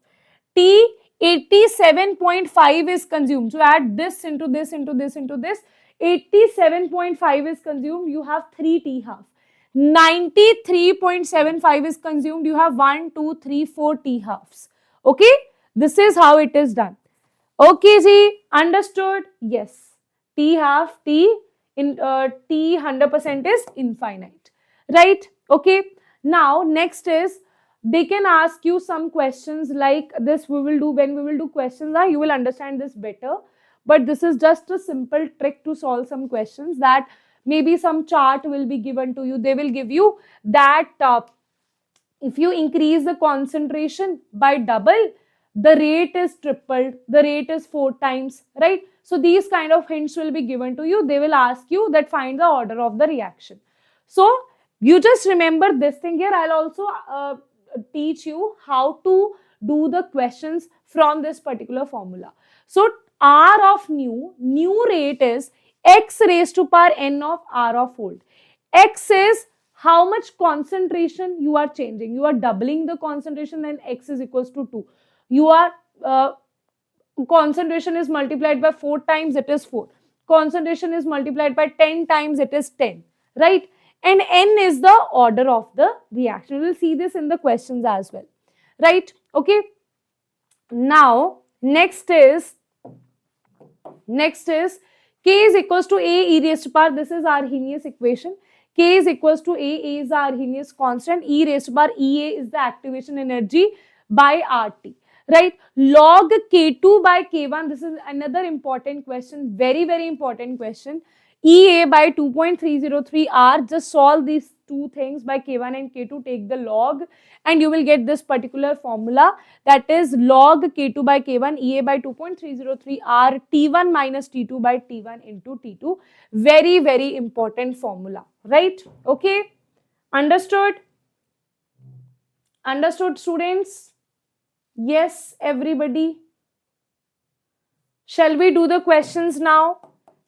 T 87.5 is consumed. So add this into this into this into this. 87.5 is consumed, you have 3 T half. 93.75 is consumed, you have 1, 2, 3, 4 T halves. Okay, this is how it is done. Okay, Ji, understood? Yes. T half, T in T 100% is infinite, right? Okay. Now next is, they can ask you some questions like this. We will do when we will do questions. You will understand this better. But this is just a simple trick to solve some questions, that maybe some chart will be given to you. They will give you that if you increase the concentration by double, the rate is tripled, the rate is 4 times, right? So these kind of hints will be given to you. They will ask you that find the order of the reaction. So you just remember this thing here. I'll also teach you how to do the questions from this particular formula. So R of new rate is x raised to power n of R of volt. X is how much concentration you are changing. You are doubling the concentration, and x is equals to 2. You are concentration is multiplied by 4 times, it is 4. Concentration is multiplied by 10 times, it is 10, right? And n is the order of the reaction. We will see this in the questions as well, right? Okay. Now next is K is equals to A e raised to power. This is Arrhenius equation. K is equals to A is the Arrhenius constant. E raised to power Ea is the activation energy by RT. Right? Log K2 by K1. This is another important question. Very important question. Ea by 2.303 R. Just solve these two things by K1 and K2. Take the log and you will get this particular formula, that is log K2 by K1 Ea by 2.303 R T1 minus T2 by T1 into T2. Very important formula, right? Okay, understood? Understood, students? Yes, everybody? Shall we do the questions now?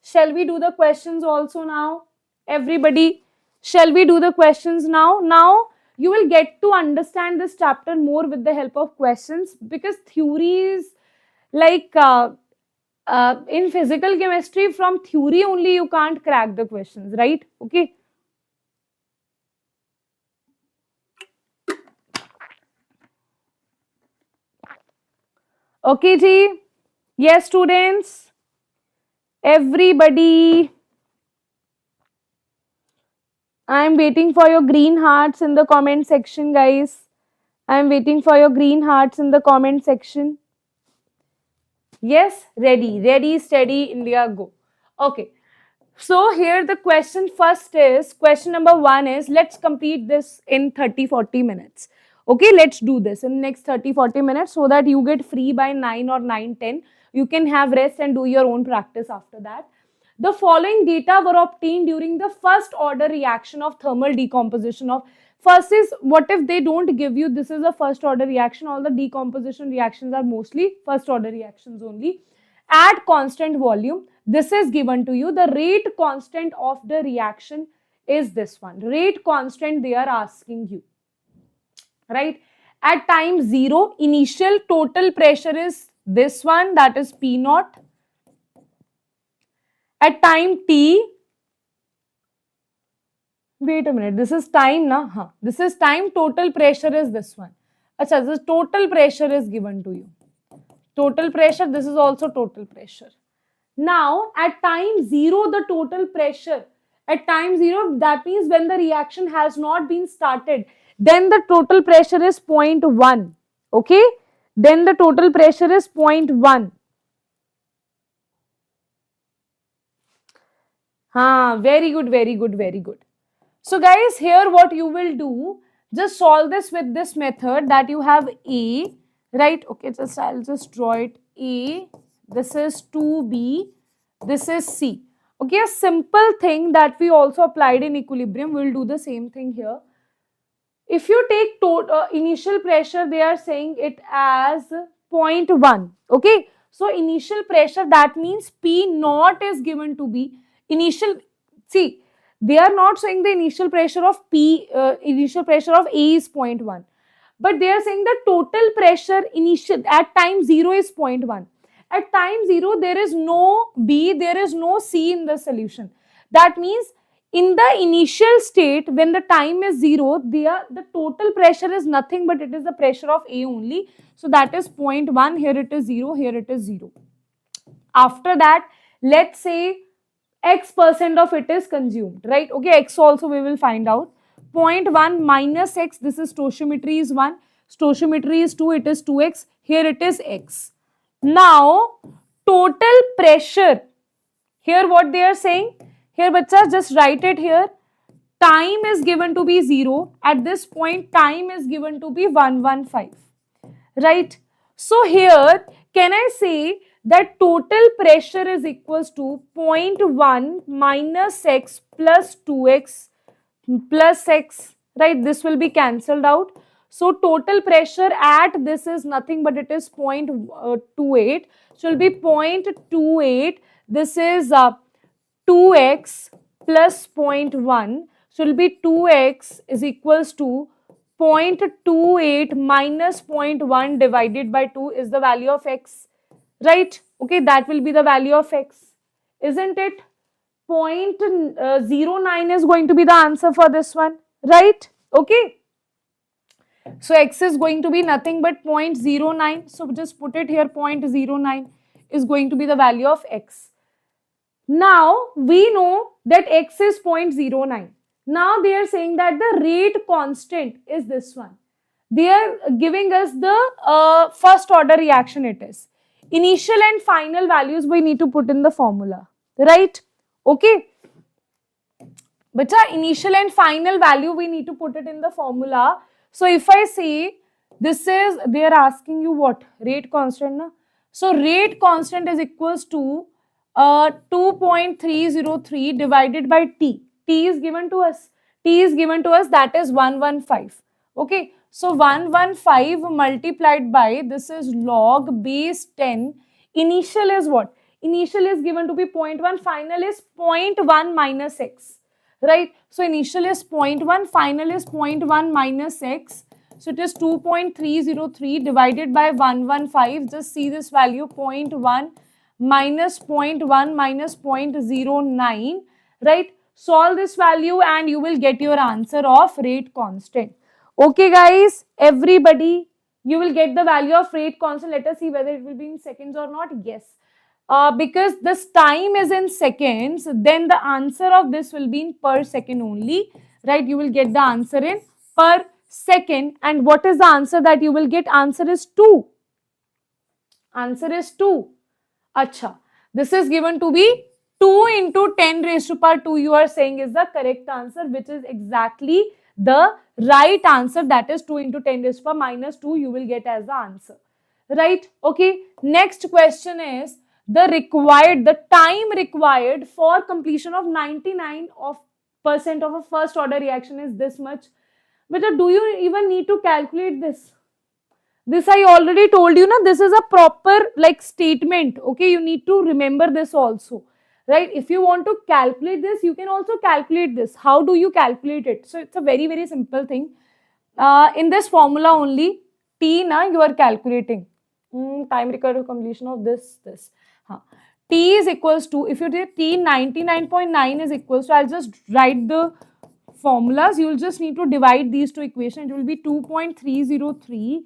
Shall we do the questions also now? Everybody, shall we do the questions now? Now you will get to understand this chapter more with the help of questions, because theory is like in physical chemistry, from theory only you can't crack the questions, right? Okay. Okay, Ji. Yes, students. Everybody, I am waiting for your green hearts in the comment section, guys. I am waiting for your green hearts in the comment section. Yes, ready, ready, steady, India, go. Okay. So here the question first is, question number 1 is, let's complete this in 30-40 minutes. Okay, let's do this in next 30-40 minutes so that you get free by 9 or 9:10. You can have rest and do your own practice after that. The following data were obtained during the first order reaction of thermal decomposition of, first is, what if they don't give you this is a first order reaction, all the decomposition reactions are mostly first order reactions only, at constant volume. This is given to you. The rate constant of the reaction is this one. Rate constant they are asking you, right? At time 0, initial total pressure is this one, that is P naught. At time t, wait a minute, this is time na? Huh. This is time, total pressure is this one. Achha, this total pressure is given to you. Total pressure, this is also total pressure. Now, at time 0, the total pressure, at time 0, that means when the reaction has not been started, then the total pressure is 0.1. Okay? Then the total pressure is 0.1. Very good, very good, very good. So guys, here what you will do, just solve this with this method that you have A, right? Okay, just I'll just draw it. A, this is 2B, this is C. Okay, a simple thing that we also applied in equilibrium, we'll do the same thing here. If you take initial pressure, they are saying it as 0.1. Okay, so initial pressure, that means P naught is given to be initial. See, they are not saying the initial pressure of initial pressure of A is 0.1, but they are saying the total pressure initial at time 0 is 0.1. At time 0, there is no B, there is no C in the solution. That means in the initial state, when the time is 0, the total pressure is nothing but it is the pressure of A only. So that is 0.1, here it is 0, here it is 0. After that, let's say X% of it is consumed, right? Okay, X also we will find out. 0.1 minus X, this is stoichiometry is 1, stoichiometry is 2, it is 2X, here it is X. Now, total pressure, here what they are saying, here bachas just write it here, time is given to be 0, at this point time is given to be 115, right? So here, can I say that total pressure is equals to 0.1 minus X plus 2X plus X, right? This will be cancelled out. So total pressure at this is nothing but it is 0.28. So it will be 0.28. This is 2X plus 0.1. So it will be 2X is equals to 0.28 minus 0.1 divided by 2 is the value of X, right? Okay, that will be the value of X, isn't it? 0.09 is going to be the answer for this one, right? Okay. So X is going to be nothing but 0.09. So just put it here, 0.09 is going to be the value of X. Now we know that X is 0.09. Now they are saying that the rate constant is this one. They are giving us the first order reaction it is. Initial and final values we need to put in the formula, right? Okay. But initial and final value we need to put it in the formula. So if I say this is, they are asking you what? Rate constant. Na? So rate constant is equals to 2.303 divided by T. T is given to us. T is given to us, that is 115. Okay. So 115 multiplied by, this is log base 10. Initial is what? Initial is given to be 0.1. Final is 0.1 minus X. Right? So initial is 0.1, final is 0.1 minus X. So it is 2.303 divided by 115. Just see this value, 0.1 minus 0.1 minus 0.09. Right? Solve this value and you will get your answer of rate constant. Okay guys, everybody, you will get the value of rate constant. Let us see whether it will be in seconds or not. Yes. because this time is in seconds, then the answer of this will be in per second only, right? You will get the answer in per second. And what is the answer that you will get? Answer is 2. Answer is 2. Acha. This is given to be 2 into 10 raised to power 2, you are saying is the correct answer, which is exactly the right answer. That is 2 into 10 raised to power minus 2 you will get as the answer. Right? Okay. Next question is the time required for completion of 99% of a first order reaction is this much. But do you even need to calculate this? This I already told you, na, this is a proper like statement. Okay, you need to remember this also, right? If you want to calculate this, you can also calculate this. How do you calculate it? So it's a very, very simple thing. In this formula only, T na you are calculating. Time required for completion of this. T is equals to, if you take T 99.9 is equals to, I'll just write the formulas. You will just need to divide these two equations. It will be 2.303.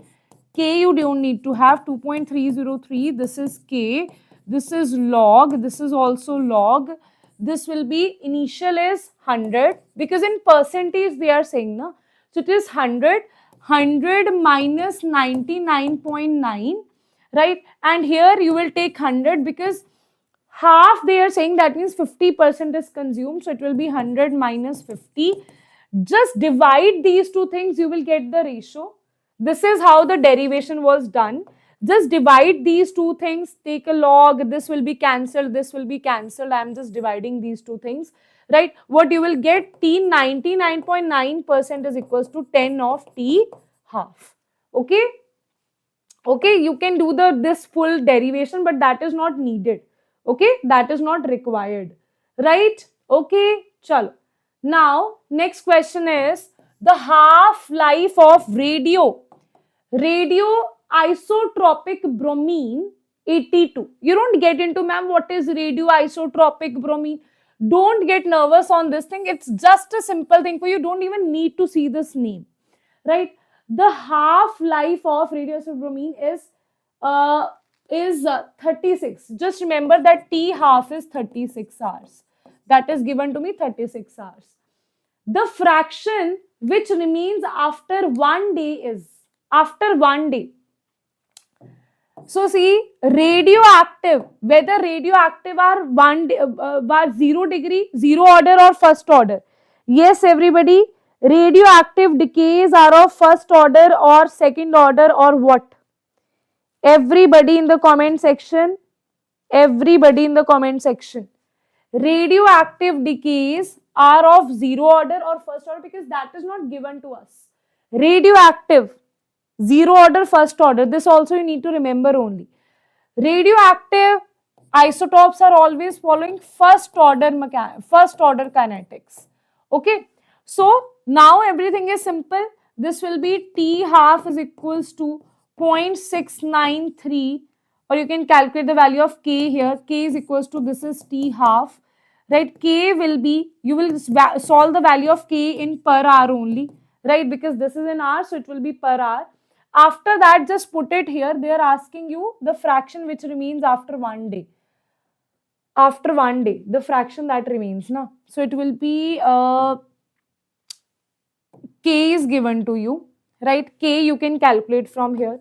K you don't need to have 2.303. This is K. This is log. This is also log. This will be initial is 100 because in percentage they are saying na. So it is 100. 100 minus 99.9, right? And here you will take 100 because half they are saying, that means 50% is consumed. So it will be 100 minus 50. Just divide these two things, you will get the ratio. This is how the derivation was done. Just divide these two things, take a log, this will be cancelled, this will be cancelled. I am just dividing these two things, right? What you will get, T 99.9% is equals to 10 of T half. Okay? Okay, you can do this full derivation, but that is not needed. Okay, that is not required, right? Okay, chalo. Now, next question is the half-life of radioisotropic bromine 82. You don't get into, ma'am, what is radioisotropic bromine? Don't get nervous on this thing. It's just a simple thing for you. Don't even need to see this name, right? The half-life of radioisotropic bromine is 36. Just remember that T half is 36 hours. That is given to me 36 hours. The fraction which remains after 1 day is, after 1 day. So see, radioactive, whether radioactive are 1 day, 0 degree, 0 order or first order. Yes, everybody, radioactive decays are of first order or second order or what? Everybody in the comment section. Everybody in the comment section. Radioactive decays are of 0 order or first order because that is not given to us. Radioactive, 0 order, first order. This also you need to remember only. Radioactive isotopes are always following first order kinetics. Okay. So now everything is simple. This will be T half is equals to 0.693, or you can calculate the value of K here. K is equals to, this is T half, right? K will be, you will solve the value of K in per hour only, right? Because this is in hour, so it will be per hour. After that, just put it here. They are asking you the fraction which remains after 1 day. After 1 day, the fraction that remains, na? So it will be K is given to you, right? K you can calculate from here.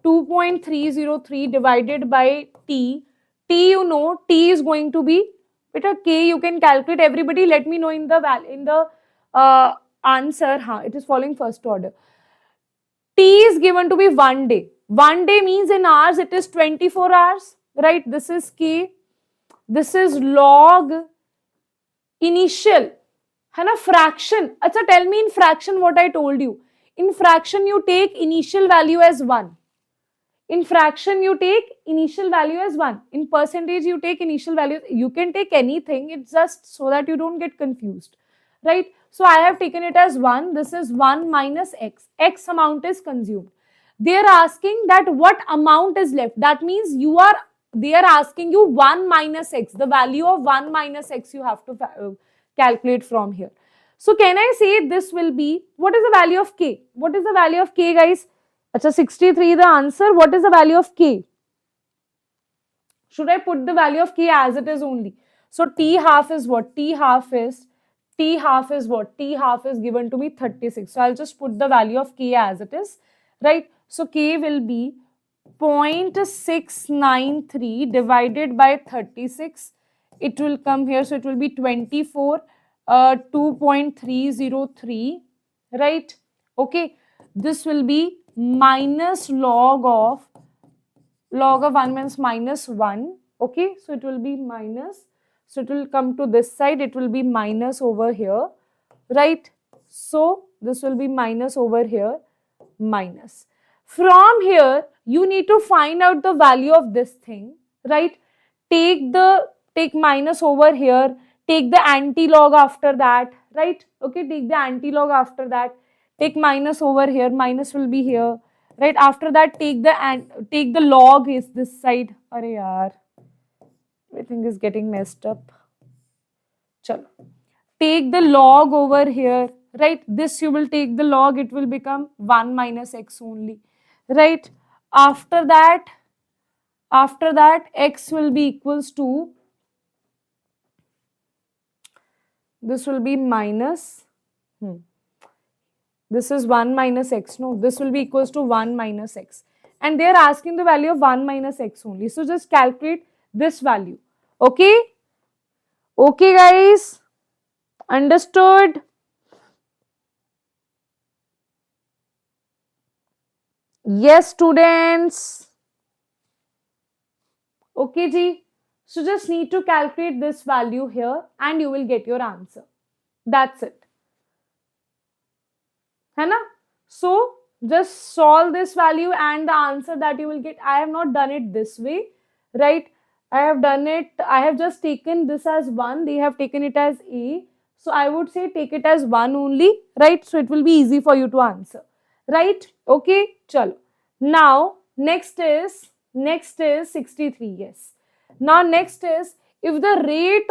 2.303 divided by T. T, you know, T is going to be, beta K you can calculate. Everybody let me know in the answer. It is following first order. T is given to be 1 day. 1 day means in hours it is 24 hours, right? This is K. This is log initial. Fraction. Achha, tell me in fraction what I told you. In fraction you take initial value as 1. In fraction, you take initial value as 1. In percentage, you take initial value. You can take anything. It's just so that you don't get confused, right? So I have taken it as 1. This is 1 minus X. X amount is consumed. They are asking that what amount is left. That means they are asking you 1 minus X. The value of 1 minus X you have to calculate from here. So can I say this will be, what is the value of K? What is the value of K, guys? Achha, 63 the answer. What is the value of K? Should I put the value of K as it is only? So T half is what? T half is what? T half is given to me 36. So I'll just put the value of K as it is, right? So K will be 0.693 divided by 36. It will come here. So it will be 24, 2.303, right? Okay. This will be minus log of 1 means minus 1. Okay. So it will be minus. So it will come to this side. It will be minus over here, right? So this will be minus over here, minus. From here, you need to find out the value of this thing, right? Take minus over here, take the anti-log after that, right? Okay, take the anti-log after that, take minus over here, minus will be here, right? After that, take the log is this side. Arey yaar, everything is getting messed up. Chalo. Take the log over here, right? This you will take the log, it will become 1 minus x only, right? After that, x will be equals to, this will be minus, this is 1 minus x, no, this will be equals to 1 minus x. And they are asking the value of 1 minus x only. So just calculate this value. Okay? Okay, guys? Understood? Yes, students. Okay, Ji. So just need to calculate this value here and you will get your answer. That's it. है ना? So just solve this value and the answer that you will get. I have not done it this way, right? I have just taken this as 1. They have taken it as A. So I would say take it as 1 only, right? So it will be easy for you to answer, right? Okay, chalo. Now, next is 63, yes. Now, next is if the rate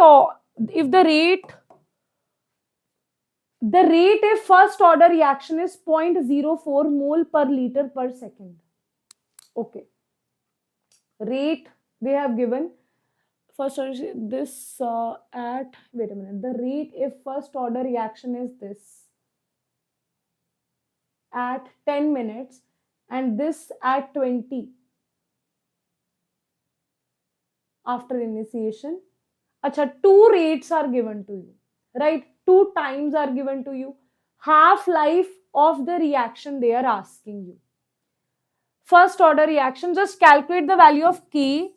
if first order reaction is 0.04 mole per liter per second. Okay. Rate they have given. First order, this wait a minute. The rate if first order reaction is this at 10 minutes and this at 20 after initiation. Acha, two rates are given to you, right? 2 times are given to you. Half-life of the reaction they are asking you. First order reaction, just calculate the value of K.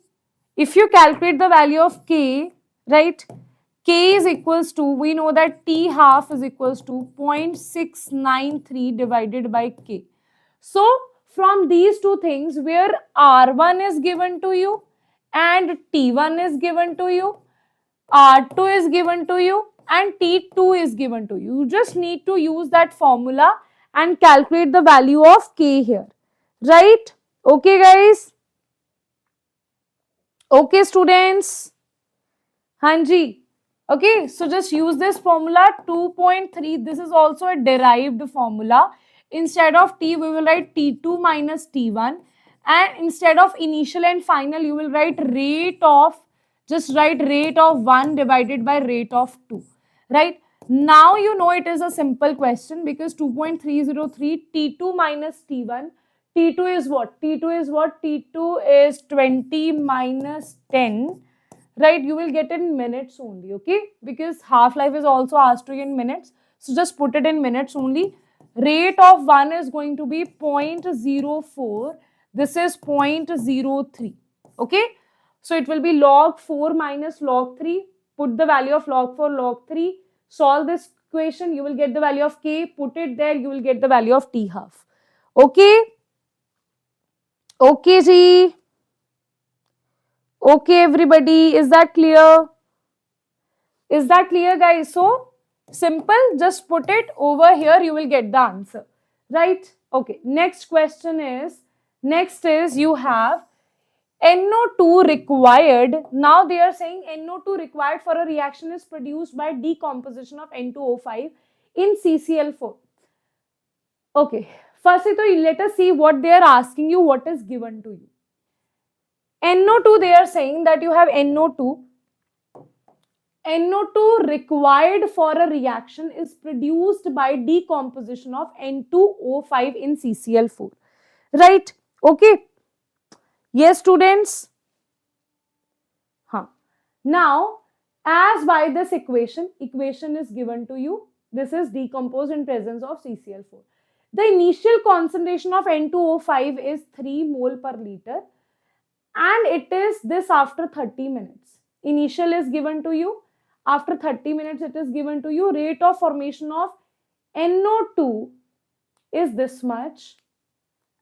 If you calculate the value of K, right, K is equals to, we know that T half is equals to 0.693 divided by K. So, from these two things where R1 is given to you and T1 is given to you, R2 is given to you and T2 is given to you. You just need to use that formula and calculate the value of K here. Right? Okay, guys? Okay, students? Hanji. Okay, so just use this formula 2.3. This is also a derived formula. Instead of T, we will write T2 minus T1. And instead of initial and final, you will write rate of, just write rate of 1 divided by rate of 2. Right? Now you know it is a simple question because 2.303 T2 minus T1. T2 is what? T2 is what? T2 is 20 minus 10. Right? You will get in minutes only. Okay? Because half-life is also asked to you in minutes. So just put it in minutes only. Rate of 1 is going to be 0.04. This is 0.03. Okay? So it will be log 4 minus log 3. Put the value of log 4, log 3. Solve this equation. You will get the value of K. Put it there. You will get the value of T half. Okay? Okay, Ji. Okay, everybody. Is that clear? Is that clear, guys? So, simple. Just put it over here. You will get the answer. Right? Okay. Next question is, you have NO2 required. Now they are saying NO2 required for a reaction is produced by decomposition of N2O5 in CCl4. Okay. Firstly, let us see what they are asking you, what is given to you. NO2, they are saying that you have NO2. NO2 required for a reaction is produced by decomposition of N2O5 in CCl4. Right? Okay. Yes, students? Huh. Now, as by this equation is given to you. This is decomposed in presence of CCl4. The initial concentration of N2O5 is 3 mole per liter, and it is this after 30 minutes. Initial is given to you. After 30 minutes, it is given to you. Rate of formation of NO2 is this much.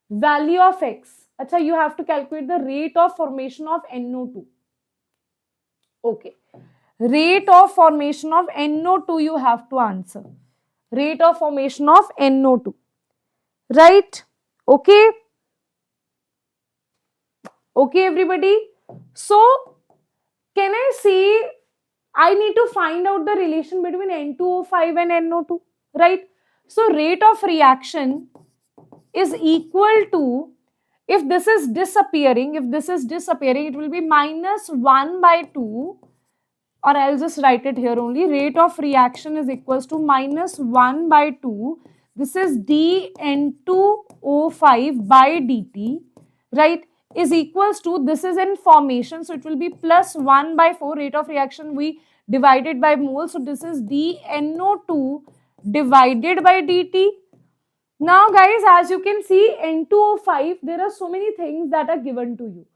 Value of X. Achha, you have to calculate the rate of formation of NO2. Okay. Rate of formation of NO2 you have to answer. Rate of formation of NO2. Right? Okay. Okay, everybody. So, can I say I need to find out the relation between N2O5 and NO2, right? So, rate of reaction is equal to, if this is disappearing, it will be minus 1 by 2, or I'll just write it here only. Rate of reaction is equals to minus 1 by 2. This is dN2O5 by dt, right? Is equals to, this is in formation, so it will be plus 1 by 4. Rate of reaction we divided by mole, so this is dNO2 divided by dt. Now guys, as you can see, N2O5, there are so many things that are given to you,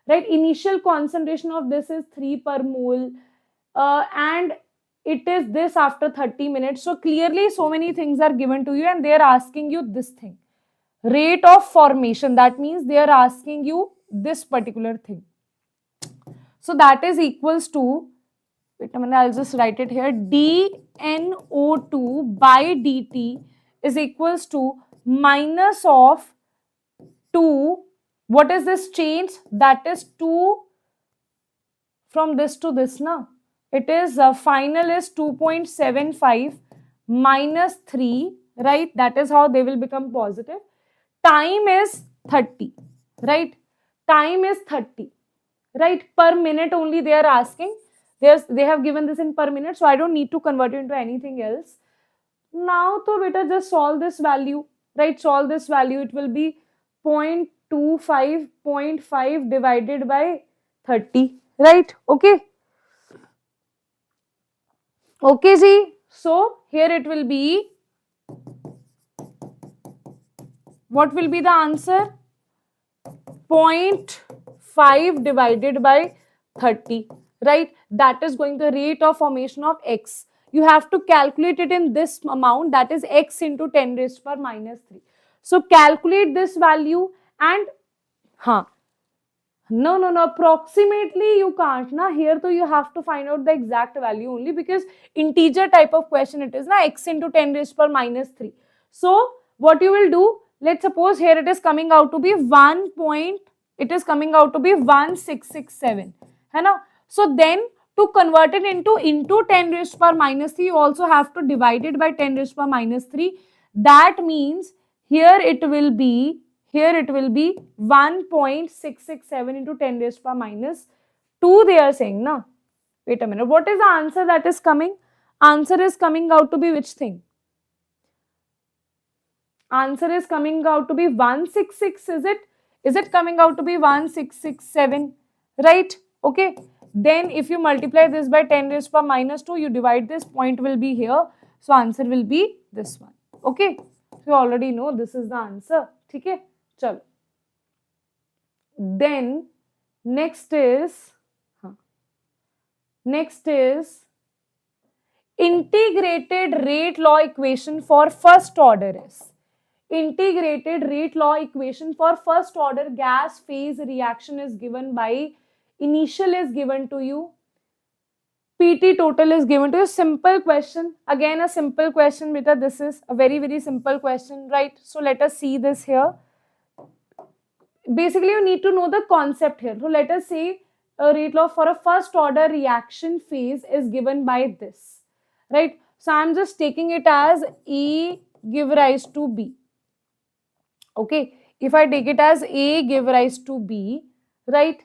right? Initial concentration of this is 3 per mole, and it is this after 30 minutes. So clearly so many things are given to you, and they are asking you this thing. Rate of formation, that means they are asking you this particular thing. So that is equals to, wait a minute, I'll just write it here, dNO2 by dt is equals to minus of 2. What is this change? That is 2 from this to this, na? It is final is 2.75 minus 3, right? That is how they will become positive. Time is 30, right? Time is 30, right? Per minute only they are asking. They have given this in per minute, so I don't need to convert it into anything else. Now, to beta, just solve this value, right? Solve this value. It will be 0.25 divided by 30, right? Okay. Okay, ji. So, here it will be, what will be the answer? 0.5 divided by 30, right? That is going to rate of formation of X. You have to calculate it in this amount, that is X into 10 raised to power minus 3. So calculate this value and, no, approximately you can't, na. Here though you have to find out the exact value only, because integer type of question it is, na, X into 10 raised to power minus 3. So what you will do, let's suppose here it is coming out to be 1667, है ना? So then to convert it into 10 raised to power minus 3, you also have to divide it by 10 raised to power minus 3. That means here it will be 1.667 into 10 raised to power minus 2, they are saying, na. Wait a minute, what is the answer that is coming? Answer is coming out to be which thing? Answer is coming out to be 166, is it? Is it coming out to be 1667, right? Okay. Then if you multiply this by 10 raised to power minus 2, you divide this, point will be here. So answer will be this one. Okay. So you already know this is the answer. Okay. Chalo. Then next is integrated rate law equation for first order is. Integrated rate law equation for first order gas phase reaction is given by, initial is given to you, PT total is given to you. Simple question, again a simple question, beta. This is a very simple question, right? So let us see this here. Basically you need to know the concept here. So let us say a rate law for a first order reaction phase is given by this, right? So I'm just taking it as A give rise to B. Okay, if I take it as A give rise to B, right?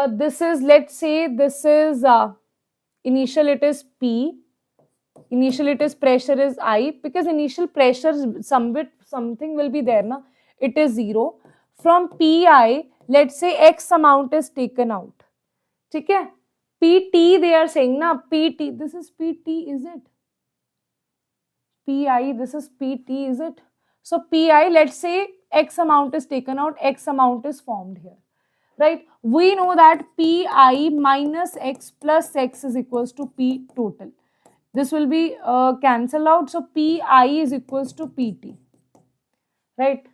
This is, let's say this is initial, it is P, initial it is pressure is I, because initial pressure something will be there na, it is 0. From Pi, let's say X amount is taken out. ठीक है? PT they are saying na, PT, this is PT, is it? Pi, this is PT, is it? So Pi, let's say X amount is taken out, X amount is formed here, right? We know that Pi minus X plus X is equals to P total. This will be cancelled out. So Pi is equals to PT, right?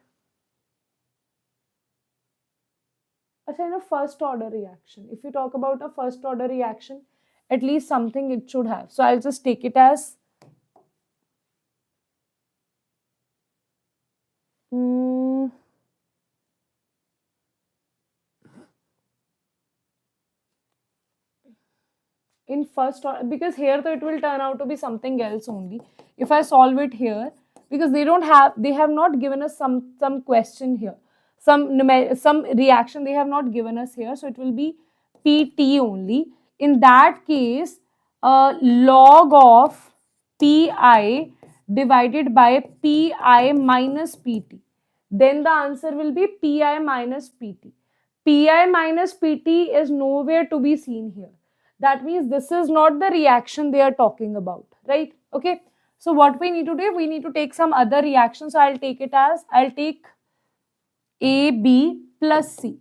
In a first order reaction, if you talk about a first order reaction, at least something it should have. So I'll just take it as in first order, because here though it will turn out to be something else only if I solve it here, because they have not given us some question here, some reaction they have not given us here, so it will be PT only. In that case, log of Pi divided by Pi minus PT, then the answer will be Pi minus PT. Pi minus PT is nowhere to be seen here. That means this is not the reaction they are talking about, right? Okay. So what we need to do, we need to take some other reaction. So I'll take it as, I'll take AB plus C.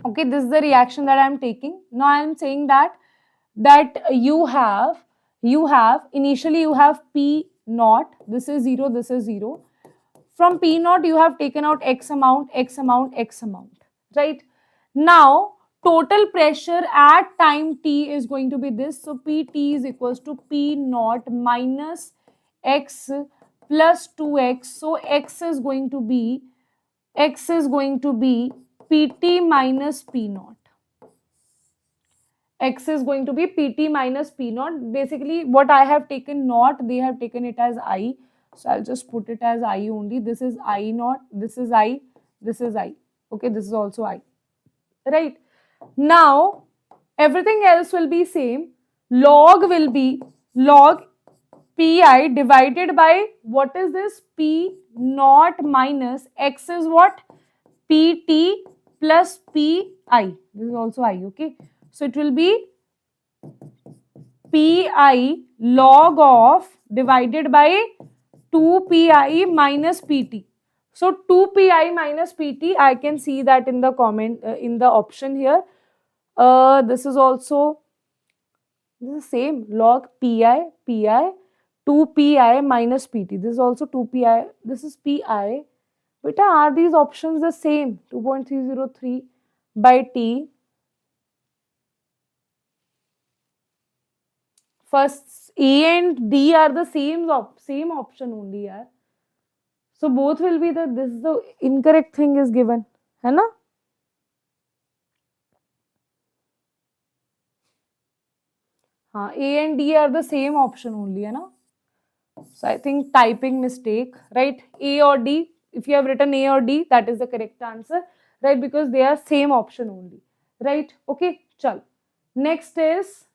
Okay, this is the reaction that I'm taking. Now I'm saying that you have initially you have P naught, this is 0, this is 0. From P naught you have taken out X amount, X amount, X amount, right? Now total pressure at time T is going to be this. So PT is equals to P naught minus X plus 2X. So X is going to be PT minus P naught. X is going to be PT minus P naught. Basically what I have taken naught, they have taken it as I. So I'll just put it as I only. This is I naught, this is I, this is I. Okay, this is also I. Right? Now everything else will be same. Log will be log Pi divided by, what is this? P naught minus X is what? PT plus Pi. This is also I, okay? So it will be Pi log of divided by 2Pi minus PT. So 2Pi minus PT, I can see that in the comment, in the option here. This is also, this is same, log Pi, 2Pi minus PT. This is also 2Pi, this is Pi. Beta, are these options the same? 2.303 by T. First, A and D are the same option only, yaar. So both will be the incorrect thing is given, है ना? हाँ, A and D are the same option only, है ना? So I think typing mistake, right? A or D. If you have written A or D, that is the correct answer, right? Because they are same option only, right? Okay, chal. Next is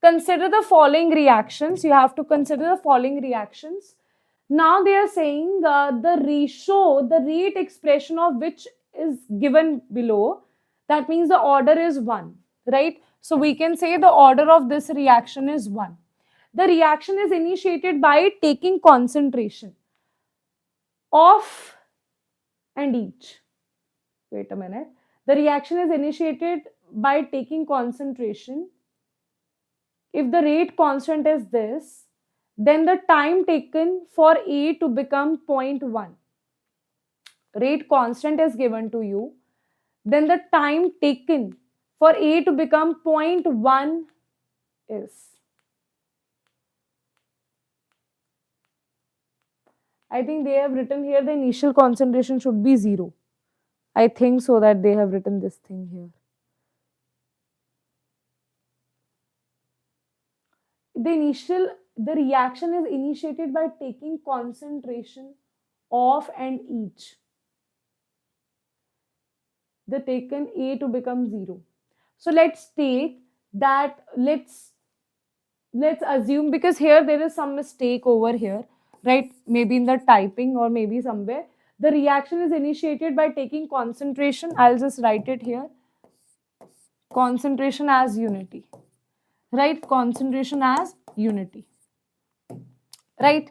consider the following reactions. You have to consider the following reactions. Now they are saying the ratio, the rate expression of which is given below. That means the order is 1, right? So we can say the order of this reaction is 1. The reaction is initiated by taking concentration of and each. Wait a minute. The reaction is initiated by taking concentration. If the rate constant is this, then the time taken for A to become 0.1. Rate constant is given to you. Then the time taken for A to become 0.1 is. I think they have written here the initial concentration should be 0. I think so that they have written this thing here. The reaction is initiated by taking concentration of and each. the taken A to become 0. So let's take that, let's assume, because here there is some mistake over here, right? Maybe in the typing or maybe somewhere. The reaction is initiated by taking concentration. I'll just write it here. Concentration as unity, right? Concentration as unity, right?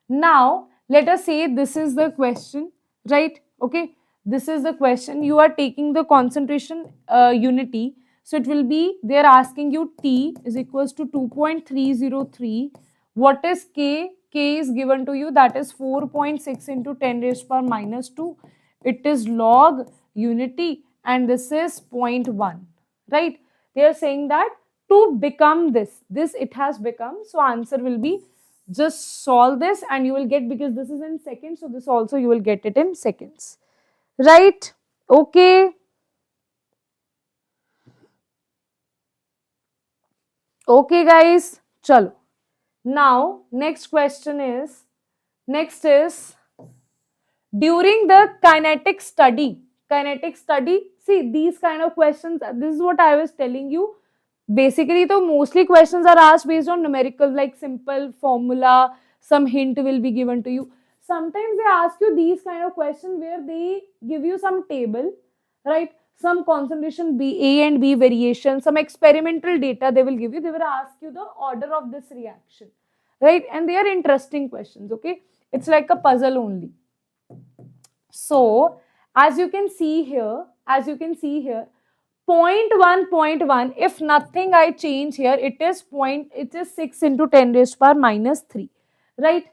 Now, let us say this is the question, right? Okay, this is the question. You are taking the concentration unity. So it will be, they are asking you T is equals to 2.303. What is K? K is given to you, that is 4.6 into 10 raised power minus 2. It is log unity and this is 0.1, right? They are saying that to become this it has become. So answer will be, just solve this and you will get, because this is in seconds, so this also you will get it in seconds, right? Okay. Okay guys, chalo. Now next question is, during the kinetic study, see these kind of questions, this is what I was telling you. Basically, though, mostly questions are asked based on numerical, like simple formula, some hint will be given to you. Sometimes they ask you these kind of questions where they give you some table, right? Some concentration B, A and B variation, some experimental data they will give you. They will ask you the order of this reaction, right? And they are interesting questions, okay? It's like a puzzle only. So, as you can see here, 0.1, if nothing I change here, it is 6 into 10 raised power minus 3, right?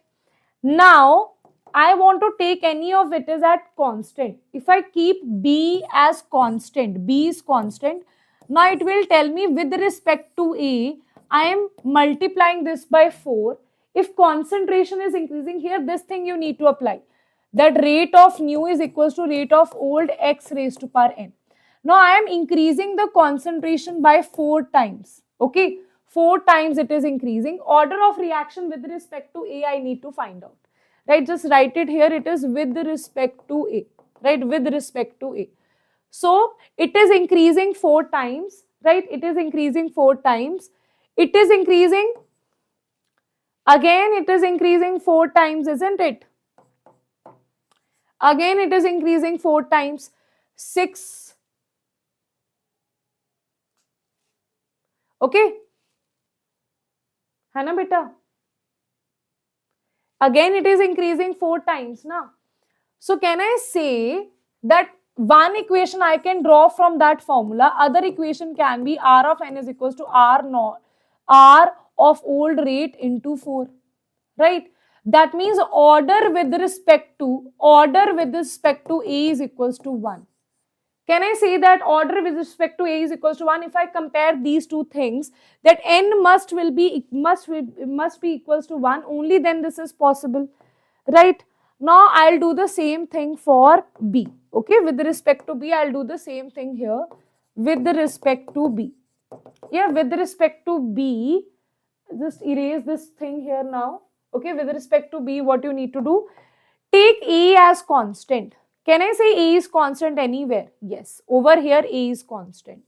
Now, I want to take any of it is at constant. If I keep B as constant, B is constant, now it will tell me with respect to A, I am multiplying this by 4. If concentration is increasing here, this thing you need to apply. That rate of nu is equals to rate of old x raised to power n. Now I am increasing the concentration by 4 times. Okay, 4 times it is increasing. Order of reaction with respect to A I need to find out. Right, just write it here. It is with respect to A. Right, with respect to A. So it is increasing 4 times. Right, it is increasing 4 times. It is increasing. Again, it is increasing 4 times, isn't it? Again, it is increasing 4 times. 6. Okay. है ना बेटा? Again, it is increasing 4 times now. So can I say that one equation I can draw from that formula, other equation can be R of n is equals to R of old rate into 4, right? That means order with respect to A is equals to 1. Can I say that order with respect to A is equals to 1? If I compare these two things, that n must be equals to 1, only then this is possible, right? Now I'll do the same thing for B. Okay, with respect to B, I'll do the same thing here with respect to B. Yeah, with respect to B, just erase this thing here now. Okay, with respect to B, what you need to do, take A as constant. Can I say A is constant anywhere? Yes, over here A is constant.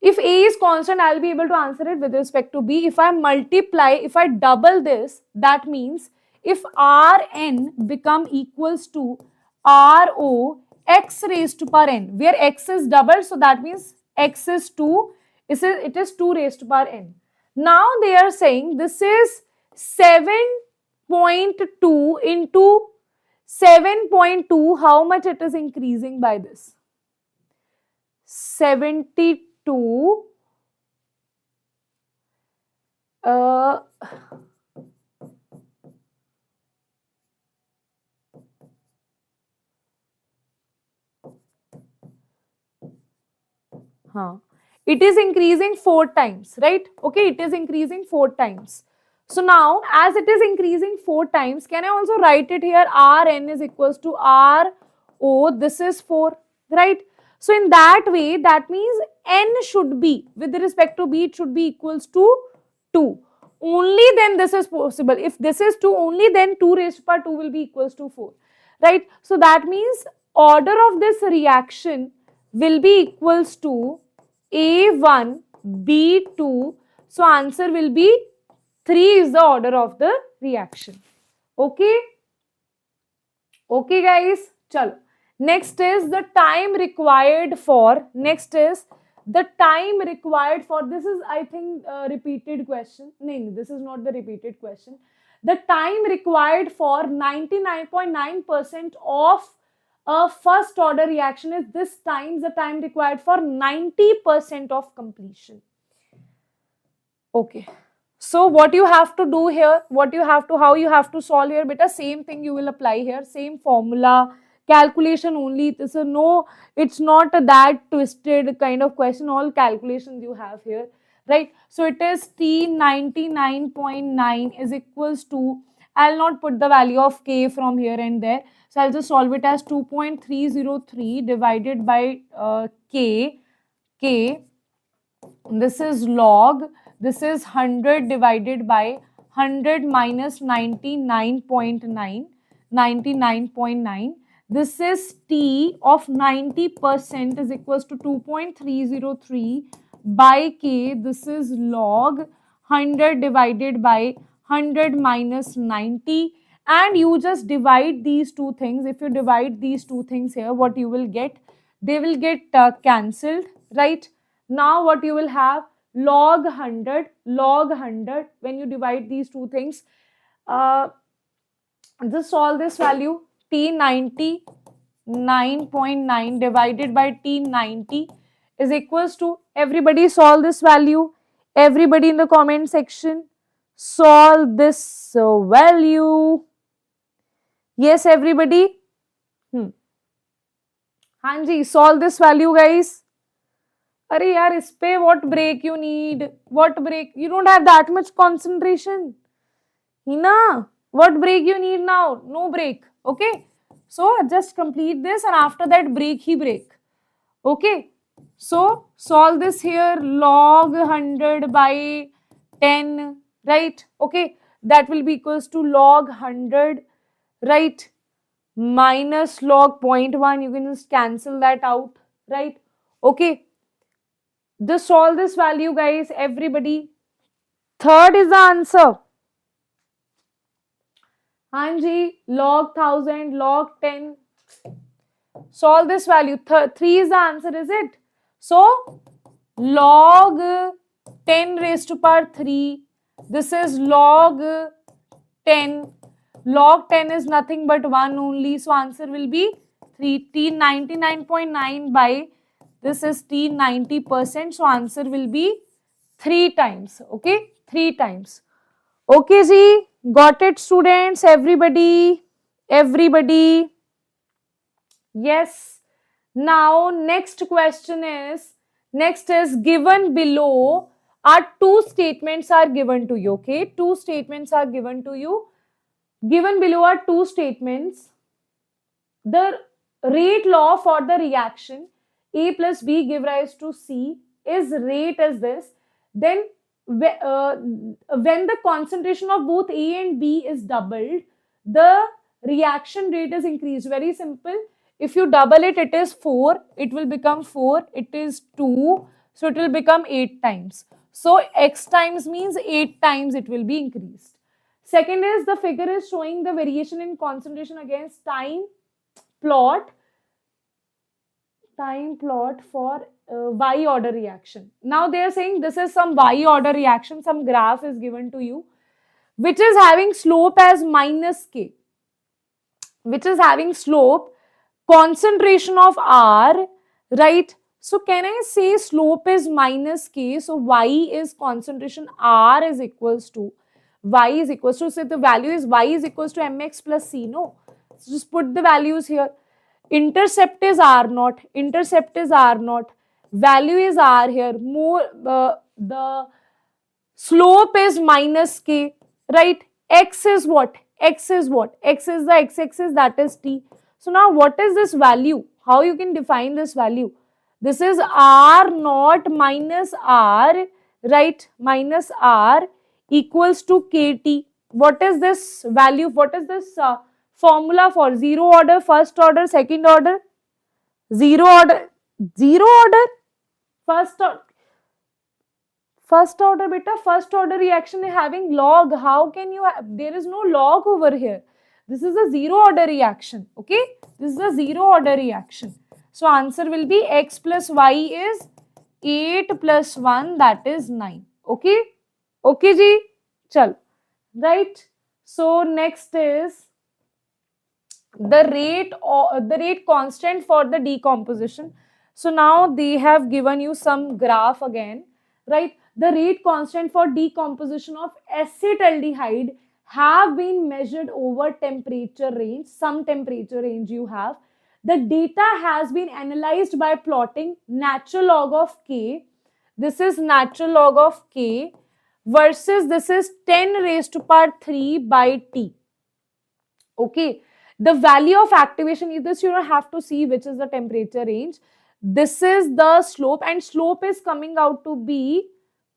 If A is constant, I'll be able to answer it with respect to B. If I multiply, if I double this, that means if Rn become equals to Rho x raised to power n, where x is doubled, so that means x is 2, it is 2 raised to power n. Now they are saying this is 7.2 into 7.2, how much it is increasing by this? 72. It is increasing 4 times, right? Okay, it is increasing 4 times. So now, as it is increasing 4 times, can I also write it here? Rn is equals to Ro, this is 4, right? So in that way, that means n should be, with respect to B, it should be equals to 2. Only then this is possible. If this is 2, only then 2 raised to power 2 will be equals to 4, right? So that means order of this reaction will be equals to A1, B2. So answer will be 3 is the order of the reaction. Okay. Okay guys, chalo. Next is the time required for, this is I think repeated question. No, this is not the repeated question. The time required for 99.9% of a first order reaction is this times the time required for 90% of completion. Okay. So what you have to do here, how you have to solve here, beta, same thing you will apply here, same formula, calculation only. So no, it's not a that twisted kind of question, all calculations you have here, right? So it is T 99.9 is equals to, I'll not put the value of K from here and there. So I'll just solve it as 2.303 divided by K. This is log, this is 100 divided by 100 minus 99.9. This is T of 90% is equals to 2.303 by K. This is log 100 divided by 100 minus 90. And you just divide these two things. If you divide these two things here, what you will get? They will get cancelled, right? Now what you will have? Log 100, when you divide these two things, just solve this value, T 99.9 divided by T 90 is equals to, everybody solve this value, everybody in the comment section, solve this value. Yes, everybody? Hanji, solve this value, guys. Arey yaar, is pe what break you need? What break? You don't have that much concentration. Hina, what break you need now? No break. Okay. So just complete this and after that break he break. Okay. So solve this here, log 100 by 10, right? Okay. That will be equals to log 100, right? Minus log 0.1. You can just cancel that out, right? Okay. Just solve this value, guys, everybody. Third is the answer. Hanji, log 1000, log 10. Solve this value. 3 is the answer, is it? So, log 10 raised to power 3. This is log 10. Log 10 is nothing but 1 only. So, answer will be 3. T 99.9 by this is T 90%. So, answer will be 3 times. Okay, 3 times. Okay, ji, got it, students? Everybody? Yes. Now, next question is, given below are 2 statements are given to you. Okay, 2 statements are given to you. Given below are 2 statements. The rate law for the reaction A plus B give rise to C is rate as this. Then when the concentration of both A and B is doubled, the reaction rate is increased. Very simple. If you double it, it is 4. It will become 4. It is 2. So it will become 8 times. So X times means 8 times it will be increased. Second is the figure is showing the variation in concentration against time plot for Y order reaction. Now they are saying this is some Y order reaction, some graph is given to you, which is having slope as minus K, which is having slope, concentration of R, right? So can I say slope is minus K, so Y is concentration, R is equals to, Y is equals to, say the value is Y is equals to mx plus C, no? So just put the values here. Intercept is R0, value is R here, the slope is minus K, right? X is what? X is the x-axis, that is T. So now what is this value? How you can define this value? This is R0 minus R, right? Minus R equals to KT. What is this value? What is this formula for zero order, first order, second order, zero order, zero order, first order. First order beta, first order reaction is having log. How can you have, there is no log over here. This is a zero order reaction. Okay, this is a zero order reaction. So answer will be x plus y is 8 plus 1, that is 9. Okay, okay ji, chal, right. So next is the rate constant for the decomposition. So now they have given you some graph again, right? The rate constant for decomposition of acetaldehyde have been measured over temperature range, some temperature range you have. The data has been analyzed by plotting natural log of K. This is natural log of K versus this is 10 raised to power 3 by T. Okay, the value of activation is this, you don't have to see which is the temperature range. This is the slope, and slope is coming out to be,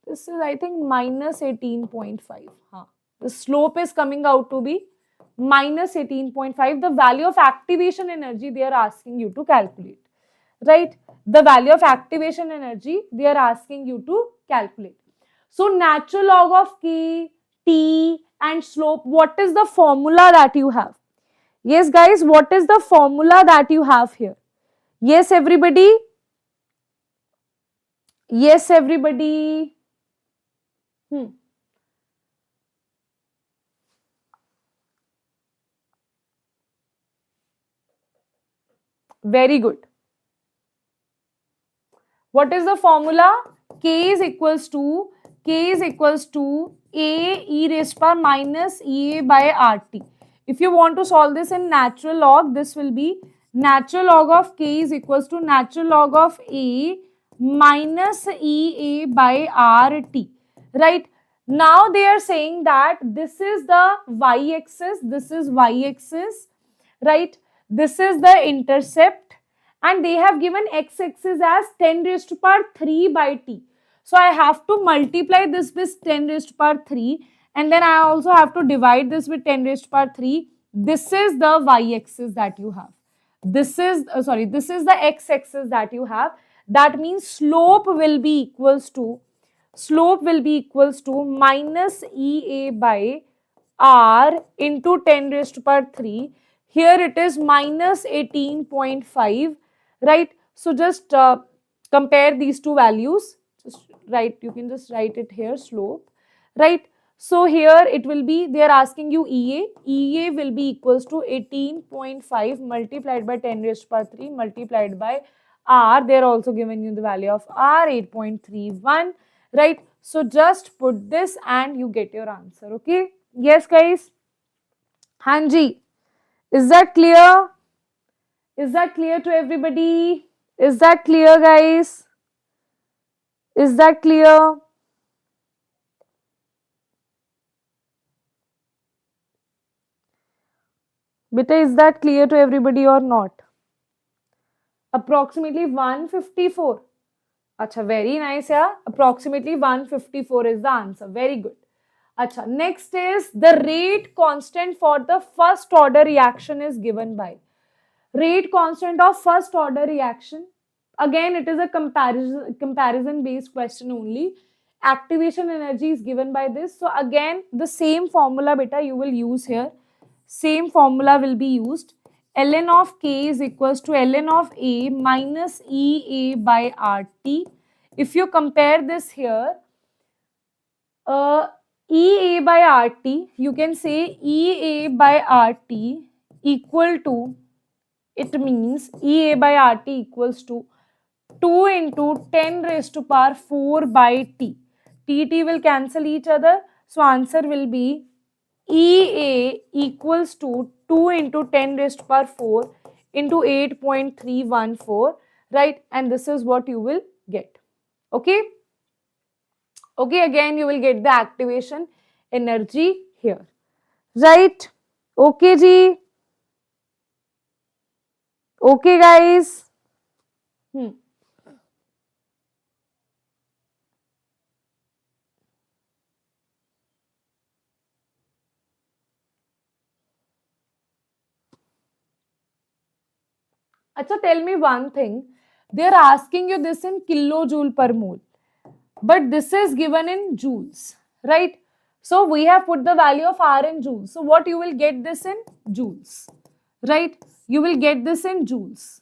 this is I think minus 18.5. The slope is coming out to be minus 18.5. The value of activation energy they are asking you to calculate, right? The value of activation energy they are asking you to calculate. So natural log of K, T and slope, what is the formula that you have? Yes guys, what is the formula that you have here? Yes everybody? Yes everybody? Very good. What is the formula? K is equals to A e raised to power minus EA by RT. If you want to solve this in natural log, this will be natural log of K is equals to natural log of A minus EA by RT. Right? Now they are saying that this is the y-axis, this is y-axis, right? This is the intercept, and they have given x-axis as 10 raised to power 3 by T. So I have to multiply this with 10 raised to power 3, and then I also have to divide this with 10 raised to power 3. This is the y-axis that you have. This is, this is the x-axis that you have. That means slope will be equals to minus EA by R into 10 raised to power 3. Here it is minus 18.5, right? So just compare these two values. Just write, you can just write it here, slope, right? So here it will be, they are asking you EA. EA will be equals to 18.5 multiplied by 10 raised to power 3 multiplied by R. They are also given you the value of R, 8.31, right? So just put this and you get your answer, okay? Yes, guys? Hanji, is that clear? Is that clear to everybody? Is that clear, guys? Is that clear? Beta, is that clear to everybody or not? Approximately 154. Acha, very nice, yeah. Approximately 154 is the answer. Very good. Acha, next is the rate constant for the first order reaction is given by. Rate constant of first order reaction. Again, it is a comparison based question only. Activation energy is given by this. So again, the same formula beta you will use here. Same formula will be used. Ln of K is equals to ln of A minus EA by RT. If you compare this here, EA by RT, you can say EA by RT equal to, it means EA by RT equals to 2 into 10 raised to power 4 by T. T will cancel each other. So answer will be EA equals to 2 into 10 raised to power 4 into 8.314, right? And this is what you will get. Okay? Okay, again you will get the activation energy here. Right? Okay, ji. Okay, guys. Acha, tell me one thing. They are asking you this in kilojoule per mole, but this is given in joules, right? So we have put the value of R in joules. So what you will get this in joules, right? You will get this in joules.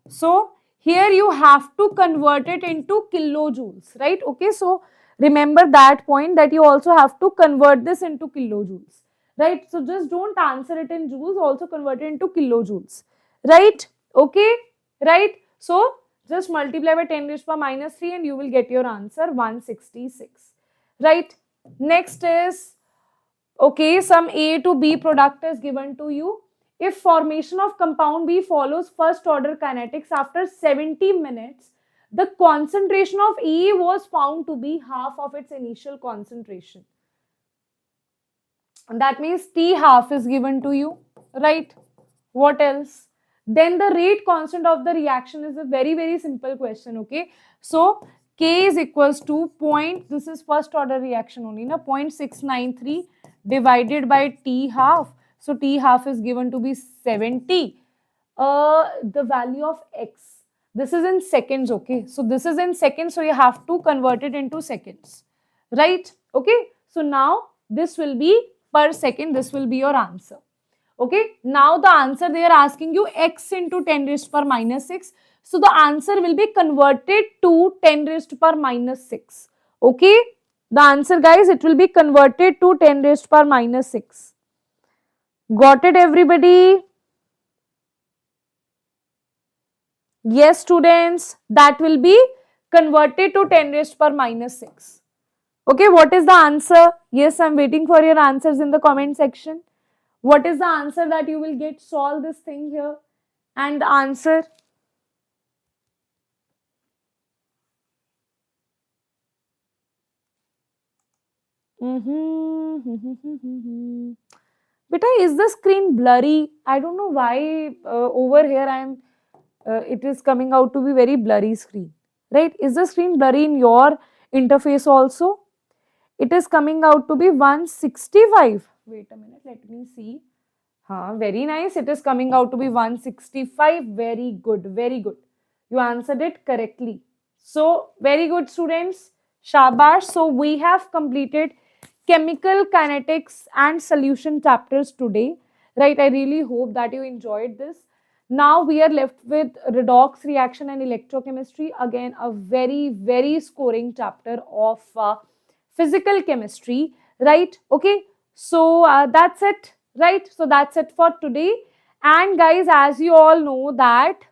So here you have to convert it into kilojoules, right? Okay, so remember that point, that you also have to convert this into kilojoules, right? So just don't answer it in joules, also convert it into kilojoules, right? Okay, right? So just multiply by 10 raised to power minus 3 and you will get your answer 166, right? Next is, okay, some A to B product is given to you. If formation of compound B follows first order kinetics after 70 minutes, the concentration of A was found to be half of its initial concentration. That means T half is given to you, right? What else? Then the rate constant of the reaction is a very, very simple question, okay? So K is equals to this is first order reaction only, na, 0.693 divided by T half. So T half is given to be 70. The value of X, this is in seconds, okay? So this is in seconds, so you have to convert it into seconds, right? Okay, so now this will be per second, this will be your answer. Okay, now the answer they are asking you x into 10 raised to power minus 6. So the answer will be converted to 10 raised to power minus 6. Okay, the answer, guys, it will be converted to 10 raised to power minus 6. Got it, everybody? Yes, students, that will be converted to 10 raised to power minus 6. Okay, what is the answer? Yes, I'm waiting for your answers in the comment section. What is the answer that you will get? Solve this thing here and the answer. Beta, is the screen blurry? I don't know why over here it is coming out to be very blurry screen, right? Is the screen blurry in your interface also? It is coming out to be 165. Wait a minute, let me see. Very nice. It is coming out to be 165. Very good. Very good. You answered it correctly. So, very good, students. Shabash. So, we have completed chemical kinetics and solution chapters today. Right. I really hope that you enjoyed this. Now, we are left with redox reaction and electrochemistry. Again, a very, very scoring chapter of physical chemistry. Right. Okay. So, that's it. Right, so that's it for today. And guys, as you all know that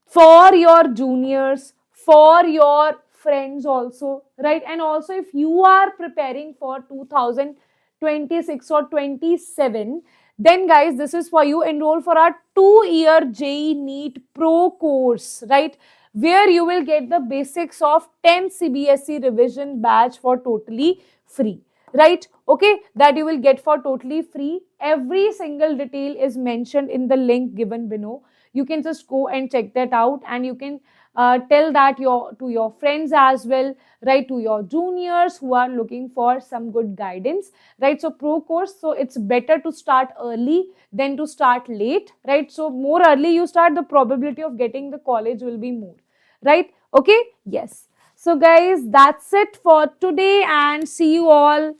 for your juniors, for your friends also, right, and also if you are preparing for 2026 or 27, then guys, this is for you. Enroll for our 2-year JEE NEET Pro course, right, where you will get the basics of 10 CBSE revision batch for totally free. Right, okay, that you will get for totally free. Every single detail is mentioned in the link given below. You can just go and check that out, and you can tell that to your friends as well, right, to your juniors who are looking for some good guidance, right? So pro course, so it's better to start early than to start late, right? So more early you start, the probability of getting the college will be more, right? Okay, yes. So guys, that's it for today, and see you all.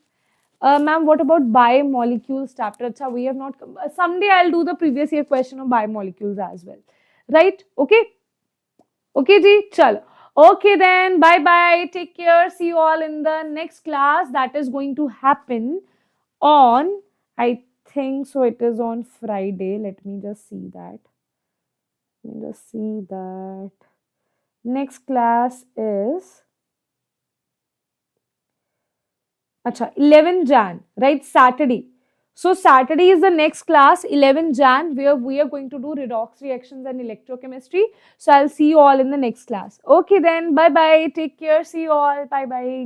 Ma'am, what about biomolecules chapter? Achha, we have not. Someday I'll do the previous year question of biomolecules as well. Right? Okay. Okay, ji. Chalo. Okay then. Bye bye. Take care. See you all in the next class that is going to happen on, I think so, it is on Friday. Let me just see that. Next class is 11 Jan, right? Saturday. So Saturday is the next class, 11 Jan, where we are going to do redox reactions and electrochemistry. So I'll see you all in the next class. Okay then, bye bye. Take care. See you all. Bye bye.